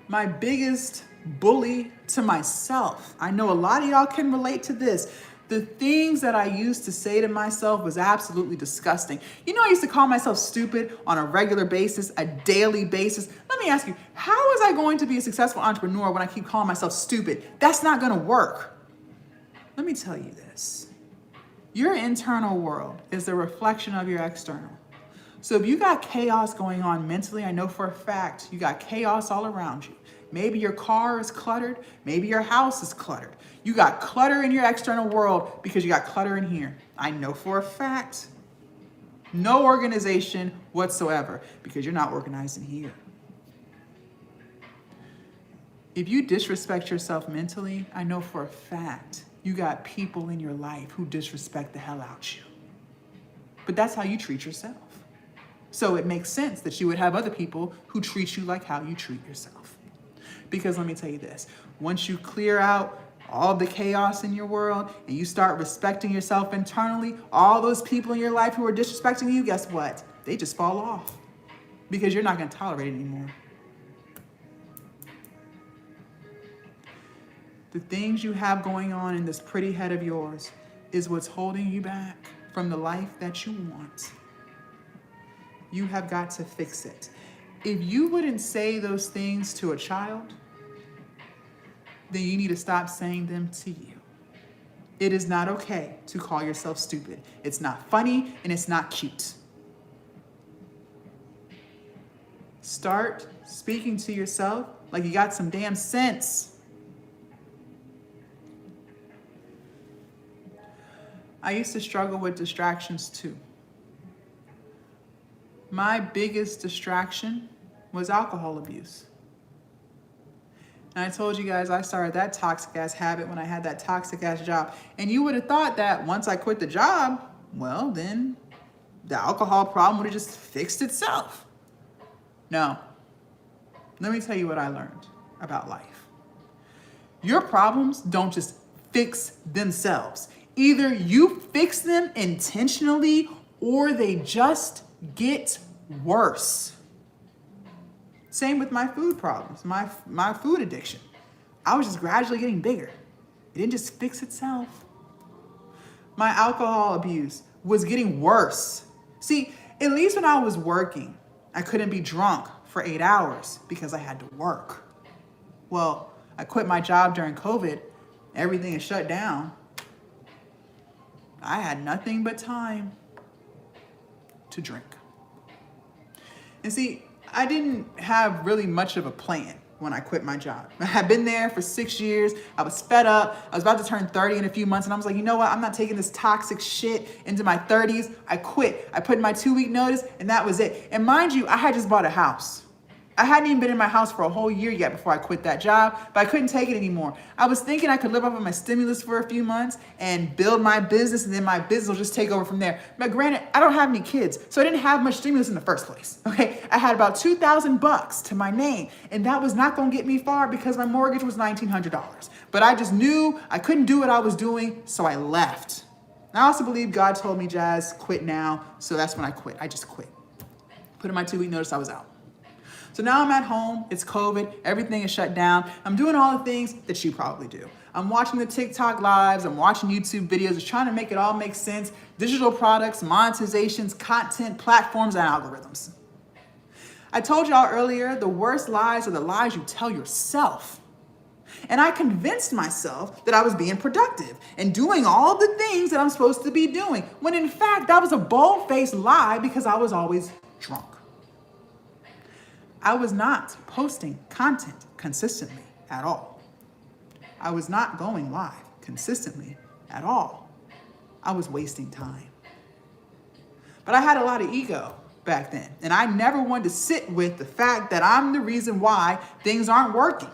my biggest bully to myself. I know a lot of y'all can relate to this. The things that I used to say to myself was absolutely disgusting. You know, I used to call myself stupid on a regular basis, a daily basis. Let me ask you, how is I going to be a successful entrepreneur when I keep calling myself stupid? That's not going to work. Let me tell you this. Your internal world is a reflection of your external. So if you got chaos going on mentally, I know for a fact you got chaos all around you. Maybe your car is cluttered. Maybe your house is cluttered. You got clutter in your external world because you got clutter in here. I know for a fact. No organization whatsoever because you're not organized in here. If you disrespect yourself mentally, I know for a fact you got people in your life who disrespect the hell out you. But that's how you treat yourself. So it makes sense that you would have other people who treat you like how you treat yourself. Because let me tell you this, once you clear out all the chaos in your world and you start respecting yourself internally, all those people in your life who are disrespecting you, guess what? They just fall off because you're not going to tolerate it anymore. The things you have going on in this pretty head of yours is what's holding you back from the life that you want. You have got to fix it. If you wouldn't say those things to a child, then you need to stop saying them to you. It is not okay to call yourself stupid. It's not funny and it's not cute. Start speaking to yourself like you got some damn sense. I used to struggle with distractions too. My biggest distraction was alcohol abuse. And I told you guys I started that toxic ass habit when I had that toxic ass job. And you would have thought that once I quit the job, well, then the alcohol problem would have just fixed itself. No. Let me tell you what I learned about life. Your problems don't just fix themselves. Either you fix them intentionally or they just get worse. Same with my food problems, my food addiction. I was just gradually getting bigger. It didn't just fix itself. My alcohol abuse was getting worse. See, at least when I was working, I couldn't be drunk for 8 hours because I had to work. Well, I quit my job during COVID. Everything is shut down. I had nothing but time to drink. And see, I didn't have really much of a plan when I quit my job. I had been there for 6 years. I was fed up. I was about to turn 30 in a few months. And I was like, you know what? I'm not taking this toxic shit into my 30s. I quit. I put in my 2-week notice and that was it. And mind you, I had just bought a house. I hadn't even been in my house for a whole year yet before I quit that job, but I couldn't take it anymore. I was thinking I could live off of my stimulus for a few months and build my business, and then my business will just take over from there. But granted, I don't have any kids, so I didn't have much stimulus in the first place, okay? I had about $2,000 to my name, and that was not gonna get me far because my mortgage was $1,900. But I just knew I couldn't do what I was doing, so I left. And I also believe God told me, Jazz, quit now, so that's when I quit. I just quit. Put in my 2-week notice, I was out. So now I'm at home, it's COVID, everything is shut down. I'm doing all the things that you probably do. I'm watching the TikTok lives, I'm watching YouTube videos, just trying to make it all make sense. Digital products, monetizations, content, platforms, and algorithms. I told y'all earlier, the worst lies are the lies you tell yourself. And I convinced myself that I was being productive and doing all the things that I'm supposed to be doing, when in fact, that was a bold-faced lie because I was always drunk. I was not posting content consistently at all. I was not going live consistently at all. I was wasting time. But I had a lot of ego back then, and I never wanted to sit with the fact that I'm the reason why things aren't working.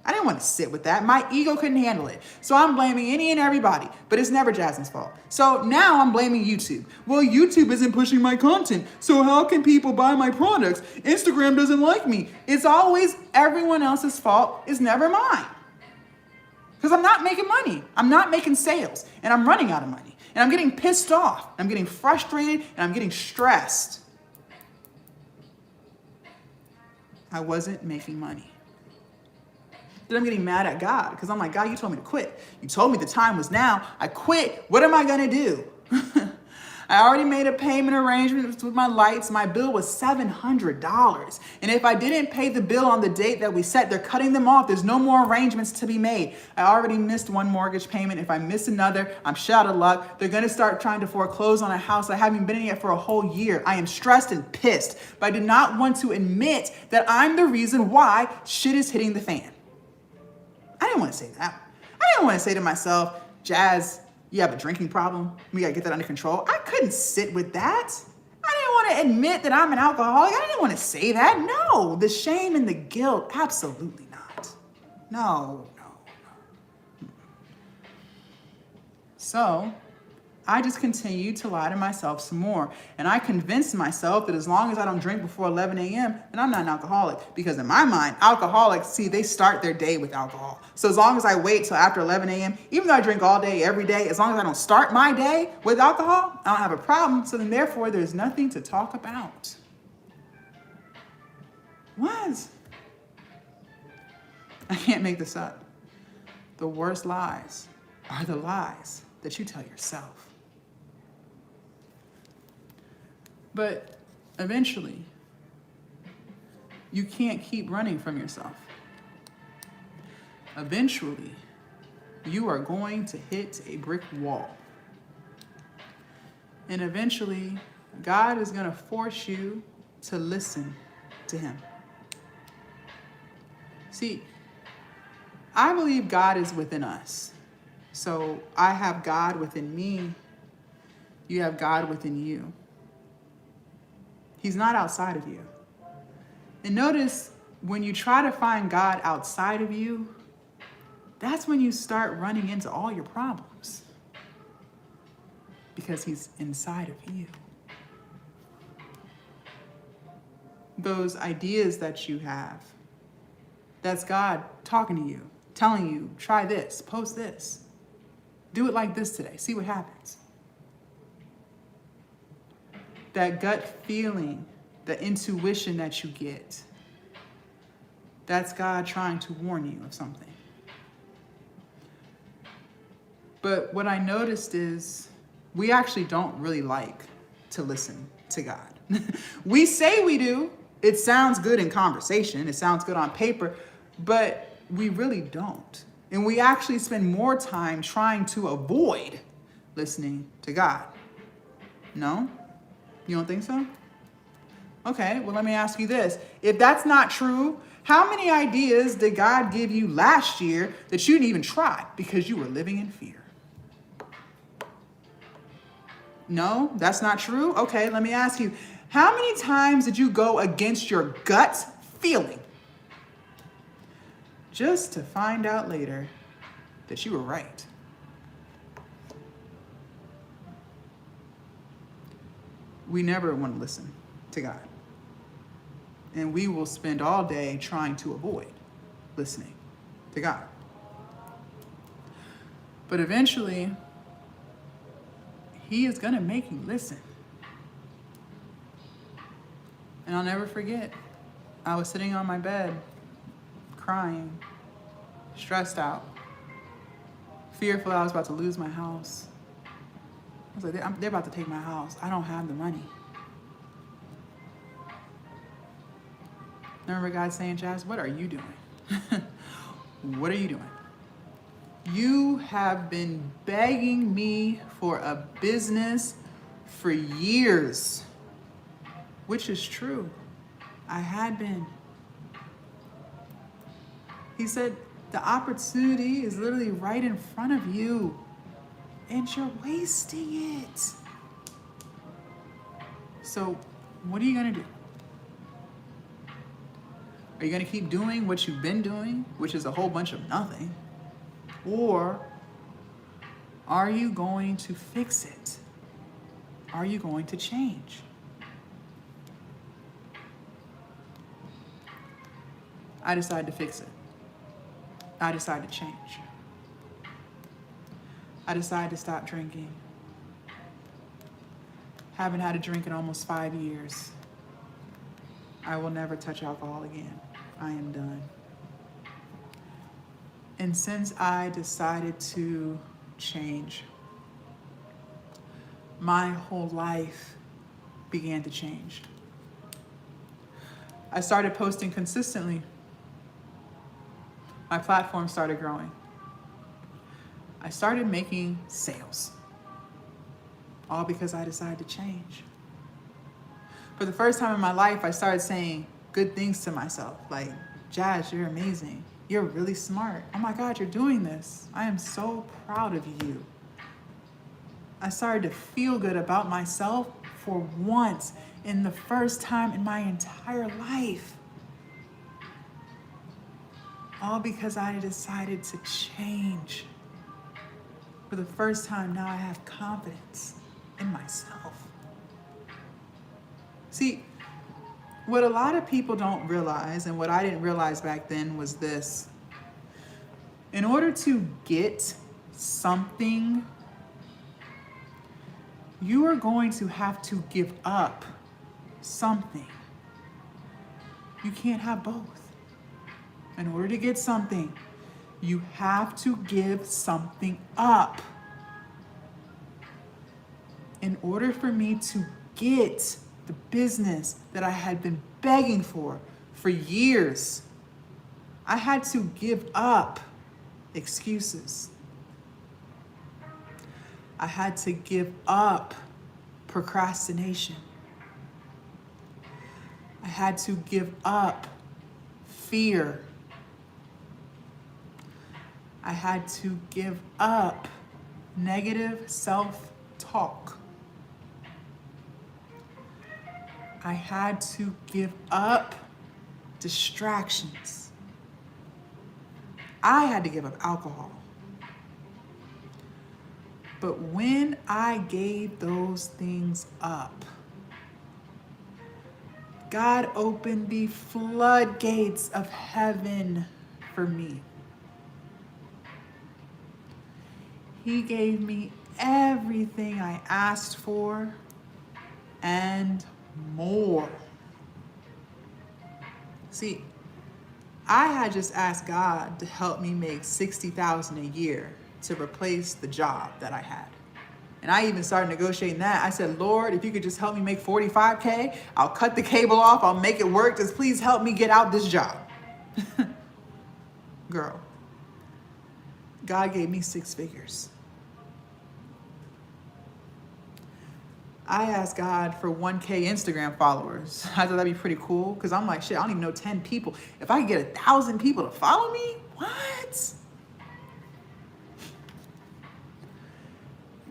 I didn't want to sit with that. My ego couldn't handle it. So I'm blaming any and everybody, but it's never Jasmine's fault. So now I'm blaming YouTube. Well, YouTube isn't pushing my content, so how can people buy my products? Instagram doesn't like me. It's always everyone else's fault. It's never mine. Because I'm not making money. I'm not making sales, and I'm running out of money. And I'm getting pissed off. I'm getting frustrated, and I'm getting stressed. I wasn't making money. Then I'm getting mad at God because I'm like, God, you told me to quit. You told me the time was now. I quit. What am I going to do? I already made a payment arrangement with my lights. My bill was $700. And if I didn't pay the bill on the date that we set, they're cutting them off. There's no more arrangements to be made. I already missed one mortgage payment. If I miss another, I'm shot of luck. They're going to start trying to foreclose on a house I haven't been in yet for a whole year. I am stressed and pissed, but I did not want to admit that I'm the reason why shit is hitting the fan. I didn't want to say that. I didn't want to say to myself, Jazz, you have a drinking problem. We got to get that under control. I couldn't sit with that. I didn't want to admit that I'm an alcoholic. I didn't want to say that. No, the shame and the guilt, absolutely not. No. So I just continued to lie to myself some more. And I convinced myself that as long as I don't drink before 11 a.m., then I'm not an alcoholic. Because in my mind, alcoholics, see, they start their day with alcohol. So as long as I wait till after 11 a.m., even though I drink all day, every day, as long as I don't start my day with alcohol, I don't have a problem. So then therefore, there's nothing to talk about. What? I can't make this up. The worst lies are the lies that you tell yourself. But eventually, you can't keep running from yourself. Eventually, you are going to hit a brick wall. And eventually, God is going to force you to listen to Him. See, I believe God is within us. So I have God within me. You have God within you. He's not outside of you. And notice when you try to find God outside of you, that's when you start running into all your problems. Because He's inside of you. Those ideas that you have, that's God talking to you, telling you, try this, post this, do it like this today, see what happens. That gut feeling, the intuition that you get, that's God trying to warn you of something. But what I noticed is we actually don't really like to listen to God. We say we do. It sounds good in conversation. It sounds good on paper, but we really don't. And we actually spend more time trying to avoid listening to God. No? You don't think so? Okay, well, let me ask you this. If that's not true, how many ideas did God give you last year that you didn't even try because you were living in fear? No, that's not true? Okay, let me ask you. How many times did you go against your gut feeling just to find out later that you were right? We never want to listen to God. And we will spend all day trying to avoid listening to God. But eventually, He is going to make you listen. And I'll never forget, I was sitting on my bed, crying, stressed out, fearful I was about to lose my house. I was like, they're about to take my house. I don't have the money. I remember God saying, Jazz, what are you doing? what are you doing? You have been begging me for a business for years, which is true. I had been. He said, the opportunity is literally right in front of you, and you're wasting it. So, what are you gonna do? Are you gonna keep doing what you've been doing, which is a whole bunch of nothing? Or are you going to fix it? Are you going to change? I decided to fix it. I decided to change. I decided to stop drinking. Haven't had a drink in almost 5 years. I will never touch alcohol again. I am done. And since I decided to change, my whole life began to change. I started posting consistently. My platform started growing. I started making sales, all because I decided to change. For the first time in my life, I started saying good things to myself, like, Jazz, you're amazing. You're really smart. Oh my God, you're doing this. I am so proud of you. I started to feel good about myself for once in the first time in my entire life. All because I decided to change. For the first time, now I have confidence in myself. See, what a lot of people don't realize, and what I didn't realize back then, was this. In order to get something, you are going to have to give up something. You can't have both. In order to get something, you have to give something up. In order for me to get the business that I had been begging for years, I had to give up excuses. I had to give up procrastination. I had to give up fear. I had to give up negative self-talk. I had to give up distractions. I had to give up alcohol. But when I gave those things up, God opened the floodgates of heaven for me. He gave me everything I asked for and more. See, I had just asked God to help me make $60,000 a year to replace the job that I had. And I even started negotiating that. I said, Lord, if you could just help me make $45K, I'll cut the cable off, I'll make it work. Just please help me get out this job. Girl, God gave me 6 figures. I asked God for 1K Instagram followers. I thought that'd be pretty cool, because I'm like, shit, I don't even know 10 people. If I could get 1,000 people to follow me, what?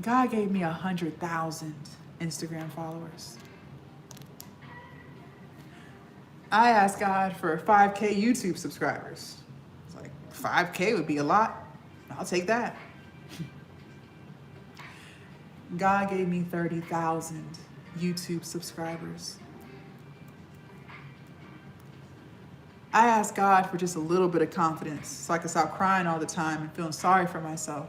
God gave me 100,000 Instagram followers. I asked God for 5K YouTube subscribers. It's like, 5K would be a lot. I'll take that. God gave me 30,000 YouTube subscribers. I asked God for just a little bit of confidence so I could stop crying all the time and feeling sorry for myself.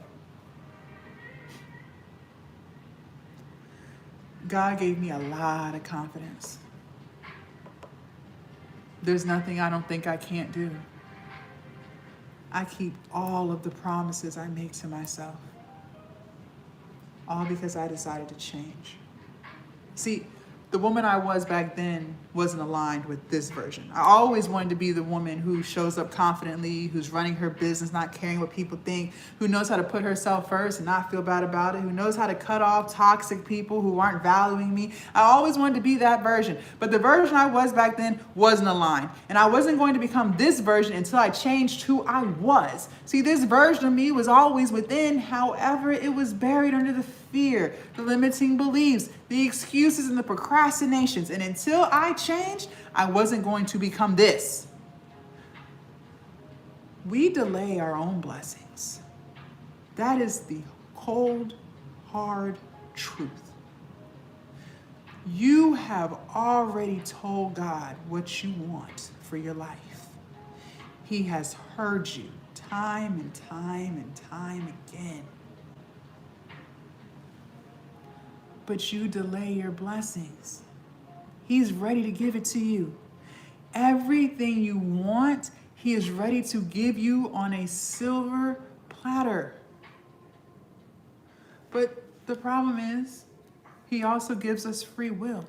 God gave me a lot of confidence. There's nothing I don't think I can't do. I keep all of the promises I make to myself. All because I decided to change. See, the woman I was back then wasn't aligned with this version. I always wanted to be the woman who shows up confidently, who's running her business, not caring what people think, who knows how to put herself first and not feel bad about it, who knows how to cut off toxic people who aren't valuing me. I always wanted to be that version. But the version I was back then wasn't aligned. And I wasn't going to become this version until I changed who I was. See, this version of me was always within, however, it was buried under the fear, the limiting beliefs, the excuses, and the procrastinations. And until I changed, I wasn't going to become this. We delay our own blessings. That is the cold, hard truth. You have already told God what you want for your life. He has heard you time and time and time again. But you delay your blessings. He's ready to give it to you. Everything you want, He is ready to give you on a silver platter. But the problem is, He also gives us free will.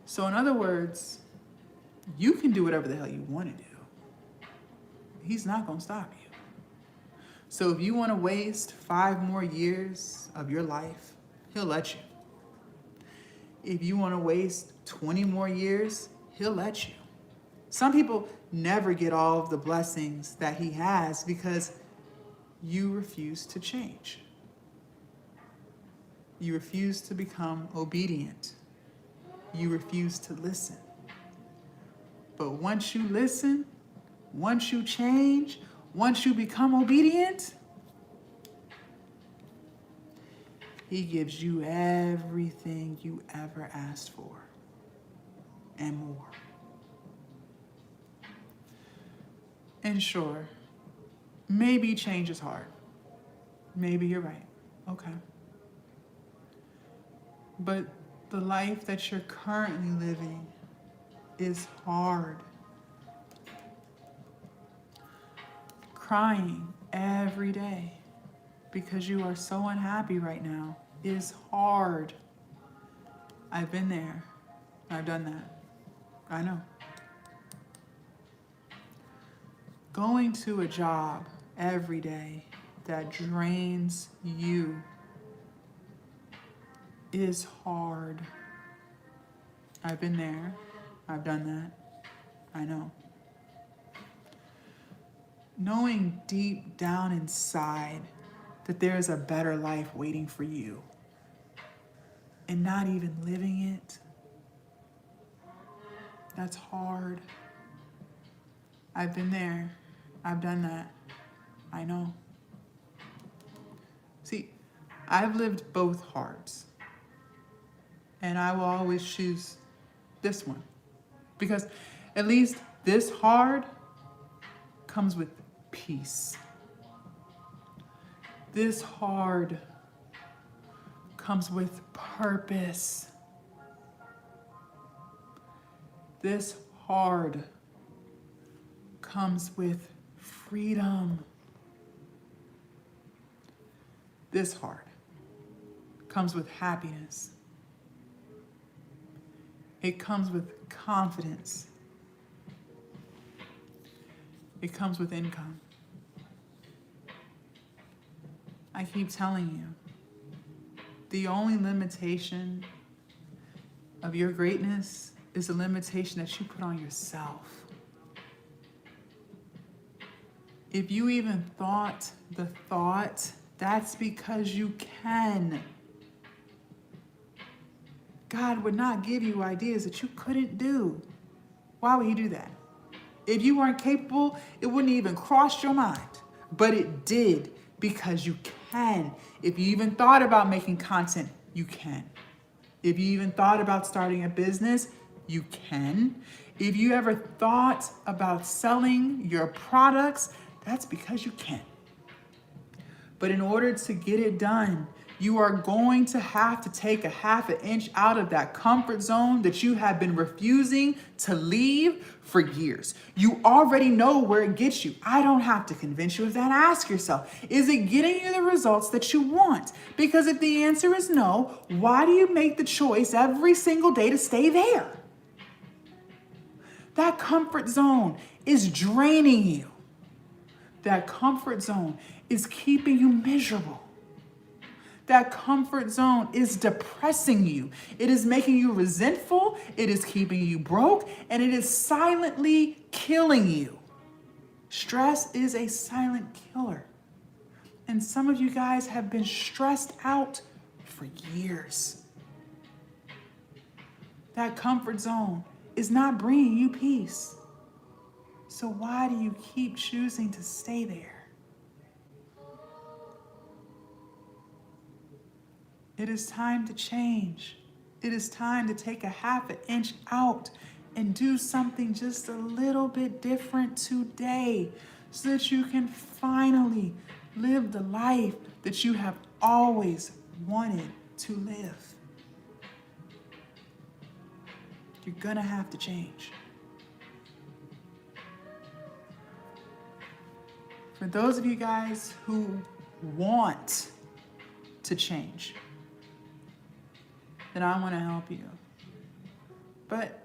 So in other words, you can do whatever the hell you want to do. He's not going to stop you. So if you want to waste 5 more years of your life, He'll let you. If you want to waste 20 more years, He'll let you. Some people never get all of the blessings that He has because you refuse to change. You refuse to become obedient. You refuse to listen. But once you listen, once you change, once you become obedient, He gives you everything you ever asked for and more. And sure, maybe change is hard. Maybe you're right. Okay. But the life that you're currently living is hard. Crying every day because you are so unhappy right now is hard. I've been there. I've done that. I know. Going to a job every day that drains you is hard. I've been there. I've done that. I know. Knowing deep down inside that there is a better life waiting for you and not even living it, that's hard. I've been there. I've done that. I know. See, I've lived both hards. And I will always choose this one. Because at least this hard comes with peace. This hard comes with purpose. This hard comes with freedom. This hard comes with happiness. It comes with confidence. It comes with income. I keep telling you, the only limitation of your greatness is the limitation that you put on yourself. If you even thought the thought, that's because you can. God would not give you ideas that you couldn't do. Why would He do that? If you weren't capable, it wouldn't even cross your mind. But it did because you can. If you even thought about making content, you can. If you even thought about starting a business, you can. If you ever thought about selling your products, that's because you can. But in order to get it done, You are going to have to take a half an inch out of that comfort zone that you have been refusing to leave for years. You already know where it gets you. I don't have to convince you of that. Ask yourself, is it getting you the results that you want? Because if the answer is no, why do you make the choice every single day to stay there? That comfort zone is draining you. That comfort zone is keeping you miserable. That comfort zone is depressing you. It is making you resentful. It is keeping you broke, and it is silently killing you. Stress is a silent killer. And some of you guys have been stressed out for years. That comfort zone is not bringing you peace. So why do you keep choosing to stay there? It is time to change. It is time to take a half an inch out and do something just a little bit different today so that you can finally live the life that you have always wanted to live. You're gonna have to change. For those of you guys who want to change, then I want to help you. But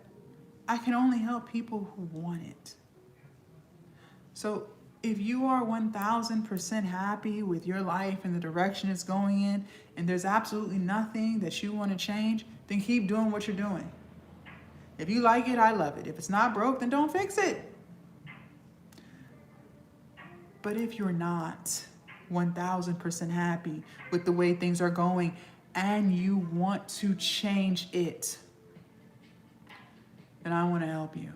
I can only help people who want it. So if you are 1000% happy with your life and the direction it's going in, and there's absolutely nothing that you want to change, then keep doing what you're doing. If you like it, I love it. If it's not broke, then don't fix it. But if you're not 1000% happy with the way things are going, and you want to change it, then I want to help you.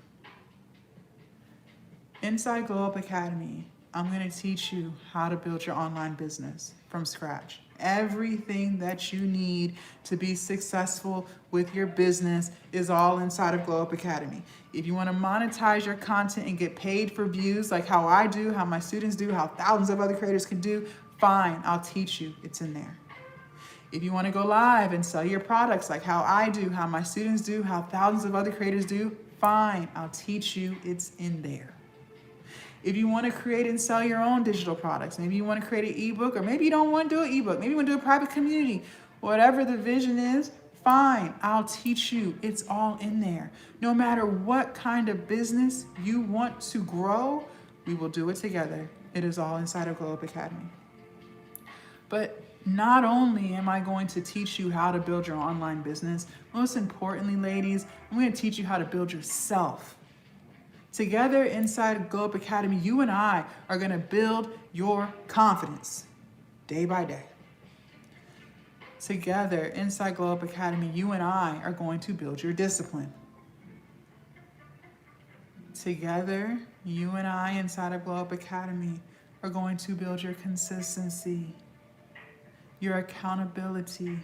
Inside Glowup Academy, I'm going to teach you how to build your online business from scratch. Everything that you need to be successful with your business is all inside of Glowup Academy. If you want to monetize your content and get paid for views like how I do, how my students do, how thousands of other creators can do, fine, I'll teach you. It's in there. If you want to go live and sell your products like how I do, how my students do, how thousands of other creators do, fine, I'll teach you. It's in there. If you want to create and sell your own digital products, maybe you want to create an ebook, or maybe you don't want to do an ebook, maybe you want to do a private community, whatever the vision is, fine, I'll teach you. It's all in there. No matter what kind of business you want to grow, we will do it together. It is all inside of Glowup Academy. But not only am I going to teach you how to build your online business, most importantly, ladies, I'm going to teach you how to build yourself. Together inside Glowup Academy, you and I are going to build your confidence day by day. Together inside Glowup Academy, you and I are going to build your discipline. Together, you and I inside of Glowup Academy are going to build your consistency, your accountability.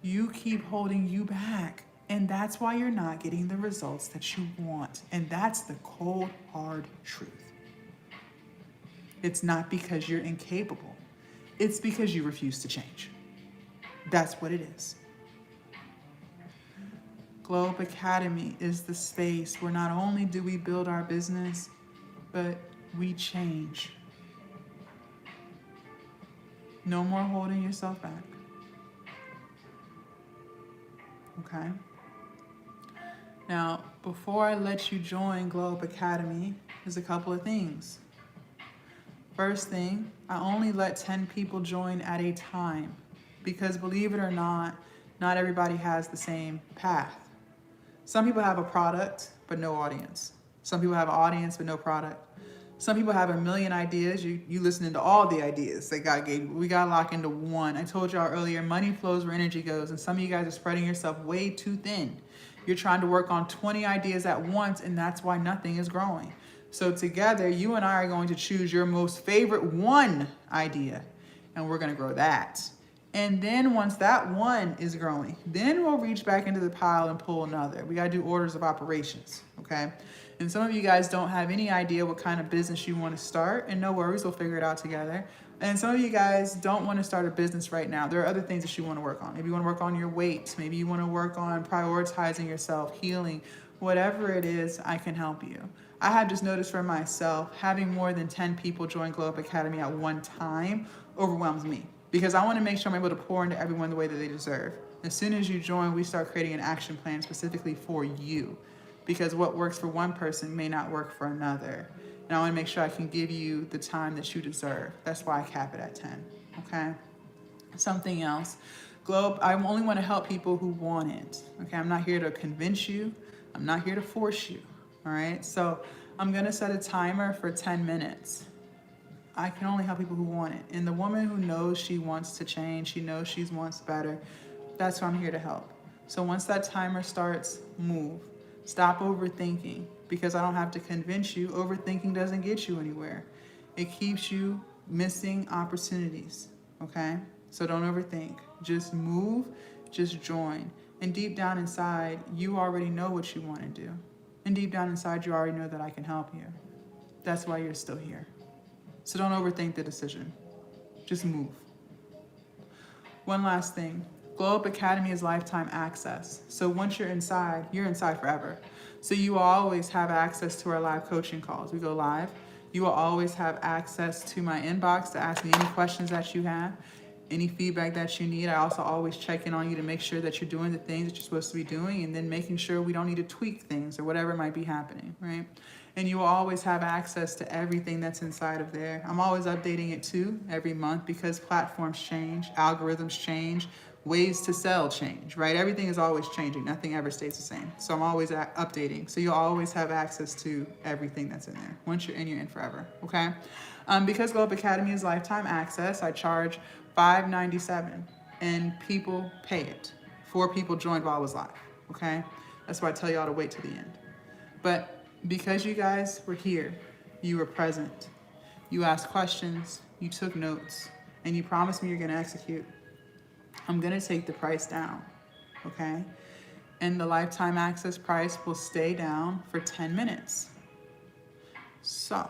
You keep holding you back, and that's why you're not getting the results that you want. And that's the cold, hard truth. It's not because you're incapable. It's because you refuse to change. That's what it is. Glowup Academy is the space where not only do we build our business, but we change. No more holding yourself back. Okay? Now, before I let you join Glowup Academy, there's a couple of things. First thing, I only let 10 people join at a time because, believe it or not everybody has the same path. Some people have a product, but no audience. Some people have an audience, but no product. Some people have a million ideas. You listening to all the ideas that God gave you. We got to lock into one. I told y'all earlier, money flows where energy goes, and some of you guys are spreading yourself way too thin. You're trying to work on 20 ideas at once, and that's why nothing is growing. So together, you and I are going to choose your most favorite one idea, and we're going to grow that. And then once that one is growing, then we'll reach back into the pile and pull another. We got to do orders of operations, okay? And some of you guys don't have any idea what kind of business you want to start, and no worries, we'll figure it out together. And some of you guys don't want to start a business right now. There are other things that you want to work on. Maybe you want to work on your weight. Maybe you want to work on prioritizing yourself, healing. Whatever it is, I can help you. I have just noticed for myself, having more than 10 people join Glowup Academy at one time overwhelms me, because I want to make sure I'm able to pour into everyone the way that they deserve. As soon as you join, we start creating an action plan specifically for you, because what works for one person may not work for another. And I want to make sure I can give you the time that you deserve. That's why I cap it at 10, okay? Something else. Glowup, I only want to help people who want it, okay? I'm not here to convince you. I'm not here to force you, all right? So I'm going to set a timer for 10 minutes. I can only help people who want it. And the woman who knows she wants to change, she knows she wants better, that's who I'm here to help. So once that timer starts, move. Stop overthinking, because I don't have to convince you. Overthinking doesn't get you anywhere. It keeps you missing opportunities, okay? So don't overthink. Just move, just join. And deep down inside, you already know what you want to do. And deep down inside, you already know that I can help you. That's why you're still here. So don't overthink the decision. Just move. One last thing. Glowup Academy is lifetime access. So once you're inside forever. So you will always have access to our live coaching calls. We go live. You will always have access to my inbox to ask me any questions that you have, any feedback that you need. I also always check in on you to make sure that you're doing the things that you're supposed to be doing, and then making sure we don't need to tweak things or whatever might be happening, right? And you will always have access to everything that's inside of there. I'm always updating it too every month, because platforms change, algorithms change, ways to sell change, right? Everything is always changing. Nothing ever stays the same. So I'm always updating. So you'll always have access to everything that's in there. Once you're in forever, okay? Because Glowup Academy is lifetime access, I charge $5.97, and people pay it. 4 people joined while I was live, okay? That's why I tell y'all to wait till the end. But because you guys were here, you were present, you asked questions, you took notes, and you promised me you're gonna execute, I'm gonna take the price down, okay? And the lifetime access price will stay down for 10 minutes. So,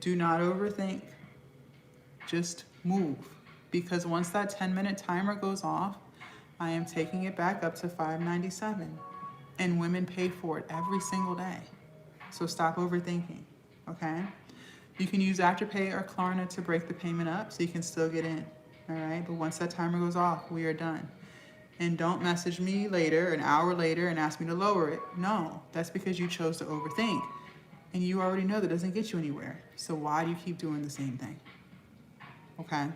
do not overthink, just move. Because once that 10-minute timer goes off, I am taking it back up to $5.97. And women pay for it every single day. So stop overthinking, okay? You can use Afterpay or Klarna to break the payment up so you can still get in, all right? But once that timer goes off, we are done. And don't message me later, an hour later, and ask me to lower it. No, that's because you chose to overthink. And you already know that doesn't get you anywhere. So why do you keep doing the same thing? Okay?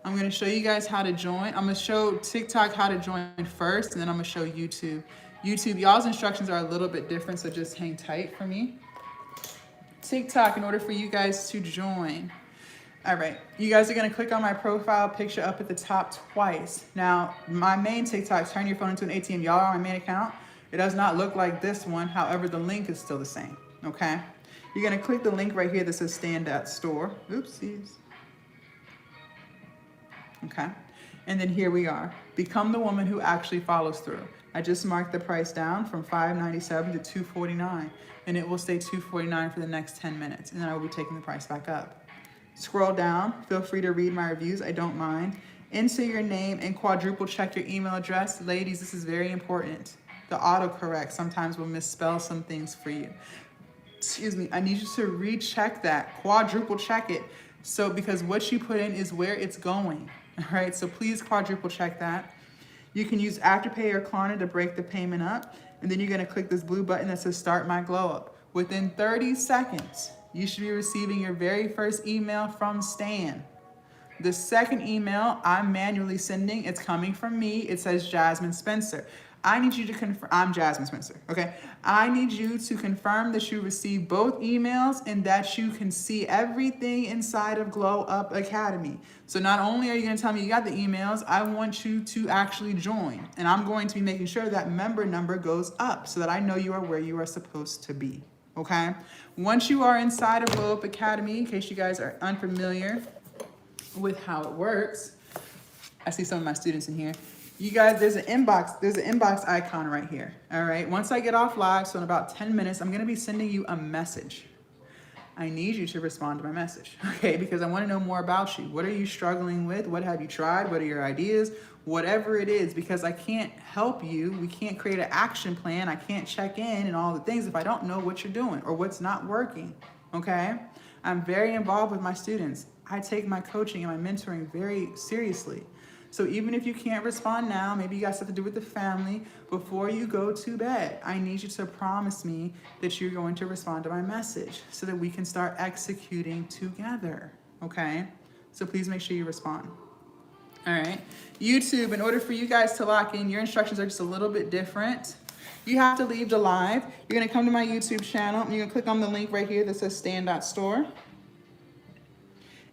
I'm gonna show you guys how to join. I'm gonna show TikTok how to join first, and then I'm gonna show YouTube. YouTube, y'all's instructions are a little bit different, so just hang tight for me. TikTok, in order for you guys to join. All right, you guys are gonna click on my profile picture up at the top twice. Now, my main TikTok, turn your phone into an ATM. Y'all are on my main account. It does not look like this one. However, the link is still the same, okay? You're gonna click the link right here that says Stand at Store. Oopsies. Okay, and then here we are. Become the woman who actually follows through. I just marked the price down from $5.97 to $2.49, and it will stay $2.49 for the next 10 minutes, and then I will be taking the price back up. Scroll down, feel free to read my reviews, I don't mind. Enter your name and quadruple check your email address. Ladies, this is very important. The autocorrect sometimes will misspell some things for you. Excuse me, I need you to recheck that, quadruple check it. So, because what you put in is where it's going. All right, so please quadruple check that. You can use Afterpay or Klarna to break the payment up, and then you're gonna click this blue button that says Start My Glowup. Within 30 seconds, you should be receiving your very first email from Stan. The second email I'm manually sending, it's coming from me, it says Jasmine Spencer. I need you to confirm, I'm Jasmine Spencer, okay? I need you to confirm that you received both emails and that you can see everything inside of Glowup Academy. So not only are you gonna tell me you got the emails, I want you to actually join. And I'm going to be making sure that member number goes up so that I know you are where you are supposed to be, okay? Once you are inside of Glowup Academy, in case you guys are unfamiliar with how it works, I see some of my students in here. You guys, there's an inbox icon right here. All right. Once I get off live, so in about 10 minutes, I'm going to be sending you a message. I need you to respond to my message, okay? Because I want to know more about you. What are you struggling with? What have you tried? What are your ideas? Whatever it is, because I can't help you. We can't create an action plan. I can't check in and all the things if I don't know what you're doing or what's not working, okay? I'm very involved with my students. I take my coaching and my mentoring very seriously. So even if you can't respond now, maybe you got stuff to do with the family, before you go to bed, I need you to promise me that you're going to respond to my message so that we can start executing together, okay? So please make sure you respond. All right. YouTube, in order for you guys to lock in, your instructions are just a little bit different. You have to leave the live. You're going to come to my YouTube channel, and you're going to click on the link right here that says stand.store.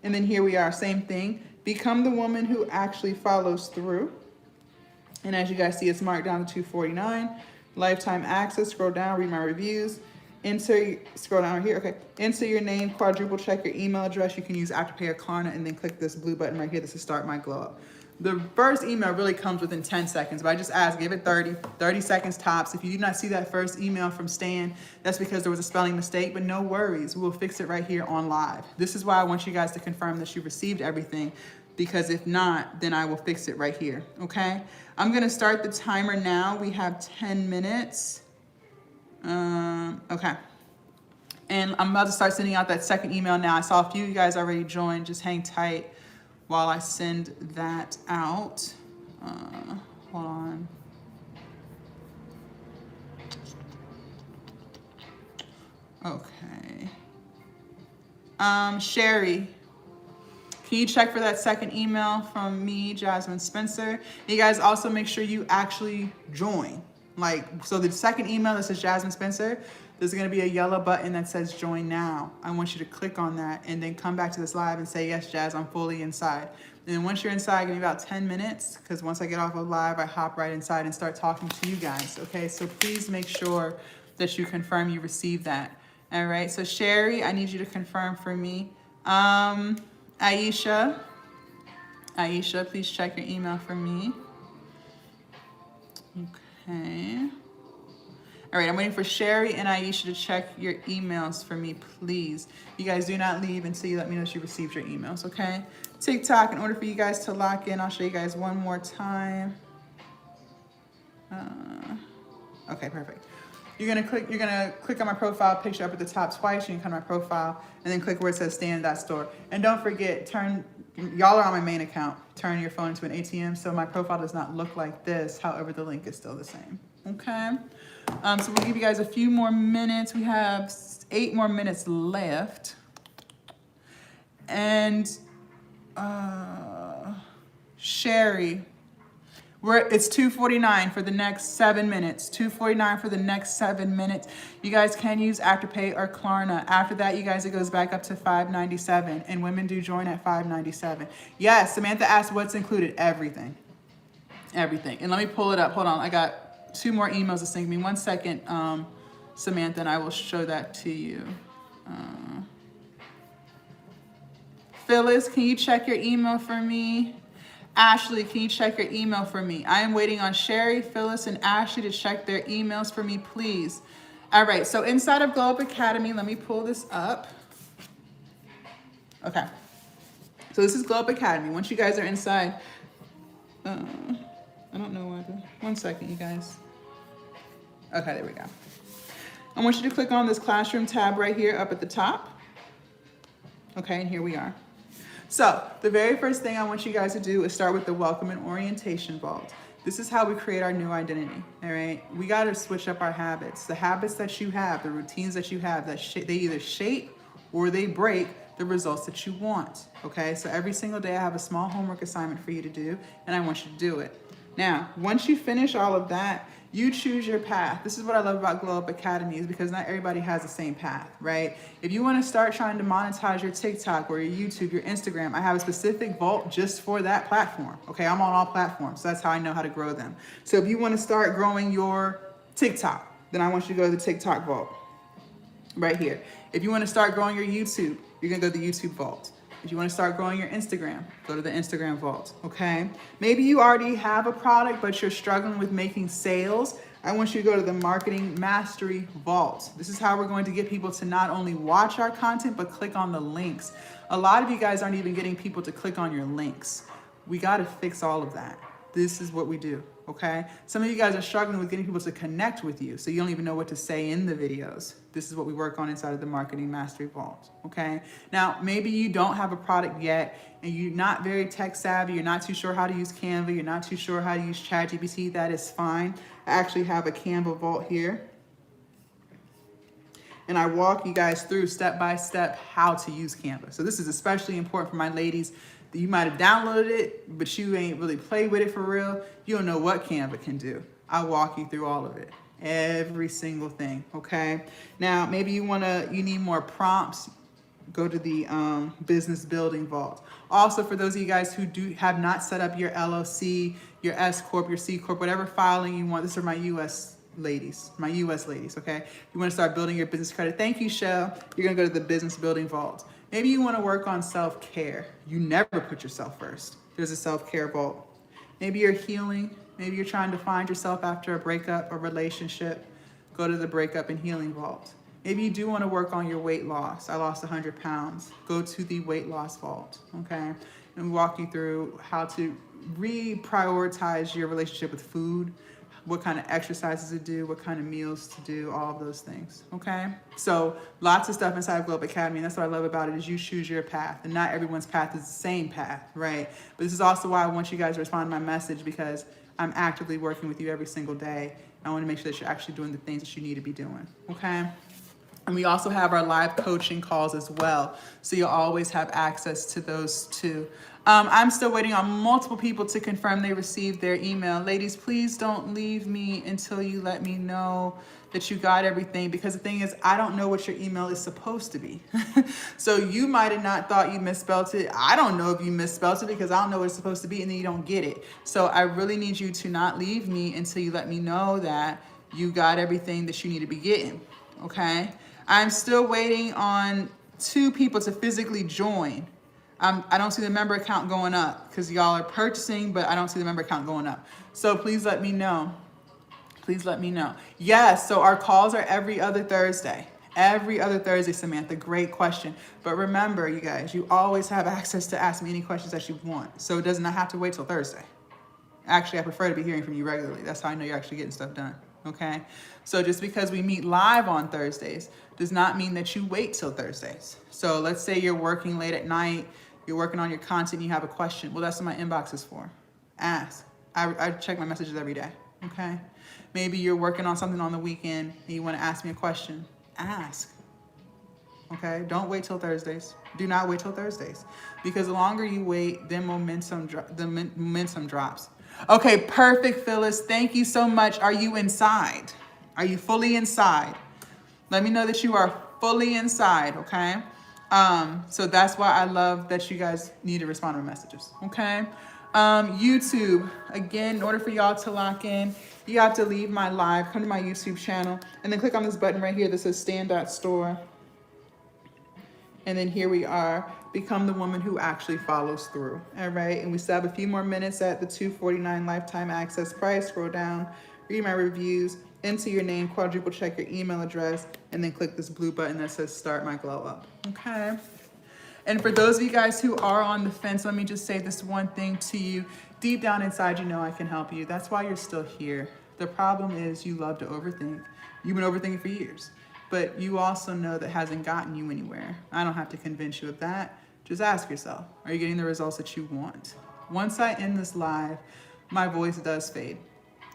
And then here we are, same thing. Become the woman who actually follows through. And as you guys see, it's marked down to $249. Lifetime access, scroll down, read my reviews. Scroll down right here, okay. Enter your name, quadruple check your email address. You can use Afterpay or Klarna, and then click this blue button right here. This is Start My Glow Up. The first email really comes within 10 seconds, but I just ask, give it 30 seconds tops. If you do not see that first email from Stan, that's because there was a spelling mistake, but no worries. We will fix it right here on live. This is why I want you guys to confirm that you received everything, because if not, then I will fix it right here, okay? I'm gonna start the timer now. We have 10 minutes. Okay. And I'm about to start sending out that second email now. I saw a few of you guys already joined. Just hang tight while I send that out. Hold on. Okay. Sherry, can you check for that second email from me, Jasmine Spencer? You guys also make sure you actually join. So the second email that says Jasmine Spencer, there's gonna be a yellow button that says join now. I want you to click on that and then come back to this live and say, yes, Jazz, I'm fully inside. And then once you're inside, give me about 10 minutes, because once I get off of live, I hop right inside and start talking to you guys, okay? So please make sure that you confirm you received that. All right, so Sherry, I need you to confirm for me. Aisha, please check your email for me. Okay. All right, I'm waiting for Sherry and Aisha to check your emails for me, please. You guys do not leave until you let me know that you received your emails, okay? TikTok, in order for you guys to lock in, I'll show you guys one more time. Okay, perfect. You're gonna click on my profile picture up at the top twice. You can come to my profile and then click where it says stand.store. And don't forget, y'all are on my main account. Turn your phone into an ATM so my profile does not look like this. However, the link is still the same. Okay. So we'll give you guys a few more minutes. We have 8 more minutes left. And Sherry, it's 2:49 for the next 7 minutes. 2:49 for the next 7 minutes. You guys can use Afterpay or Klarna. After that, you guys, it goes back up to $5.97, and women do join at $5.97. Yes, Samantha asked what's included. Everything. Everything. And let me pull it up. Hold on. I got 2 more emails to send me. 1 second, Samantha, and I will show that to you. Phyllis, can you check your email for me? Ashley, can you check your email for me? I am waiting on Sherry, Phyllis, and Ashley to check their emails for me, please. All right, so inside of Glowup Academy, let me pull this up. Okay, so this is Glowup Academy. Once you guys are inside, I don't know why, 1 second, you guys. Okay, there we go. I want you to click on this classroom tab right here up at the top. Okay, and here we are. So the very first thing I want you guys to do is start with the welcome and orientation vault. This is how we create our new identity, all right? We got to switch up our habits. The habits that you have, the routines that you have, they either shape or they break the results that you want, okay? So every single day I have a small homework assignment for you to do, and I want you to do it. Now, once you finish all of that, you choose your path. This is what I love about Glowup Academy, is because not everybody has the same path, right? If you want to start trying to monetize your TikTok or your YouTube, your Instagram, I have a specific vault just for that platform, okay? I'm on all platforms, so that's how I know how to grow them. So if you want to start growing your TikTok, then I want you to go to the TikTok vault right here. If you want to start growing your YouTube, you're going to go to the YouTube vault. If you want to start growing your Instagram, go to the Instagram vault, okay? Maybe you already have a product, but you're struggling with making sales. I want you to go to the Marketing Mastery Vault. This is how we're going to get people to not only watch our content, but click on the links. A lot of you guys aren't even getting people to click on your links. We got to fix all of that. This is what we do, okay? Some of you guys are struggling with getting people to connect with you, so you don't even know what to say in the videos. This is what we work on inside of the Marketing Mastery Vault, okay? Now, maybe you don't have a product yet, and you're not very tech savvy, you're not too sure how to use Canva, you're not too sure how to use ChatGPT, that is fine. I actually have a Canva vault here, and I walk you guys through step by step how to use Canva. So this is especially important for my ladies. You might have downloaded it, but you ain't really played with it for real. You don't know what Canva can do. I'll walk you through all of it, every single thing, okay? Now, maybe you need more prompts, go to the Business Building Vault. Also, for those of you guys who have not set up your LLC, your S Corp, your C Corp, whatever filing you want, this are my US ladies, okay? If you want to start building your business credit, thank you, Shell. You're gonna go to the Business Building Vault. Maybe you want to work on self-care. You never put yourself first. There's a self-care vault. Maybe you're healing. Maybe you're trying to find yourself after a breakup or relationship. Go to the Breakup and Healing Vault. Maybe you do want to work on your weight loss. I lost 100 pounds. Go to the Weight Loss Vault, okay? And we walk you through how to reprioritize your relationship with food, what kind of exercises to do, what kind of meals to do, all of those things, okay? So lots of stuff inside of Glowup Academy, and that's what I love about it is you choose your path, and not everyone's path is the same path, right? But this is also why I want you guys to respond to my message, because I'm actively working with you every single day. I want to make sure that you're actually doing the things that you need to be doing, okay? And we also have our live coaching calls as well, so you'll always have access to those too. I'm still waiting on multiple people to confirm they received their email. Ladies, please don't leave me until you let me know that you got everything, because the thing is, I don't know what your email is supposed to be. So you might have not thought you misspelled it. I don't know if you misspelled it because I don't know what it's supposed to be, and then you don't get it. So I really need you to not leave me until you let me know that you got everything that you need to be getting, okay? I'm still waiting on 2 people to physically join. I don't see the member account going up because y'all are purchasing, but I don't see the member account going up. So please let me know. Please let me know. Yes, so our calls are every other Thursday. Every other Thursday, Samantha, great question. But remember, you guys, you always have access to ask me any questions that you want. So it does not have to wait till Thursday. Actually, I prefer to be hearing from you regularly. That's how I know you're actually getting stuff done, okay? So just because we meet live on Thursdays does not mean that you wait till Thursdays. So let's say you're working late at night, you're working on your content, you have a question. Well, that's what my inbox is for. Ask. I check my messages every day, okay? Maybe you're working on something on the weekend and you want to ask me a question. Ask, okay? Don't wait till Thursdays. Do not wait till Thursdays, because the longer you wait, then momentum drops. Okay, perfect, Phyllis. Thank you so much. Are you inside? Are you fully inside? Let me know that you are fully inside, okay? So that's why I love that you guys need to respond to my messages, okay? YouTube, again, in order for y'all to lock in, you have to leave my live, come to my YouTube channel, and then click on this button right here that says Stand.Store. And then here we are, become the woman who actually follows through, all right? And we still have a few more minutes at the $249 lifetime access price. Scroll down, read my reviews, enter your name, quadruple check your email address, and then click this blue button that says Start My Glowup, okay? And for those of you guys who are on the fence, let me just say this one thing to you. Deep down inside, you know I can help you. That's why you're still here. The problem is you love to overthink. You've been overthinking for years, but you also know that hasn't gotten you anywhere. I don't have to convince you of that. Just ask yourself, are you getting the results that you want? Once I end this live, my voice does fade,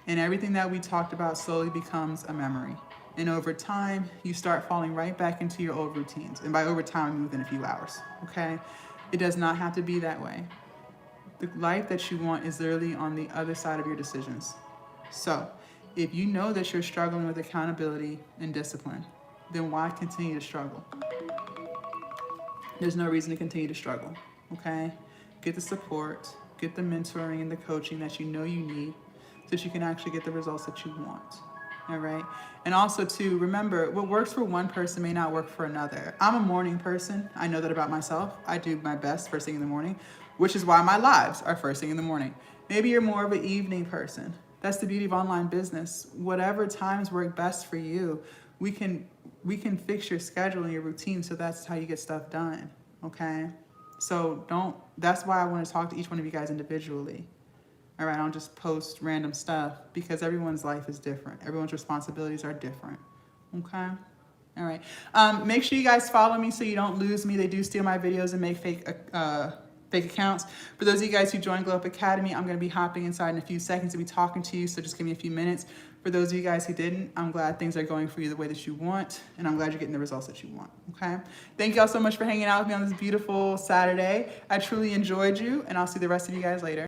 and everything that we talked about slowly becomes a memory. And over time, you start falling right back into your old routines. And by over time, I mean within a few hours, okay? It does not have to be that way. The life that you want is literally on the other side of your decisions. So if you know that you're struggling with accountability and discipline, then why continue to struggle? There's no reason to continue to struggle, okay? Get the support, get the mentoring and the coaching that you know you need so that you can actually get the results that you want, All right. And also too, remember, what works for one person may not work for another. I'm a morning person. I know that about myself. I do my best first thing in the morning, which is why my lives are first thing in the morning. Maybe you're more of an evening person. That's the beauty of online business. Whatever times work best for you, we can fix your schedule and your routine, so that's how you get stuff done. Okay? So that's why I want to talk to each one of you guys individually. All right, I don't just post random stuff, because everyone's life is different. Everyone's responsibilities are different. Okay? All right. Make sure you guys follow me so you don't lose me. They do steal my videos and make fake accounts. For those of you guys who joined Glowup Academy, I'm going to be hopping inside in a few seconds to be talking to you, so just give me a few minutes. For those of you guys who didn't, I'm glad things are going for you the way that you want, and I'm glad you're getting the results that you want. Okay? Thank you all so much for hanging out with me on this beautiful Saturday. I truly enjoyed you, and I'll see the rest of you guys later.